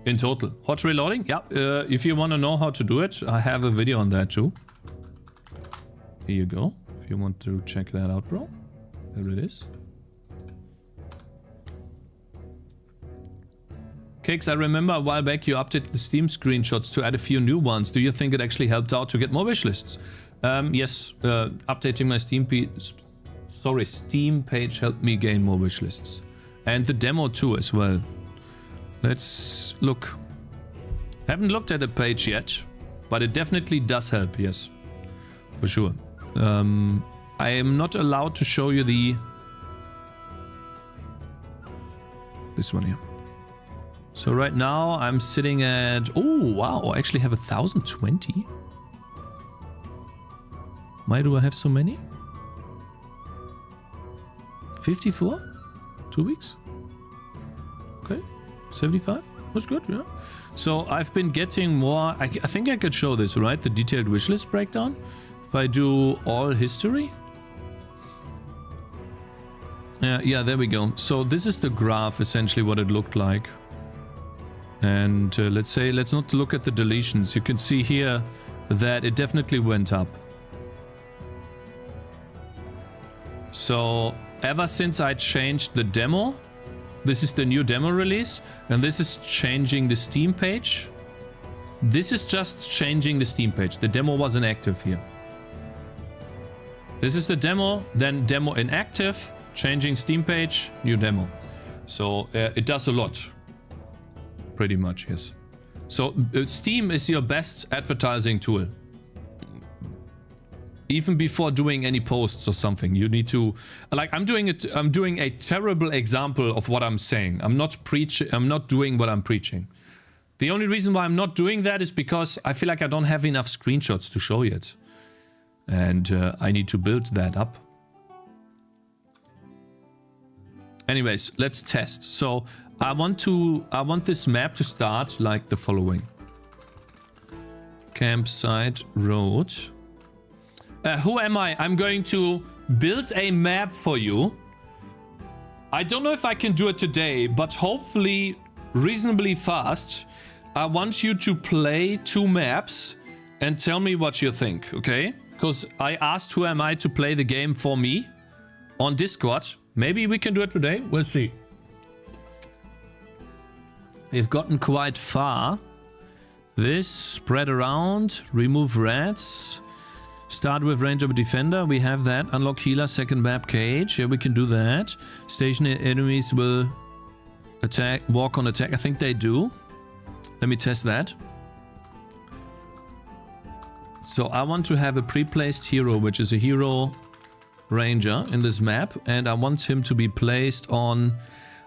In total. Hot reloading? Yeah, if you want to know how to do it, I have a video on that too. Here you go. If you want to check that out, bro. There it is. Cakez, I remember a while back you updated the Steam screenshots to add a few new ones. Do you think it actually helped out to get more wishlists? Yes, updating my Steam page helped me gain more wishlists. And the demo too as well. Let's look. Haven't looked at the page yet, but it definitely does help, yes. For sure. I am not allowed to show you this one here. So right now I'm sitting at, oh wow, I actually have 1020. Why do I have so many? 54? 2 weeks? Okay, 75? That's good, yeah. So I've been getting more, I think I could show this, right? The detailed wishlist breakdown. If I do all history. Yeah, there we go. So this is the graph, essentially what it looked like. And let's not look at the deletions. You can see here that it definitely went up. So ever since I changed the demo, this is the new demo release, and this is changing the Steam page. This is just changing the Steam page. The demo wasn't active here. This is the demo, then demo inactive, changing Steam page, new demo. So it does a lot. Pretty much, yes. So Steam is your best advertising tool. Even before doing any posts or something, you need to, like, I'm doing a terrible example of what I'm saying. I'm not doing what I'm preaching. The only reason why I'm not doing that is because I feel like I don't have enough screenshots to show yet. And I need to build that up. Anyways, let's test. So I want this map to start like the following. Campsite road. Who am I? I'm going to build a map for you. I don't know if I can do it today, but hopefully reasonably fast. I want you to play 2 maps and tell me what you think, okay? Because I asked who am I to play the game for me on Discord. Maybe we can do it today. We'll see. We've gotten quite far. This, spread around, remove rats. Start with range of a defender. We have that. Unlock healer, second map cage. Yeah, we can do that. Stationary enemies will attack, walk on attack. I think they do. Let me test that. So I want to have a pre-placed hero, which is a hero ranger in this map. And I want him to be placed on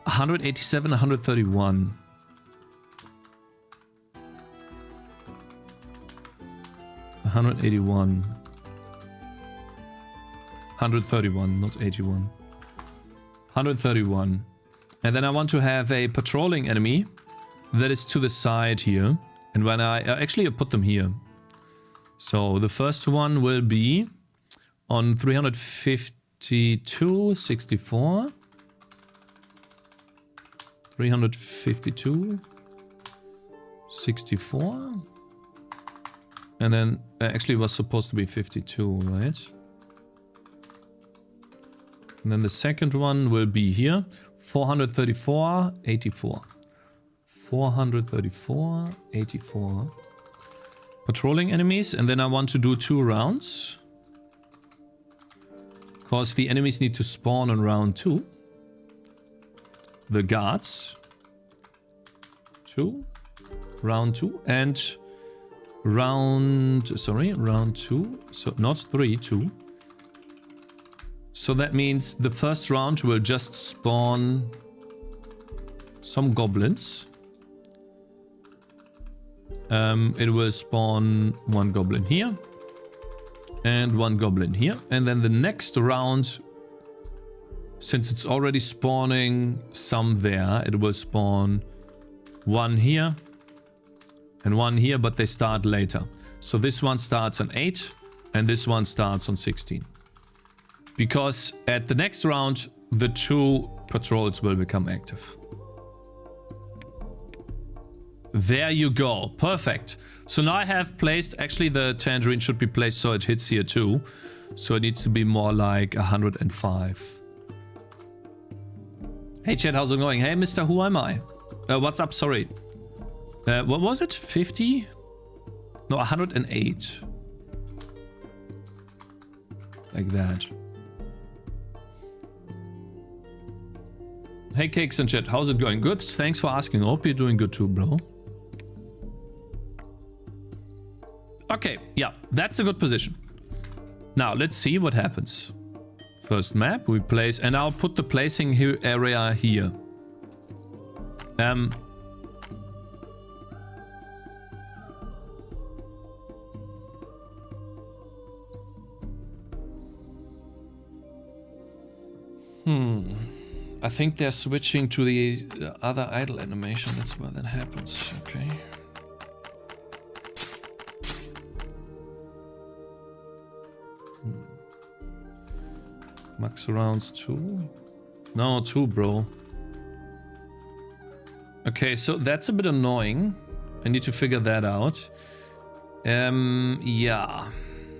187, 131. $181. 131, not 81. 131. And then I want to have a patrolling enemy that is to the side here. And when I actually put them here. So the first one will be on 352, 64. 352, 64. And then actually it was supposed to be 52, right? And then the second one will be here. 434, 84. 434, 84. Patrolling enemies. And then I want to do 2 rounds. Because the enemies need to spawn on round 2. The guards. 2. Round 2. And round 2. So not 3, 2. So that means the first round will just spawn some goblins. It will spawn 1 goblin here and 1 goblin here. And then the next round, since it's already spawning some there, it will spawn 1 here and 1 here, but they start later. So this one starts on 8 and this one starts on 16. Because at the next round, the 2 patrols will become active. There you go. Perfect. So now I have placed, actually the tangerine should be placed so it hits here too. So it needs to be more like 105. Hey chat, how's it going? Hey Mr. Who am I? What's up? Sorry. What was it? 50? No, 108. Like that. Hey Cakez and chat, how's it going? Good, thanks for asking. Hope you're doing good too, bro. Okay, yeah, that's a good position. Now, let's see what happens. First map, we place, and I'll put the placing here area here. I think they're switching to the other idle animation. That's where that happens. Okay. Max rounds 2? No, 2, bro. Okay, so that's a bit annoying. I need to figure that out. Yeah.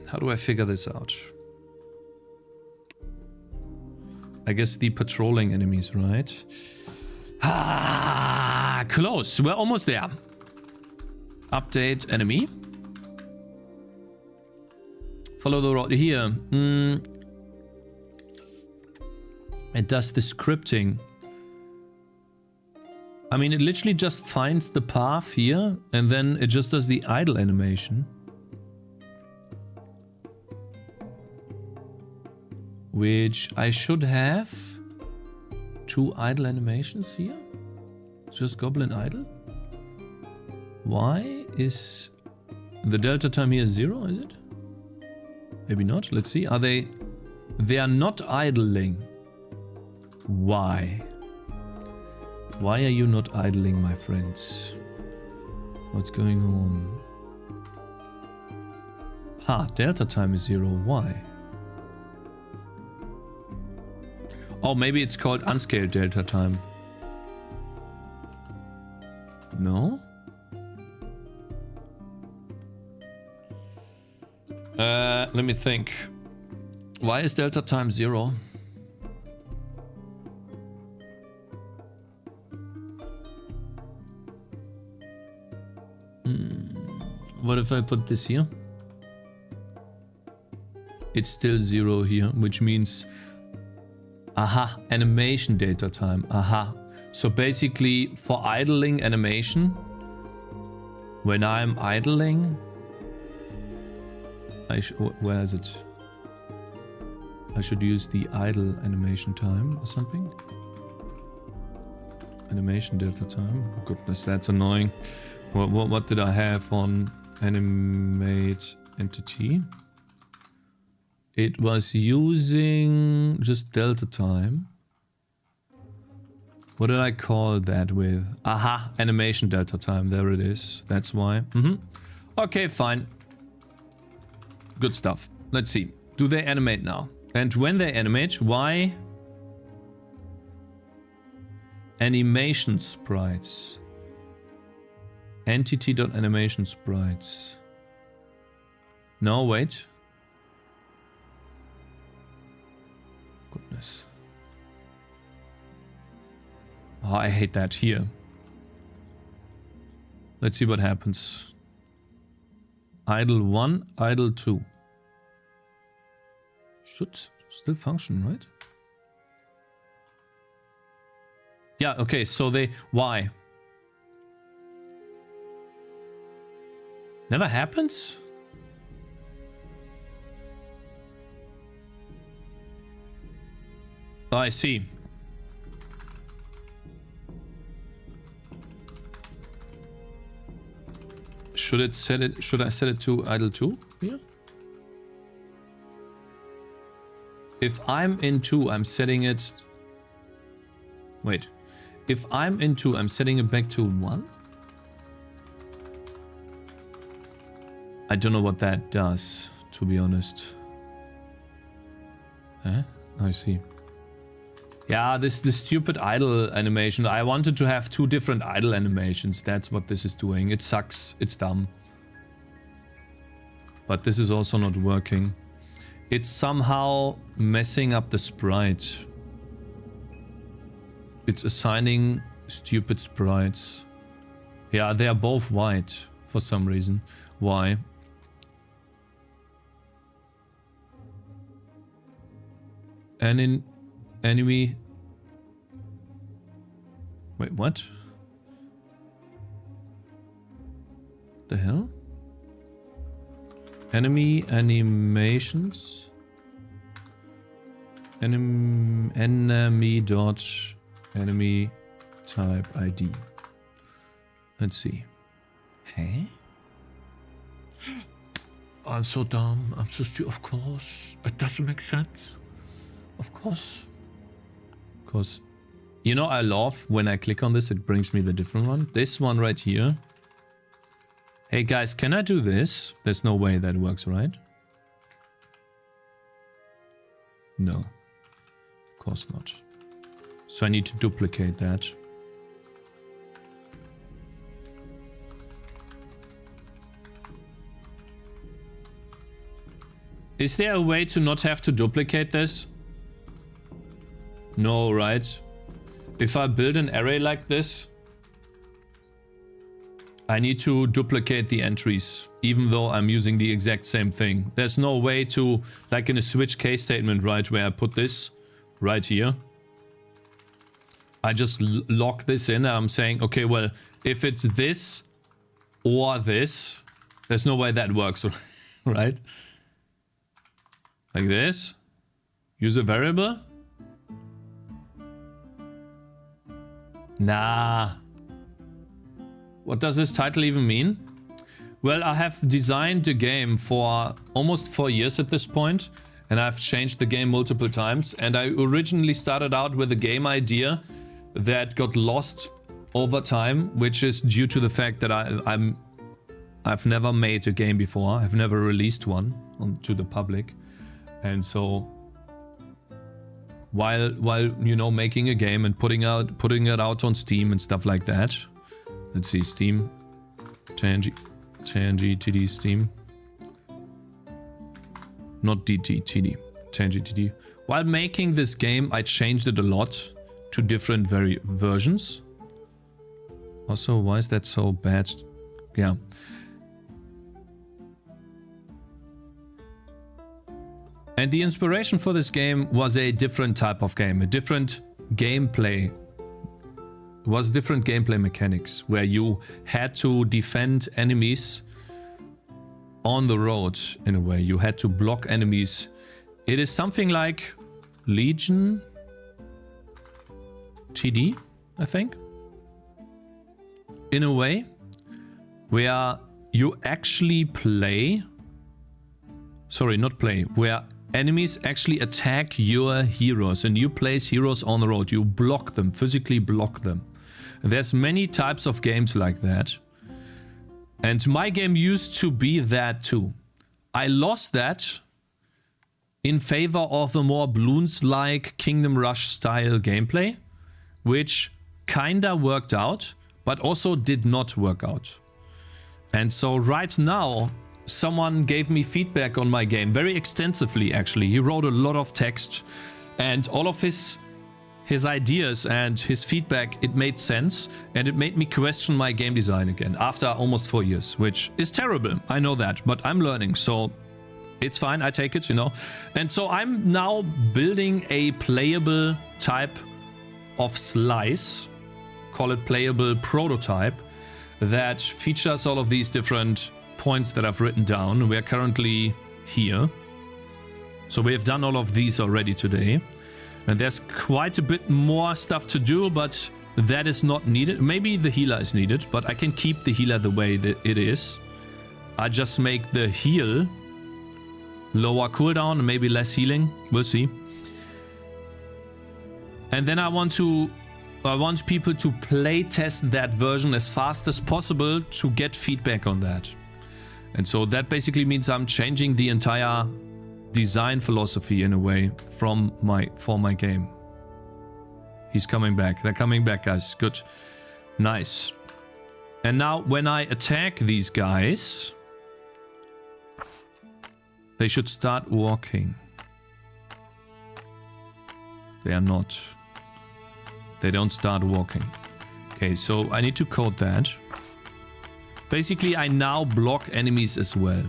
How do I figure this out? I guess the patrolling enemies, right? Ah, close. We're almost there. Update enemy. Follow the road here. It does the scripting. I mean, it literally just finds the path here and then it just does the idle animation. Which I should have 2 idle animations here. Just goblin idle. Why is the delta time here 0, is it? Maybe not. Let's see. Are they... They are not idling. Why? Why are you not idling, my friends? What's going on? Ha, delta time is 0. Why? Oh, maybe it's called unscaled delta time. No? Let me think. Why is delta time 0? What if I put this here? It's still 0 here, which means... Aha, animation data time. Aha. So basically, for idling animation, when I'm idling, where is it? I should use the idle animation time or something. Animation delta time. Oh, goodness, that's annoying. What did I have on animate entity? It was using just delta time. What did I call that with? Aha, animation delta time. There it is. That's why. Okay, fine. Good stuff. Let's see. Do they animate now? And when they animate, why? Animation sprites. Entity.animation sprites. No, wait. Goodness. Oh, I hate that here. Let's see what happens. Idle 1, idle 2. Should still function, right? Yeah, okay, so they... Why? Never happens? Oh, I see. Should I set it to idle 2 here? If I'm in 2, I'm setting it... Wait. If I'm in 2, I'm setting it back to 1? I don't know what that does, to be honest. Huh? I see. Yeah, this stupid idle animation. I wanted to have 2 different idle animations. That's what this is doing. It sucks. It's dumb. But this is also not working. It's somehow messing up the sprite. It's assigning stupid sprites. Yeah, they are both white for some reason. Why? And in enemy... Wait, what? The hell? Enemy animations? Enemy dot enemy type ID. Let's see. Hey? I'm so dumb. I'm so stupid. Of course. It doesn't make sense. Of course. Because, you know, I love when I click on this, it brings me the different one. This one right here. Hey guys, can I do this? There's no way that works, right? No. Of course not. So I need to duplicate that. Is there a way to not have to duplicate this? No, right? If I build an array like this, I need to duplicate the entries, even though I'm using the exact same thing. There's no way to, like in a switch case statement, right, where I put this right here. I just lock this in and I'm saying, okay, well, if it's this or this, there's no way that works, right? Like this. Use a variable. Nah. What does this title even mean? Well, I have designed the game for almost 4 years at this point, and I've changed the game multiple times. And I originally started out with a game idea that got lost over time, which is due to the fact that I've never made a game before. I've never released one to the public, and so while you know, making a game and putting it out on Steam and stuff like that. Let's see, Steam, Tangy TD, Steam, not DT, TD, Tangy TD. While making this game, I changed it a lot to different versions. Also, why is that so bad? Yeah. And the inspiration for this game was a different type of game, a different gameplay. It was different gameplay mechanics where you had to defend enemies on the road in a way. You had to block enemies. It is something like Legion TD, I think. In a way where you actually play. Sorry, not play. Where enemies actually attack your heroes and you place heroes on the road. You block them, physically block them. There's many types of games like that. And my game used to be that too. I lost that in favor of the more Bloons-like Kingdom Rush style gameplay, which kinda worked out, but also did not work out. And so right now, someone gave me feedback on my game, very extensively actually. He wrote a lot of text, and all of his ideas and his feedback, it made sense, and it made me question my game design again after almost 4 years, which is terrible. I know that, but I'm learning, so it's fine. I take it, you know. And so I'm now building a playable type of slice, call it playable prototype, that features all of these different points that I've written down. We're currently here. So we have done all of these already today. And there's quite a bit more stuff to do, but that is not needed. Maybe the healer is needed, but I can keep the healer the way that it is. I just make the heal lower cooldown and maybe less healing. We'll see. And then I want people to play test that version as fast as possible to get feedback on that. And so that basically means I'm changing the entire design philosophy in a way for my game. He's coming back. They're coming back, guys. Good. Nice. And now when I attack these guys, they should start walking. They are not. They don't start walking. Okay, so I need to code that. Basically, I now block enemies as well.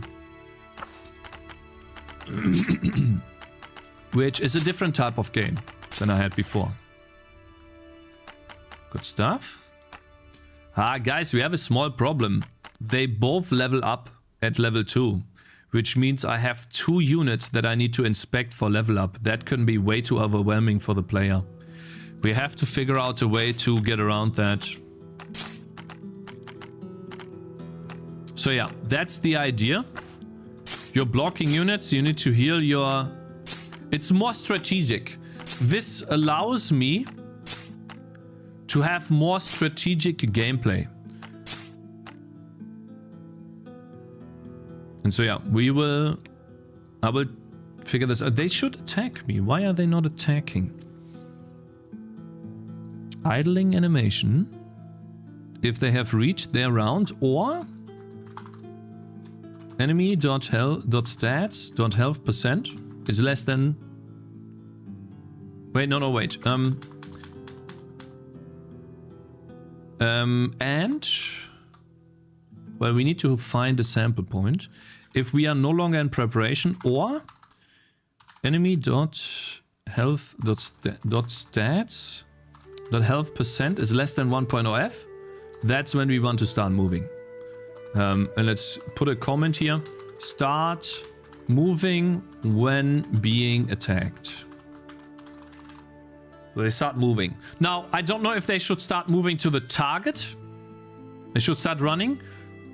Which is a different type of game than I had before. Good stuff. Ah, guys, we have a small problem. They both level up at level 2. Which means I have 2 units that I need to inspect for level up. That can be way too overwhelming for the player. We have to figure out a way to get around that. So yeah, that's the idea. You're blocking units, you need to heal your... It's more strategic. This allows me to have more strategic gameplay. And so yeah, I will figure this out. They should attack me. Why are they not attacking? Idling animation. If they have reached their round, or enemy.health percent is less than... Wait, no, wait. And... Well, we need to find a sample point. If we are no longer in preparation, or enemy.health.stats.health percent is less than 1.0f, that's when we want to start moving. And let's put a comment here. Start moving when being attacked. So they start moving. Now, I don't know if they should start moving to the target. They should start running.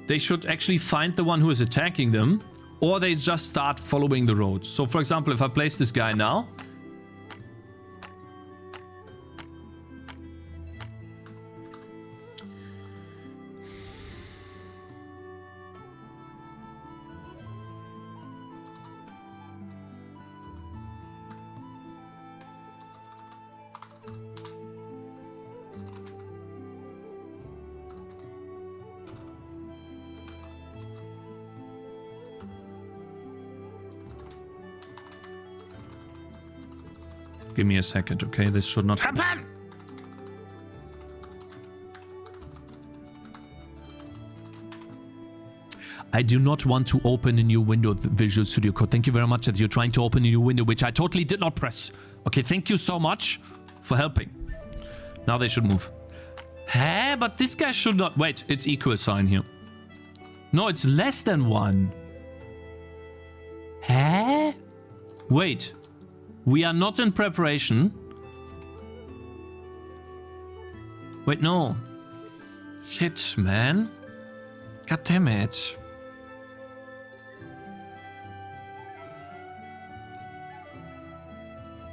They should actually find the one who is attacking them, or they just start following the road. So for example, if I place this guy now, give me a second, okay? This should not happen! I do not want to open a new window of Visual Studio Code. Thank you very much that you're trying to open a new window, which I totally did not press. Okay, thank you so much for helping. Now they should move. Hey, but this guy should not... Wait, it's equal sign here. No, it's less than 1. Hey? Wait. We are not in preparation. Wait, no. Shit, man. God damn it.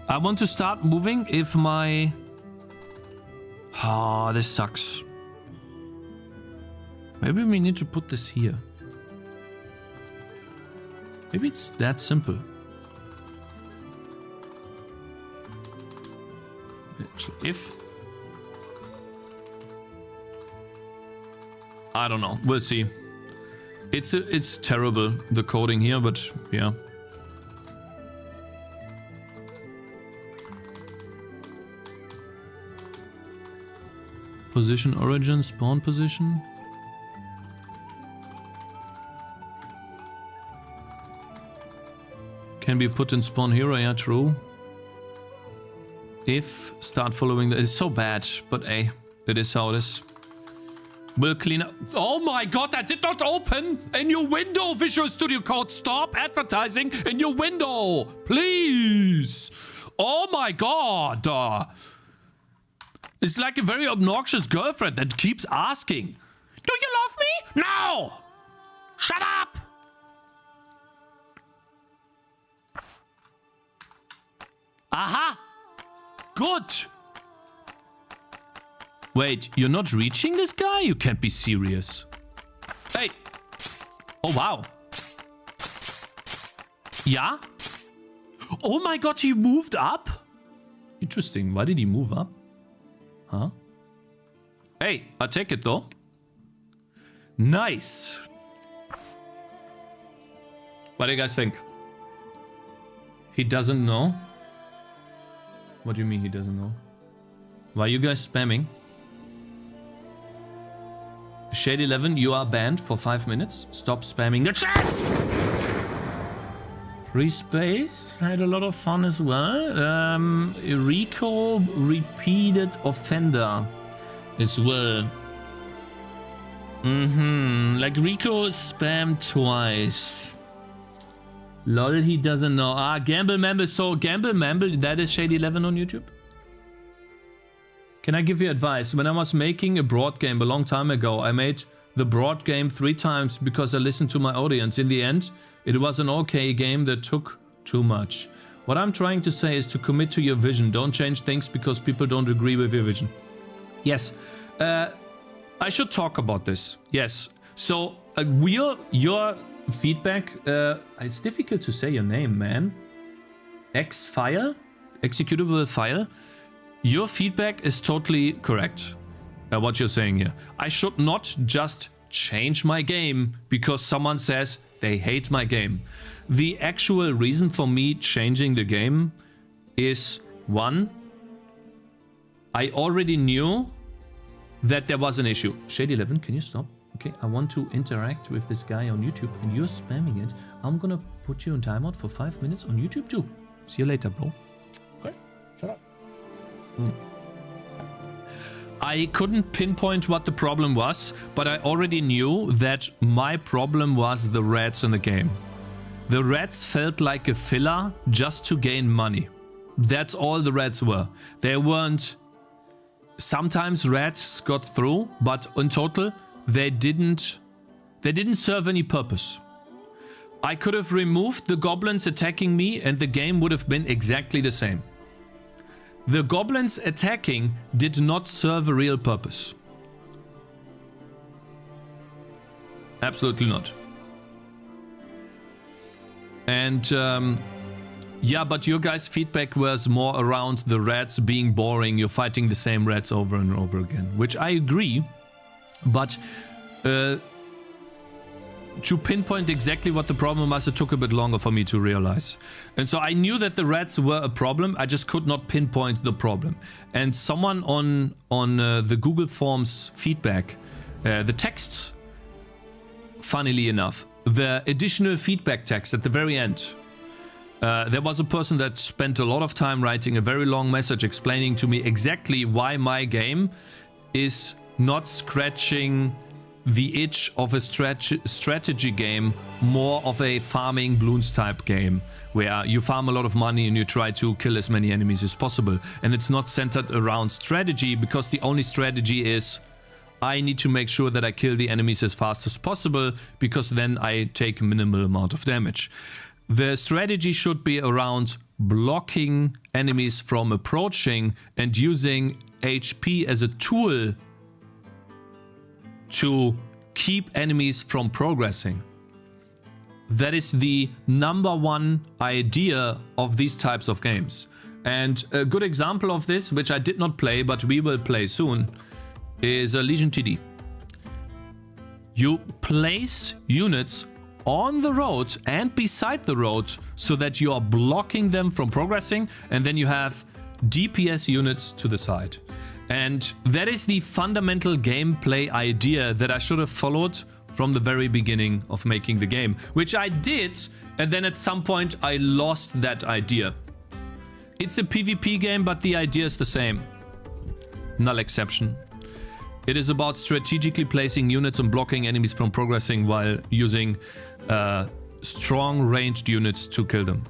I want to start moving if my... Oh, this sucks. Maybe we need to put this here. Maybe it's that simple. If... I don't know. We'll see. It's terrible, the coding here, but yeah. Position origin, spawn position. Can be put in spawn hero, yeah, true. If start following the... It's so bad, but hey, it is how it is. We'll clean up... Oh my god, I did not open a new window, Visual Studio Code. Stop advertising in your window, please. Oh my god. It's like a very obnoxious girlfriend that keeps asking, do you love me? No! Shut up! Aha! Good! Wait, you're not reaching this guy? You can't be serious. Hey! Oh, wow. Yeah? Oh my god, he moved up? Interesting. Why did he move up? Huh? Hey, I take it though. Nice. What do you guys think? He doesn't know? What do you mean he doesn't know? Why are you guys spamming? Shade11, you are banned for 5 minutes. Stop spamming the chat! Free Space had a lot of fun as well. Rico, repeated offender as well. Like Rico spammed twice. Lol, he doesn't know. Ah, Gamble Mamble. So Gamble Mamble, that is Shade11 on YouTube? Can I give you advice? When I was making a broad game a long time ago, I made the broad game 3 times because I listened to my audience. In the end, it was an okay game that took too much. What I'm trying to say is to commit to your vision. Don't change things because people don't agree with your vision. Yes, I should talk about this. Yes, so your feedback, it's difficult to say your name, man. X-File? Executable file? Your feedback is totally correct, what you're saying here. I should not just change my game because someone says they hate my game. The actual reason for me changing the game is, one, I already knew that there was an issue. Shade11, can you stop? Okay, I want to interact with this guy on YouTube and you're spamming it. I'm gonna put you in timeout for 5 minutes on YouTube too. See you later, bro. Okay, shut up. I couldn't pinpoint what the problem was, but I already knew that my problem was the rats in the game. The rats felt like a filler just to gain money. That's all the rats were. They weren't... Sometimes rats got through, but in total, they didn't serve any purpose. I could have removed the goblins attacking me and the game would have been exactly the same. The goblins attacking did not serve a real purpose. Absolutely not. And yeah, but your guys' feedback was more around the rats being boring. You're fighting the same rats over and over again, which I agree. But to pinpoint exactly what the problem was, it took a bit longer for me to realize. And so I knew that the rats were a problem. I just could not pinpoint the problem. And someone on the Google Forms feedback, the text, funnily enough, the additional feedback text at the very end, there was a person that spent a lot of time writing a very long message explaining to me exactly why my game is not scratching the itch of a strategy game, more of a farming balloons type game, where you farm a lot of money and you try to kill as many enemies as possible. And it's not centered around strategy, because the only strategy is I need to make sure that I kill the enemies as fast as possible, because then I take a minimal amount of damage. The strategy should be around blocking enemies from approaching and using HP as a tool to keep enemies from progressing. That is the #1 idea of these types of games. And a good example of this, which I did not play, but we will play soon, is Legion TD. You place units on the road and beside the road so that you are blocking them from progressing, and then you have DPS units to the side. And that is the fundamental gameplay idea that I should have followed from the very beginning of making the game, which I did, and then at some point I lost that idea. It's a PvP game, but the idea is the same. Null exception. It is about strategically placing units and blocking enemies from progressing while using strong ranged units to kill them.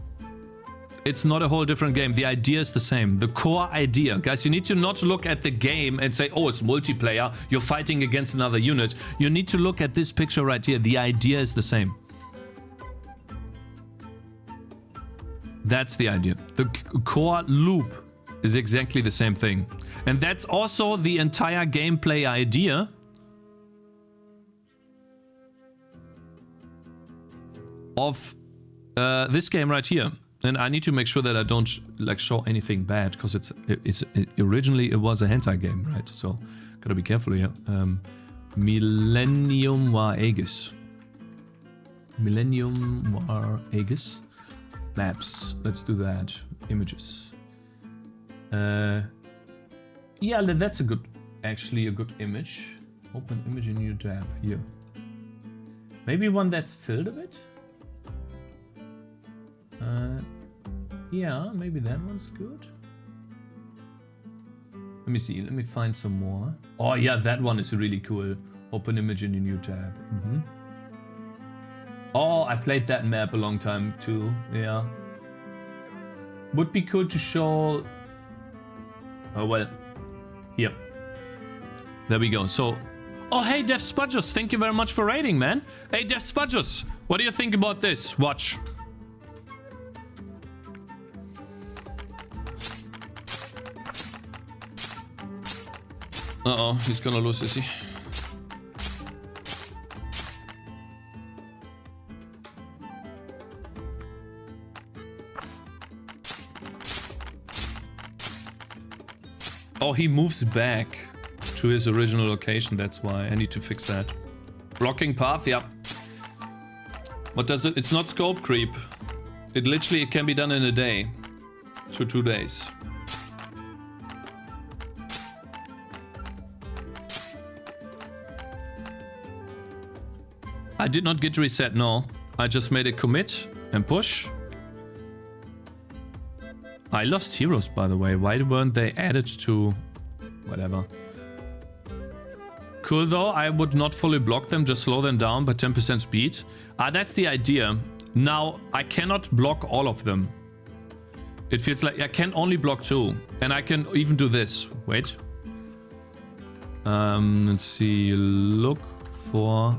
It's not a whole different game. The idea is the same. The core idea. Guys, you need to not look at the game and say, oh, it's multiplayer, you're fighting against another unit. You need to look at this picture right here. The idea is the same. That's the idea. The core loop is exactly the same thing. And that's also the entire gameplay idea of this game right here. And I need to make sure that I don't like show anything bad, because originally it was a hentai game, right? So gotta be careful here. Millennium War Aegis. Millennium War Aegis. Maps. Let's do that. Images. Yeah, that's actually a good image. Open image in new tab here. Maybe one that's filled a bit. Yeah, maybe that one's good. Let me see. Let me find some more. Oh yeah, that one is really cool. Open image in a new tab. Oh, I played that map a long time too. Yeah. Would be cool to show. Oh well. Yep. There we go. So. Oh hey, Dev Spudgers, thank you very much for raiding, man. Hey Dev Spudgers, what do you think about this? Watch. Uh-oh, he's gonna lose, is he? Oh, he moves back to his original location, that's why. I need to fix that. Blocking path, yeah. What does it? It's not scope creep. It literally can be done in a day to 2 days. I did not git reset, no. I just made a commit and push. I lost heroes, by the way. Why weren't they added to... whatever. Cool though, I would not fully block them, just slow them down by 10% speed. That's the idea. Now, I cannot block all of them. It feels like I can only block 2. And I can even do this. Wait. Let's see. Look for...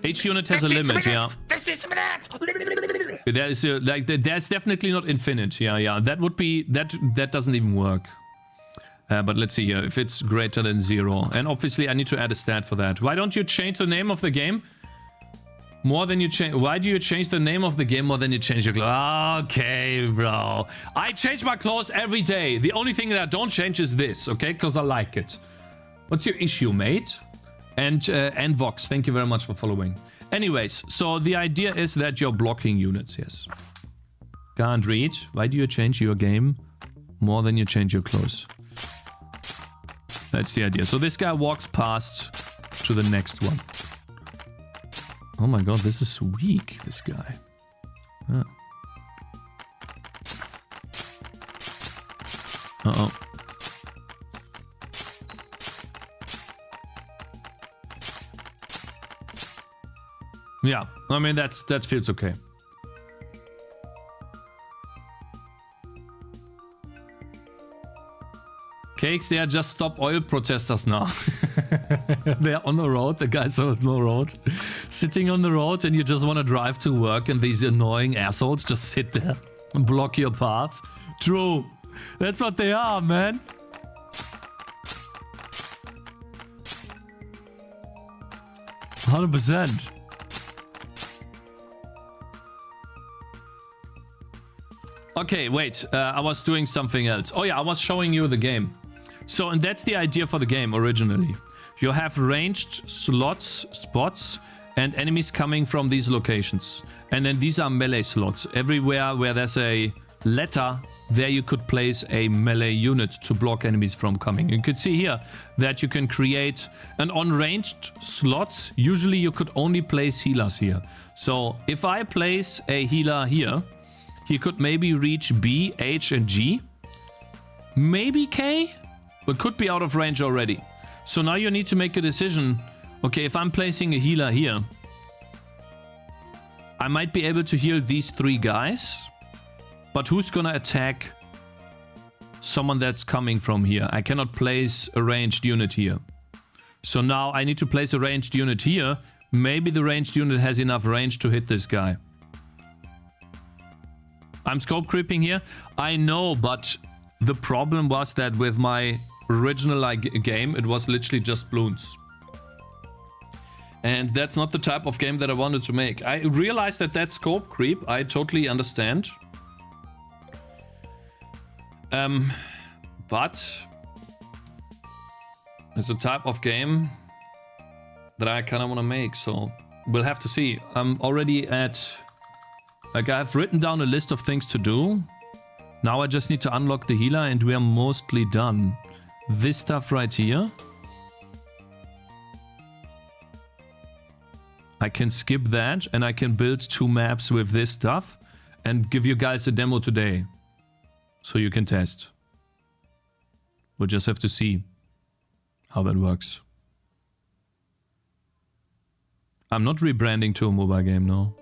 Each unit has a limit, yeah. There is there's definitely not infinite. Yeah. That would be that doesn't even work. But let's see here if it's greater than 0. And obviously I need to add a stat for that. Why don't you change the name of the game more than you change? Why do you change the name of the game more than you change your clothes? Okay, bro. I change my clothes every day. The only thing that I don't change is this, okay? Because I like it. What's your issue, mate? And Vox, thank you very much for following. Anyways, so the idea is that you're blocking units, yes. Can't read. Why do you change your game more than you change your clothes? That's the idea. So this guy walks past to the next one. Oh my god, this is weak, this guy. Oh. Uh-oh. Yeah, I mean, that feels okay. Cakes, they are just stop oil protesters now. They're on the road, the guys are on the road. Sitting on the road and you just want to drive to work and these annoying assholes just sit there and block your path. True. That's what they are, man. %. Okay, wait, I was doing something else. Oh yeah, I was showing you the game. So, and that's the idea for the game originally. You have ranged spots, and enemies coming from these locations. And then these are melee slots. Everywhere where there's a letter, there you could place a melee unit to block enemies from coming. You could see here that you can create an on-ranged slots. Usually you could only place healers here. So if I place a healer here, he could maybe reach B, H, and G. Maybe K, but could be out of range already. So now you need to make a decision. Okay, if I'm placing a healer here, I might be able to heal these 3 guys. But who's gonna attack someone that's coming from here? I cannot place a ranged unit here. So now I need to place a ranged unit here. Maybe the ranged unit has enough range to hit this guy. I'm scope creeping here. I know, but the problem was that with my original game, it was literally just balloons. And that's not the type of game that I wanted to make. I realized that that's scope creep. I totally understand. But it's a type of game that I kind of want to make, so we'll have to see. I'm already at, like, I've written down a list of things to do. Now I just need to unlock the healer and we are mostly done. This stuff right here, I can skip that and I can build 2 maps with this stuff and give you guys a demo today so you can test. We'll just have to see how that works. I'm not rebranding to a mobile game, no.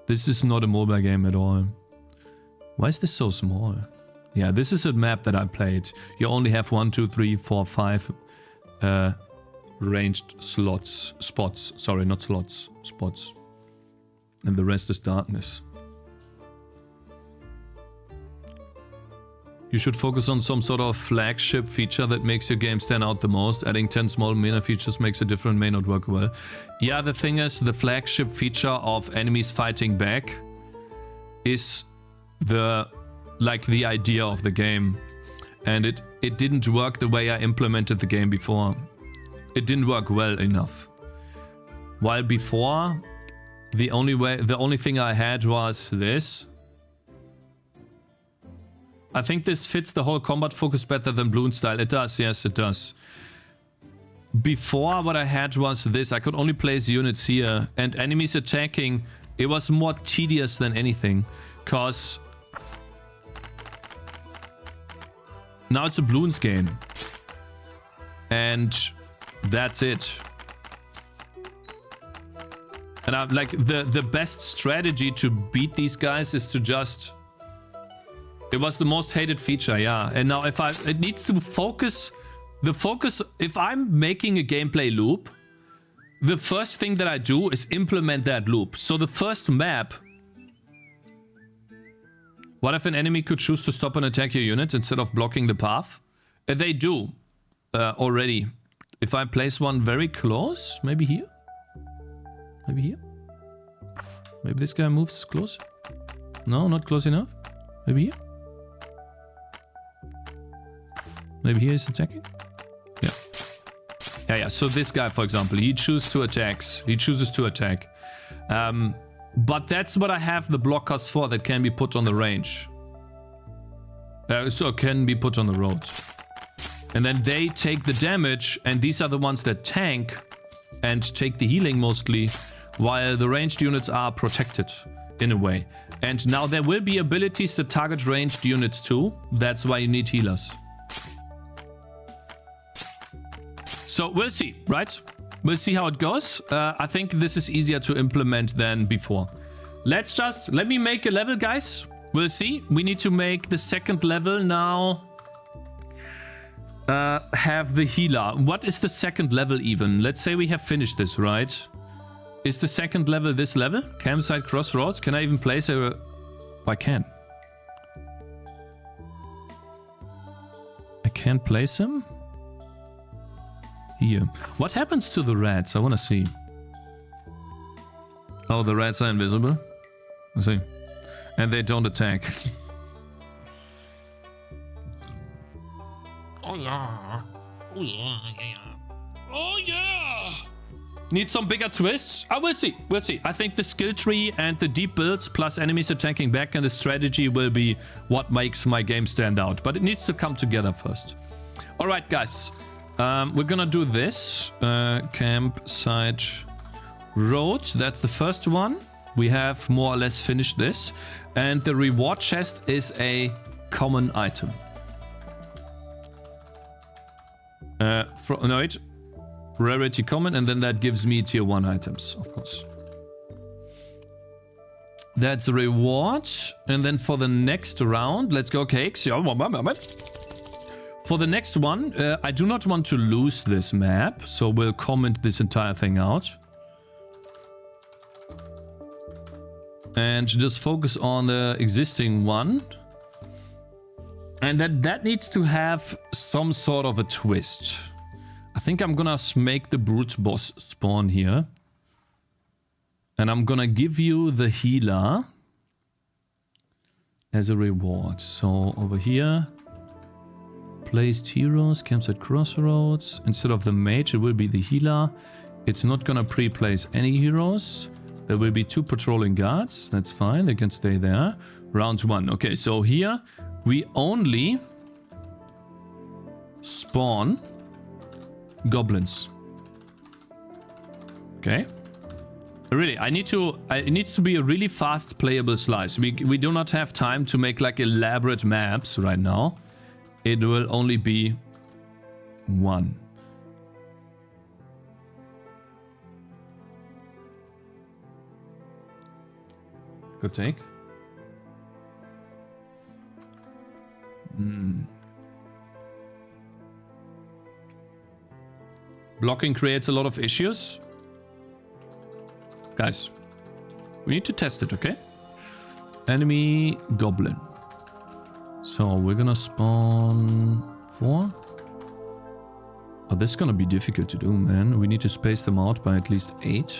This is not a mobile game at all. Why is this so small? Yeah, this is a map that I played. You only have 1, 2, 3, 4, 5 ranged spots. Sorry, not slots, spots. And the rest is darkness. You should focus on some sort of flagship feature that makes your game stand out the most. Adding 10 small minor features makes a difference, may not work well. Yeah, the thing is, the flagship feature of enemies fighting back is the idea of the game. And it didn't work the way I implemented the game before. It didn't work well enough. While before, the only thing I had was this. I think this fits the whole combat focus better than Bloon style. It does, yes, it does. Before, what I had was this. I could only place units here, and enemies attacking, it was more tedious than anything. Because now it's a Bloons game. And that's it. And I'm like, the best strategy to beat these guys is to just... It was the most hated feature, yeah. And now it needs to focus, if I'm making a gameplay loop, the first thing that I do is implement that loop. So the first map, what if an enemy could choose to stop and attack your unit instead of blocking the path? They do already. If I place one very close, maybe here? Maybe here? Maybe this guy moves close? No, not close enough? Maybe here? Maybe he is attacking? Yeah. Yeah, so this guy, for example, he chooses to attack. But that's what I have the blockers for that can be put on the range. So can be put on the road. And then they take the damage, and these are the ones that tank and take the healing mostly, while the ranged units are protected in a way. And now there will be abilities that target ranged units too. That's why you need healers. So we'll see, right? We'll see how it goes. I think this is easier to implement than before. Let me make a level, guys. We'll see. We need to make the second level now. Have the healer. What is the second level even? Let's say we have finished this, right? Is the second level this level? Campsite Crossroads? Can I even place a... I can. I can't place him? Here. What happens to the rats? I want to see. Oh, the rats are invisible? I see. And they don't attack. Oh yeah. Oh yeah, yeah. Oh yeah! Need some bigger twists? We'll see. We'll see. I think the skill tree and the deep builds plus enemies attacking back and the strategy will be what makes my game stand out. But it needs to come together first. Alright, guys. We're gonna do this. Campsite Road. That's the first one. We have more or less finished this. And the reward chest is a common item. No, wait. Rarity common, and then that gives me tier 1 items, of course. That's a reward. And then for the next round, let's go Cakez. For the next one, I do not want to lose this map, so we'll comment this entire thing out. And just focus on the existing one. And that needs to have some sort of a twist. I think I'm gonna make the brute boss spawn here. And I'm gonna give you the healer. as a reward. So over here, placed heroes, camps at crossroads. Instead of the mage, it will be the healer. It's not gonna pre-place any heroes. There will be 2 patrolling guards. That's fine, they can stay there. Round 1. Okay, so here we only spawn goblins. Okay. Really, it needs to be a really fast playable slice. We do not have time to make like elaborate maps right now. It will only be 1. Good take. Blocking creates a lot of issues. Guys, we need to test it, okay? Enemy goblin. So we're gonna spawn 4. Oh, this is gonna be difficult to do, man. We need to space them out by at least 8.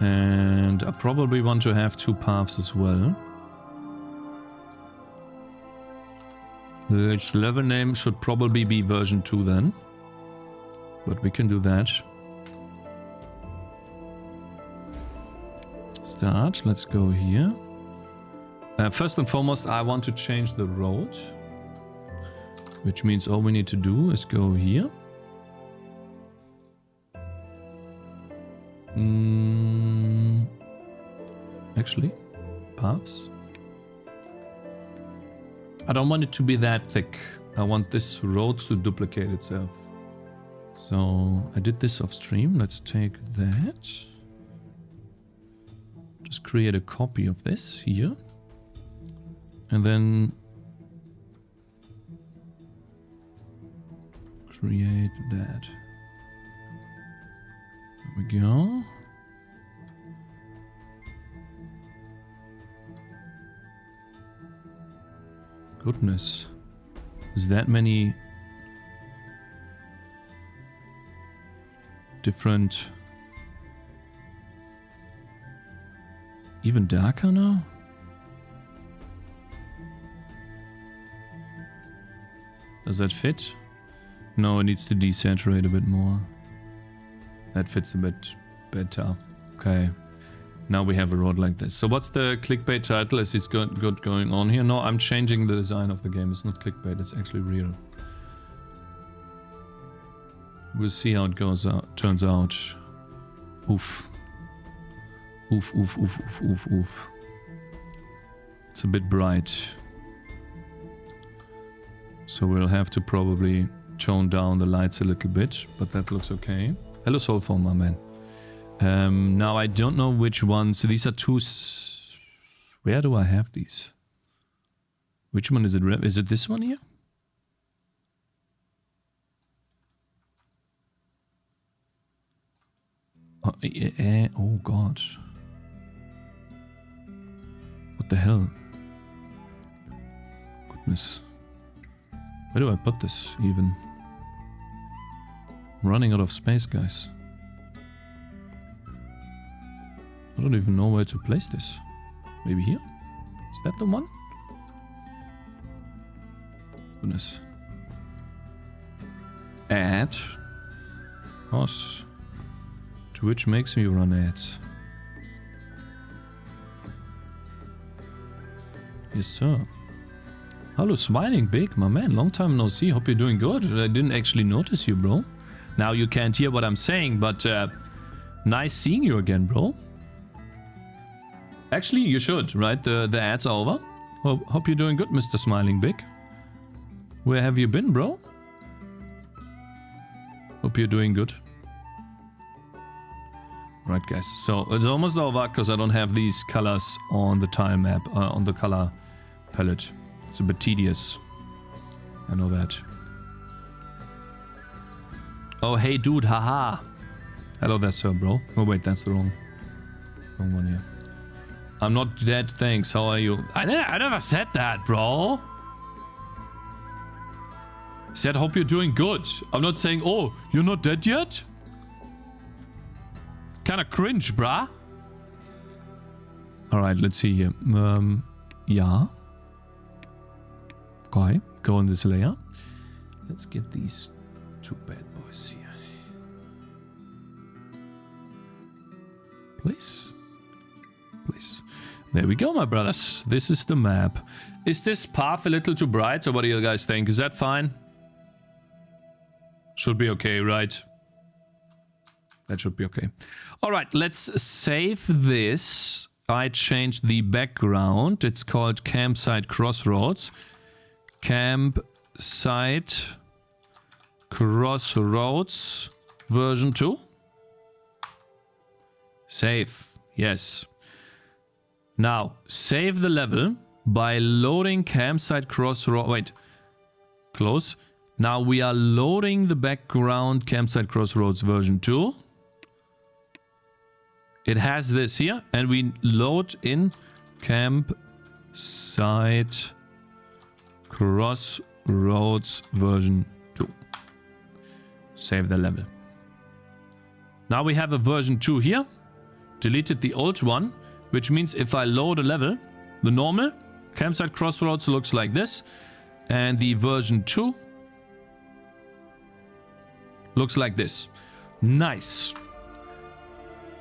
And I probably want to have 2 paths as well. The level name should probably be version 2 then. But we can do that. Start. Let's go here. First and foremost, I want to change the road. Which means all we need to do is go here. Actually, paths. I don't want it to be that thick. I want this road to duplicate itself. So I did this off stream. Let's take that. Just create a copy of this here. And then create that. There we go. Goodness. Is that many different... Even darker now? Does that fit? No, it needs to desaturate a bit more. That fits a bit better. Okay. Now we have a road like this. So what's the clickbait title? Is it good going on here? No, I'm changing the design of the game. It's not clickbait, it's actually real. We'll see how it goes out, turns out. Oof. Oof, oof, oof, oof, oof, oof. It's a bit bright. So we'll have to probably tone down the lights a little bit, but that looks okay. Hello Soulphone, my man. Now I don't know which ones. These are 2... Where do I have these? Which one is it? Is it this one here? Oh god. What the hell? Goodness. Where do I put this even? I'm running out of space, guys. I don't even know where to place this. Maybe here? Is that the one? Goodness. Add. Os. To which makes me run ads. Yes, sir. Hello, Smiling Big, my man. Long time no see. Hope you're doing good. I didn't actually notice you, bro. Now you can't hear what I'm saying, but nice seeing you again, bro. Actually, you should, right? The ads are over. Hope you're doing good, Mr. Smiling Big. Where have you been, bro? Hope you're doing good. Right, guys. So it's almost over because I don't have these colors on the tile map, on the color palette. It's a bit tedious. I know that. Oh, hey, dude, haha. Hello there, sir, bro. Oh, wait, that's the wrong one here. I'm not dead, thanks. How are you? I never said that, bro. I said, hope you're doing good. I'm not saying, oh, you're not dead yet? Kinda cringe, brah. All right, let's see here. Yeah. Okay, go in this layer. Let's get these two bad boys here. Please. Please. There we go, my brothers. This is the map. Is this path a little too bright, or what do you guys think? Is that fine? Should be okay, right? That should be okay. All right, let's save this. I changed the background. It's called Campsite Crossroads. Campsite Crossroads version 2. Save. Yes. Now, save the level by loading Campsite Crossroads. Wait. Close. Now we are loading the background Campsite Crossroads version 2. It has this here, and we load in Campsite Crossroads version 2. Save the level. Now we have a version 2 here. Deleted the old one, which means if I load a level, the normal Campsite Crossroads looks like this, and the version 2 looks like this. Nice.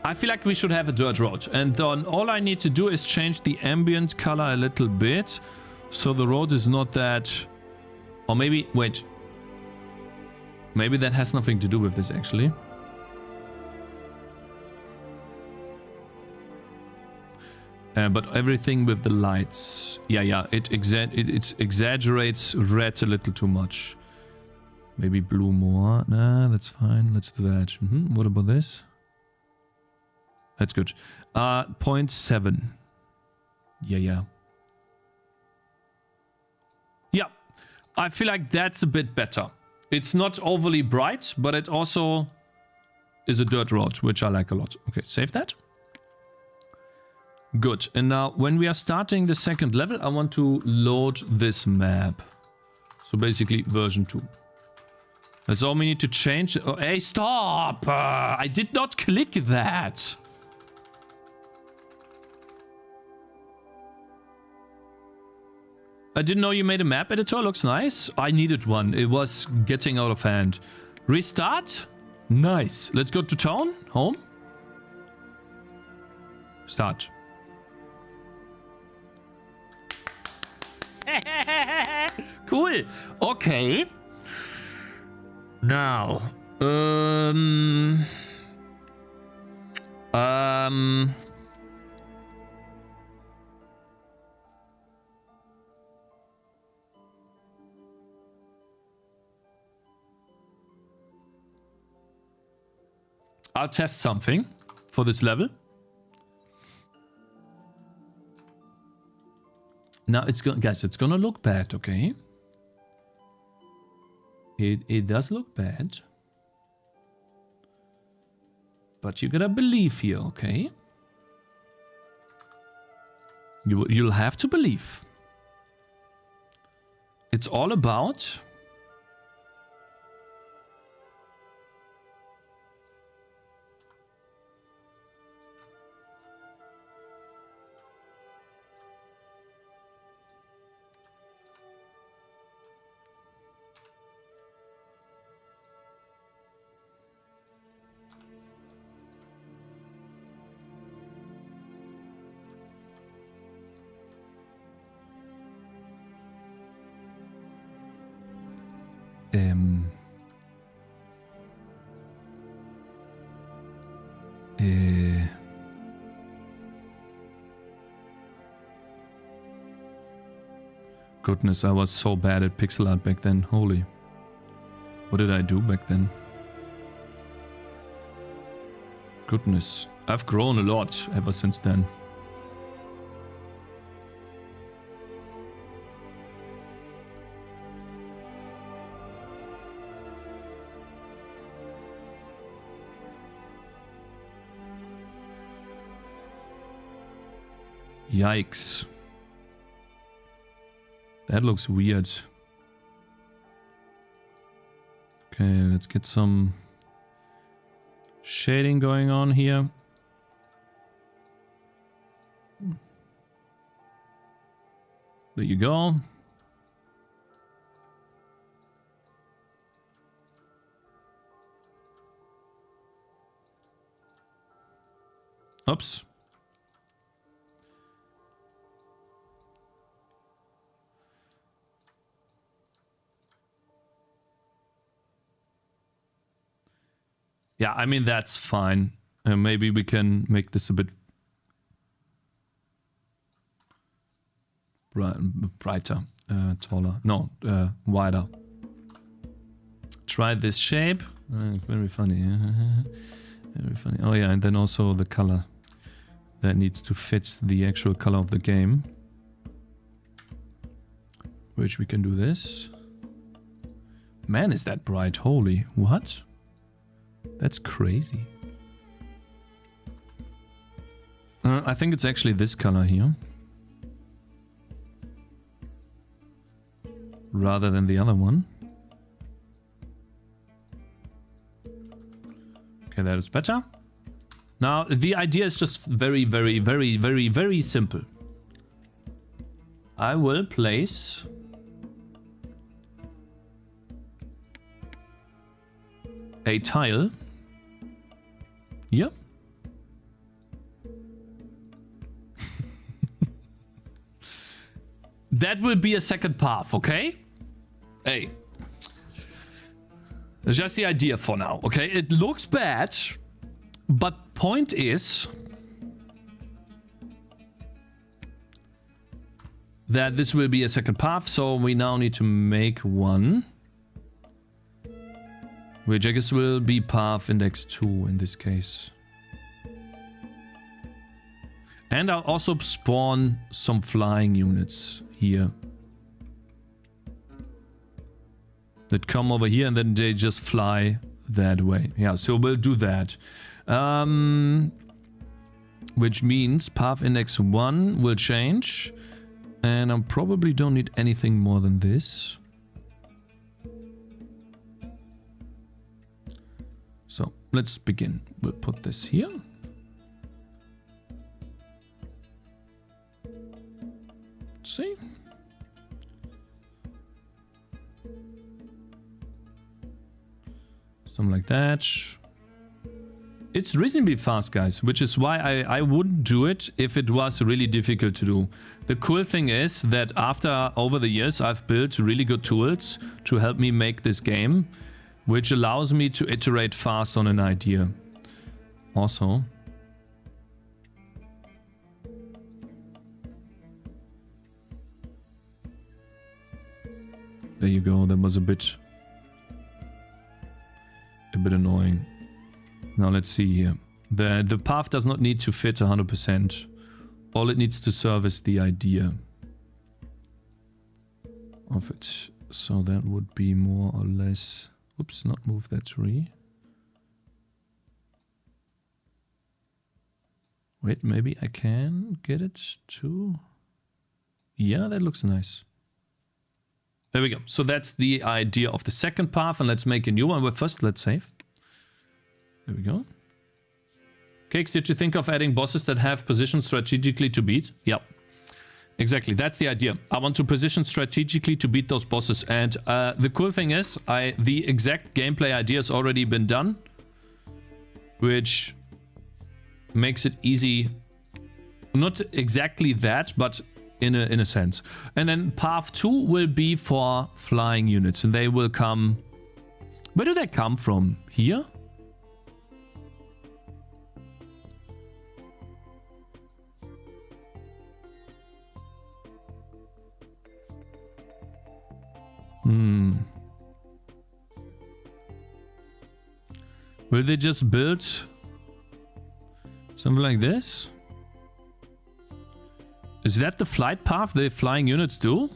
I feel like we should have a dirt road, and then all I need to do is change the ambient color a little bit, so the road is not that... Or maybe... Wait. Maybe that has nothing to do with this, actually. But everything with the lights. Yeah, it exaggerates red a little too much. Maybe blue more. Nah, that's fine. Let's do that. What about this? That's good. 0.7. Yeah. Yeah, I feel like that's a bit better. It's not overly bright, but it also is a dirt road, which I like a lot. Okay, save that. Good. And now, when we are starting the second level, I want to load this map. So basically, version 2. That's all we need to change. Oh, hey, stop! I did not click that. I didn't know you made a map editor. Looks nice. I needed one. It was getting out of hand. Restart. Nice. Let's go to town. Home. Start. Cool. Okay. Now. I'll test something for this level. Now it's going, guys, it's gonna look bad, okay? It does look bad. But you gotta believe here, okay? You'll have to believe. It's all about... Goodness, I was so bad at pixel art back then. Holy. What did I do back then? Goodness. I've grown a lot ever since then. Yikes. That looks weird. Okay, let's get some shading going on here. There you go. Oops. Yeah, I mean, that's fine. Maybe we can make this a bit brighter, taller. No, wider. Try this shape. Very funny. Very funny. Oh yeah, and then also the color. That needs to fit the actual color of the game. Which we can do this. Man, is that bright. Holy, what? That's crazy. I think it's actually this color here. Rather than the other one. Okay, that is better. Now, the idea is just very, very, very, very, very simple. I will place a tile here. That will be a second path, okay? Hey. It's just the idea for now, okay? It looks bad, but point is that this will be a second path, so we now need to make one. Which I guess will be path index 2 in this case. And I'll also spawn some flying units here. That come over here and then they just fly that way. Yeah, so we'll do that. Which means path index 1 will change. And I probably don't need anything more than this. So let's begin. We'll put this here. Let's see. Something like that. It's reasonably fast, guys, which is why I wouldn't do it if it was really difficult to do. The cool thing is that over the years, I've built really good tools to help me make this game, which allows me to iterate fast on an idea. Also, there you go. That was a bit annoying. Now let's see here. The path does not need to fit 100%. All it needs to serve is the idea of it. So that would be more or less... Oops, not move that tree. Wait, maybe I can get it to... Yeah, that looks nice. There we go. So that's the idea of the second path, and let's make a new one. But first, let's save. There we go. Cakez, did you think of adding bosses that have positioned strategically to beat? Yep. Exactly, that's the idea. I want to position strategically to beat those bosses. And the cool thing is, the exact gameplay idea has already been done. Which makes it easy. Not exactly that, but in a sense. And then path 2 will be for flying units. And they will come... Where do they come from? Here? Will they just build something like this? Is that the flight path the flying units do?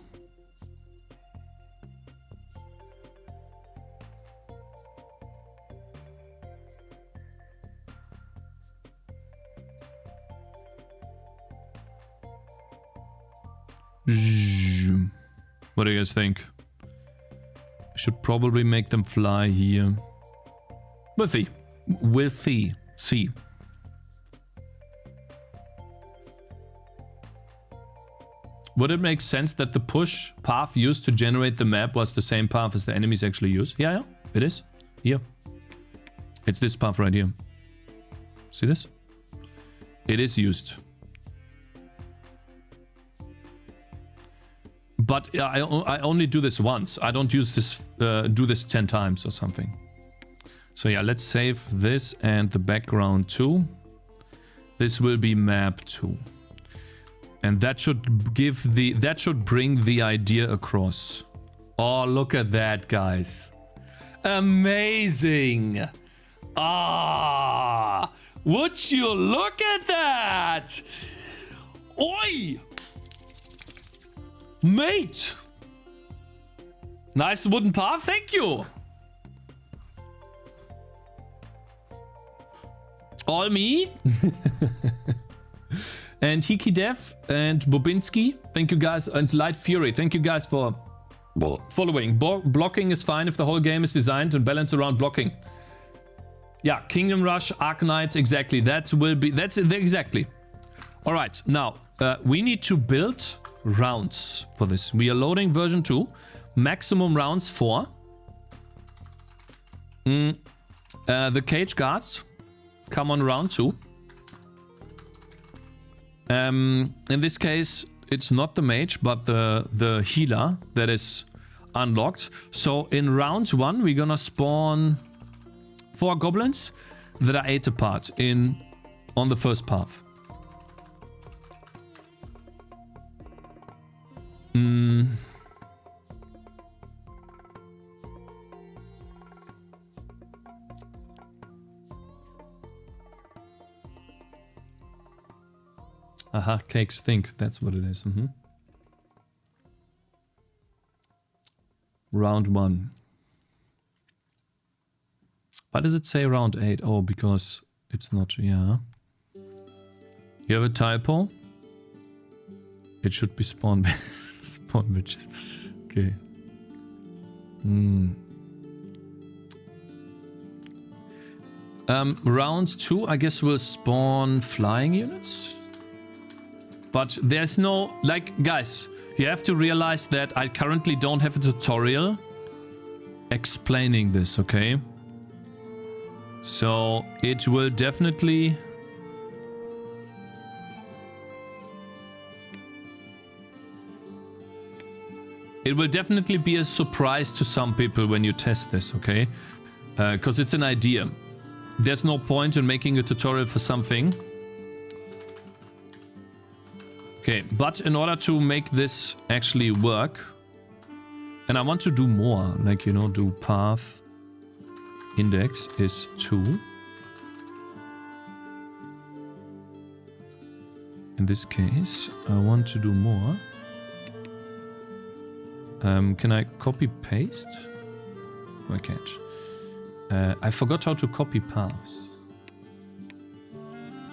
What do you guys think? I should probably make them fly here. With C. Would it make sense that the push path used to generate the map was the same path as the enemies actually use? Yeah, it is. Here. It's this path right here. See this? It is used. But I only do this once. I don't use this, do this 10 times or something. So yeah, let's save this and the background too. This will be map 2. And that should give the, that should bring the idea across. Oh, look at that, guys. Amazing. Ah, would you look at that? Oi. Mate. Nice wooden path, thank you. All me. And Hikidev and Bobinski, thank you guys. And Light Fury, thank you guys for following. Blocking is fine if the whole game is designed and balanced around blocking. Yeah, Kingdom Rush, Arknights, exactly. That will be, that's it, exactly. All right, now we need to build rounds for this. We are loading version 2, maximum rounds 4. The cage guards come on round 2. In this case, it's not the mage, but the healer that is unlocked. So in round 1, we're gonna spawn 4 goblins that are 8 apart on the first path. Aha, Cakez think that's what it is. Round 1. Why does it say round 8? Oh, because it's not, yeah. You have a typo? It should be spawn spawn bitches. Okay. Round 2, I guess we'll spawn flying units. But there's no, like, guys, you have to realize that I currently don't have a tutorial explaining this, okay? So it will definitely... It will definitely be a surprise to some people when you test this, okay? Because it's an idea. There's no point in making a tutorial for something. Okay, but in order to make this actually work, and I want to do more, like, you know, do path index is 2. In this case, I want to do more. Can I copy paste? I can't. I forgot how to copy paths.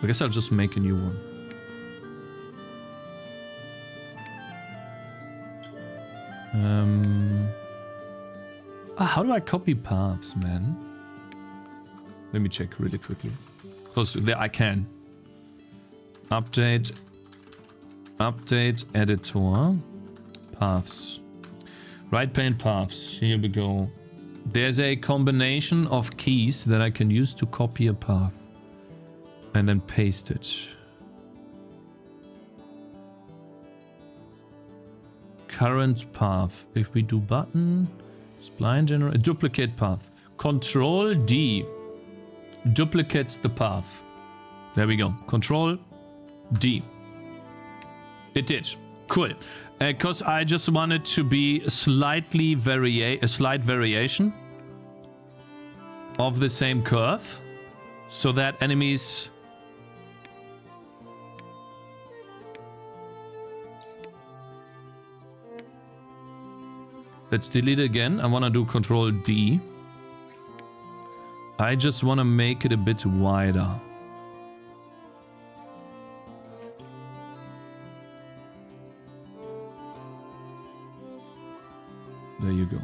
I guess I'll just make a new one. How do I copy paths, man? Let me check really quickly. Because there I can. Update editor. Paths. Right pane paths. Here we go. There's a combination of keys that I can use to copy a path. And then paste it. Current path. If we do button, spline generate, duplicate path. Control D duplicates the path. There we go. Control D. It did. Cool. Because I just want it to be a slight variation of the same curve, so that enemies. Let's delete it again. I want to do Control D. I just want to make it a bit wider. There you go.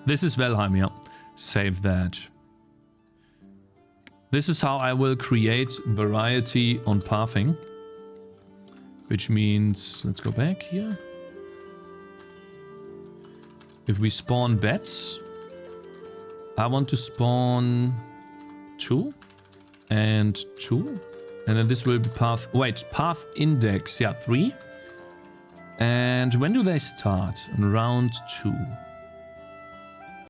This is Valheim, yeah. Save that. This is how I will create variety on pathing. which means, let's go back here. If we spawn beds, I want to spawn 2 and 2. And then this will be path, wait, path index, yeah, 3. And when do they start? In round 2.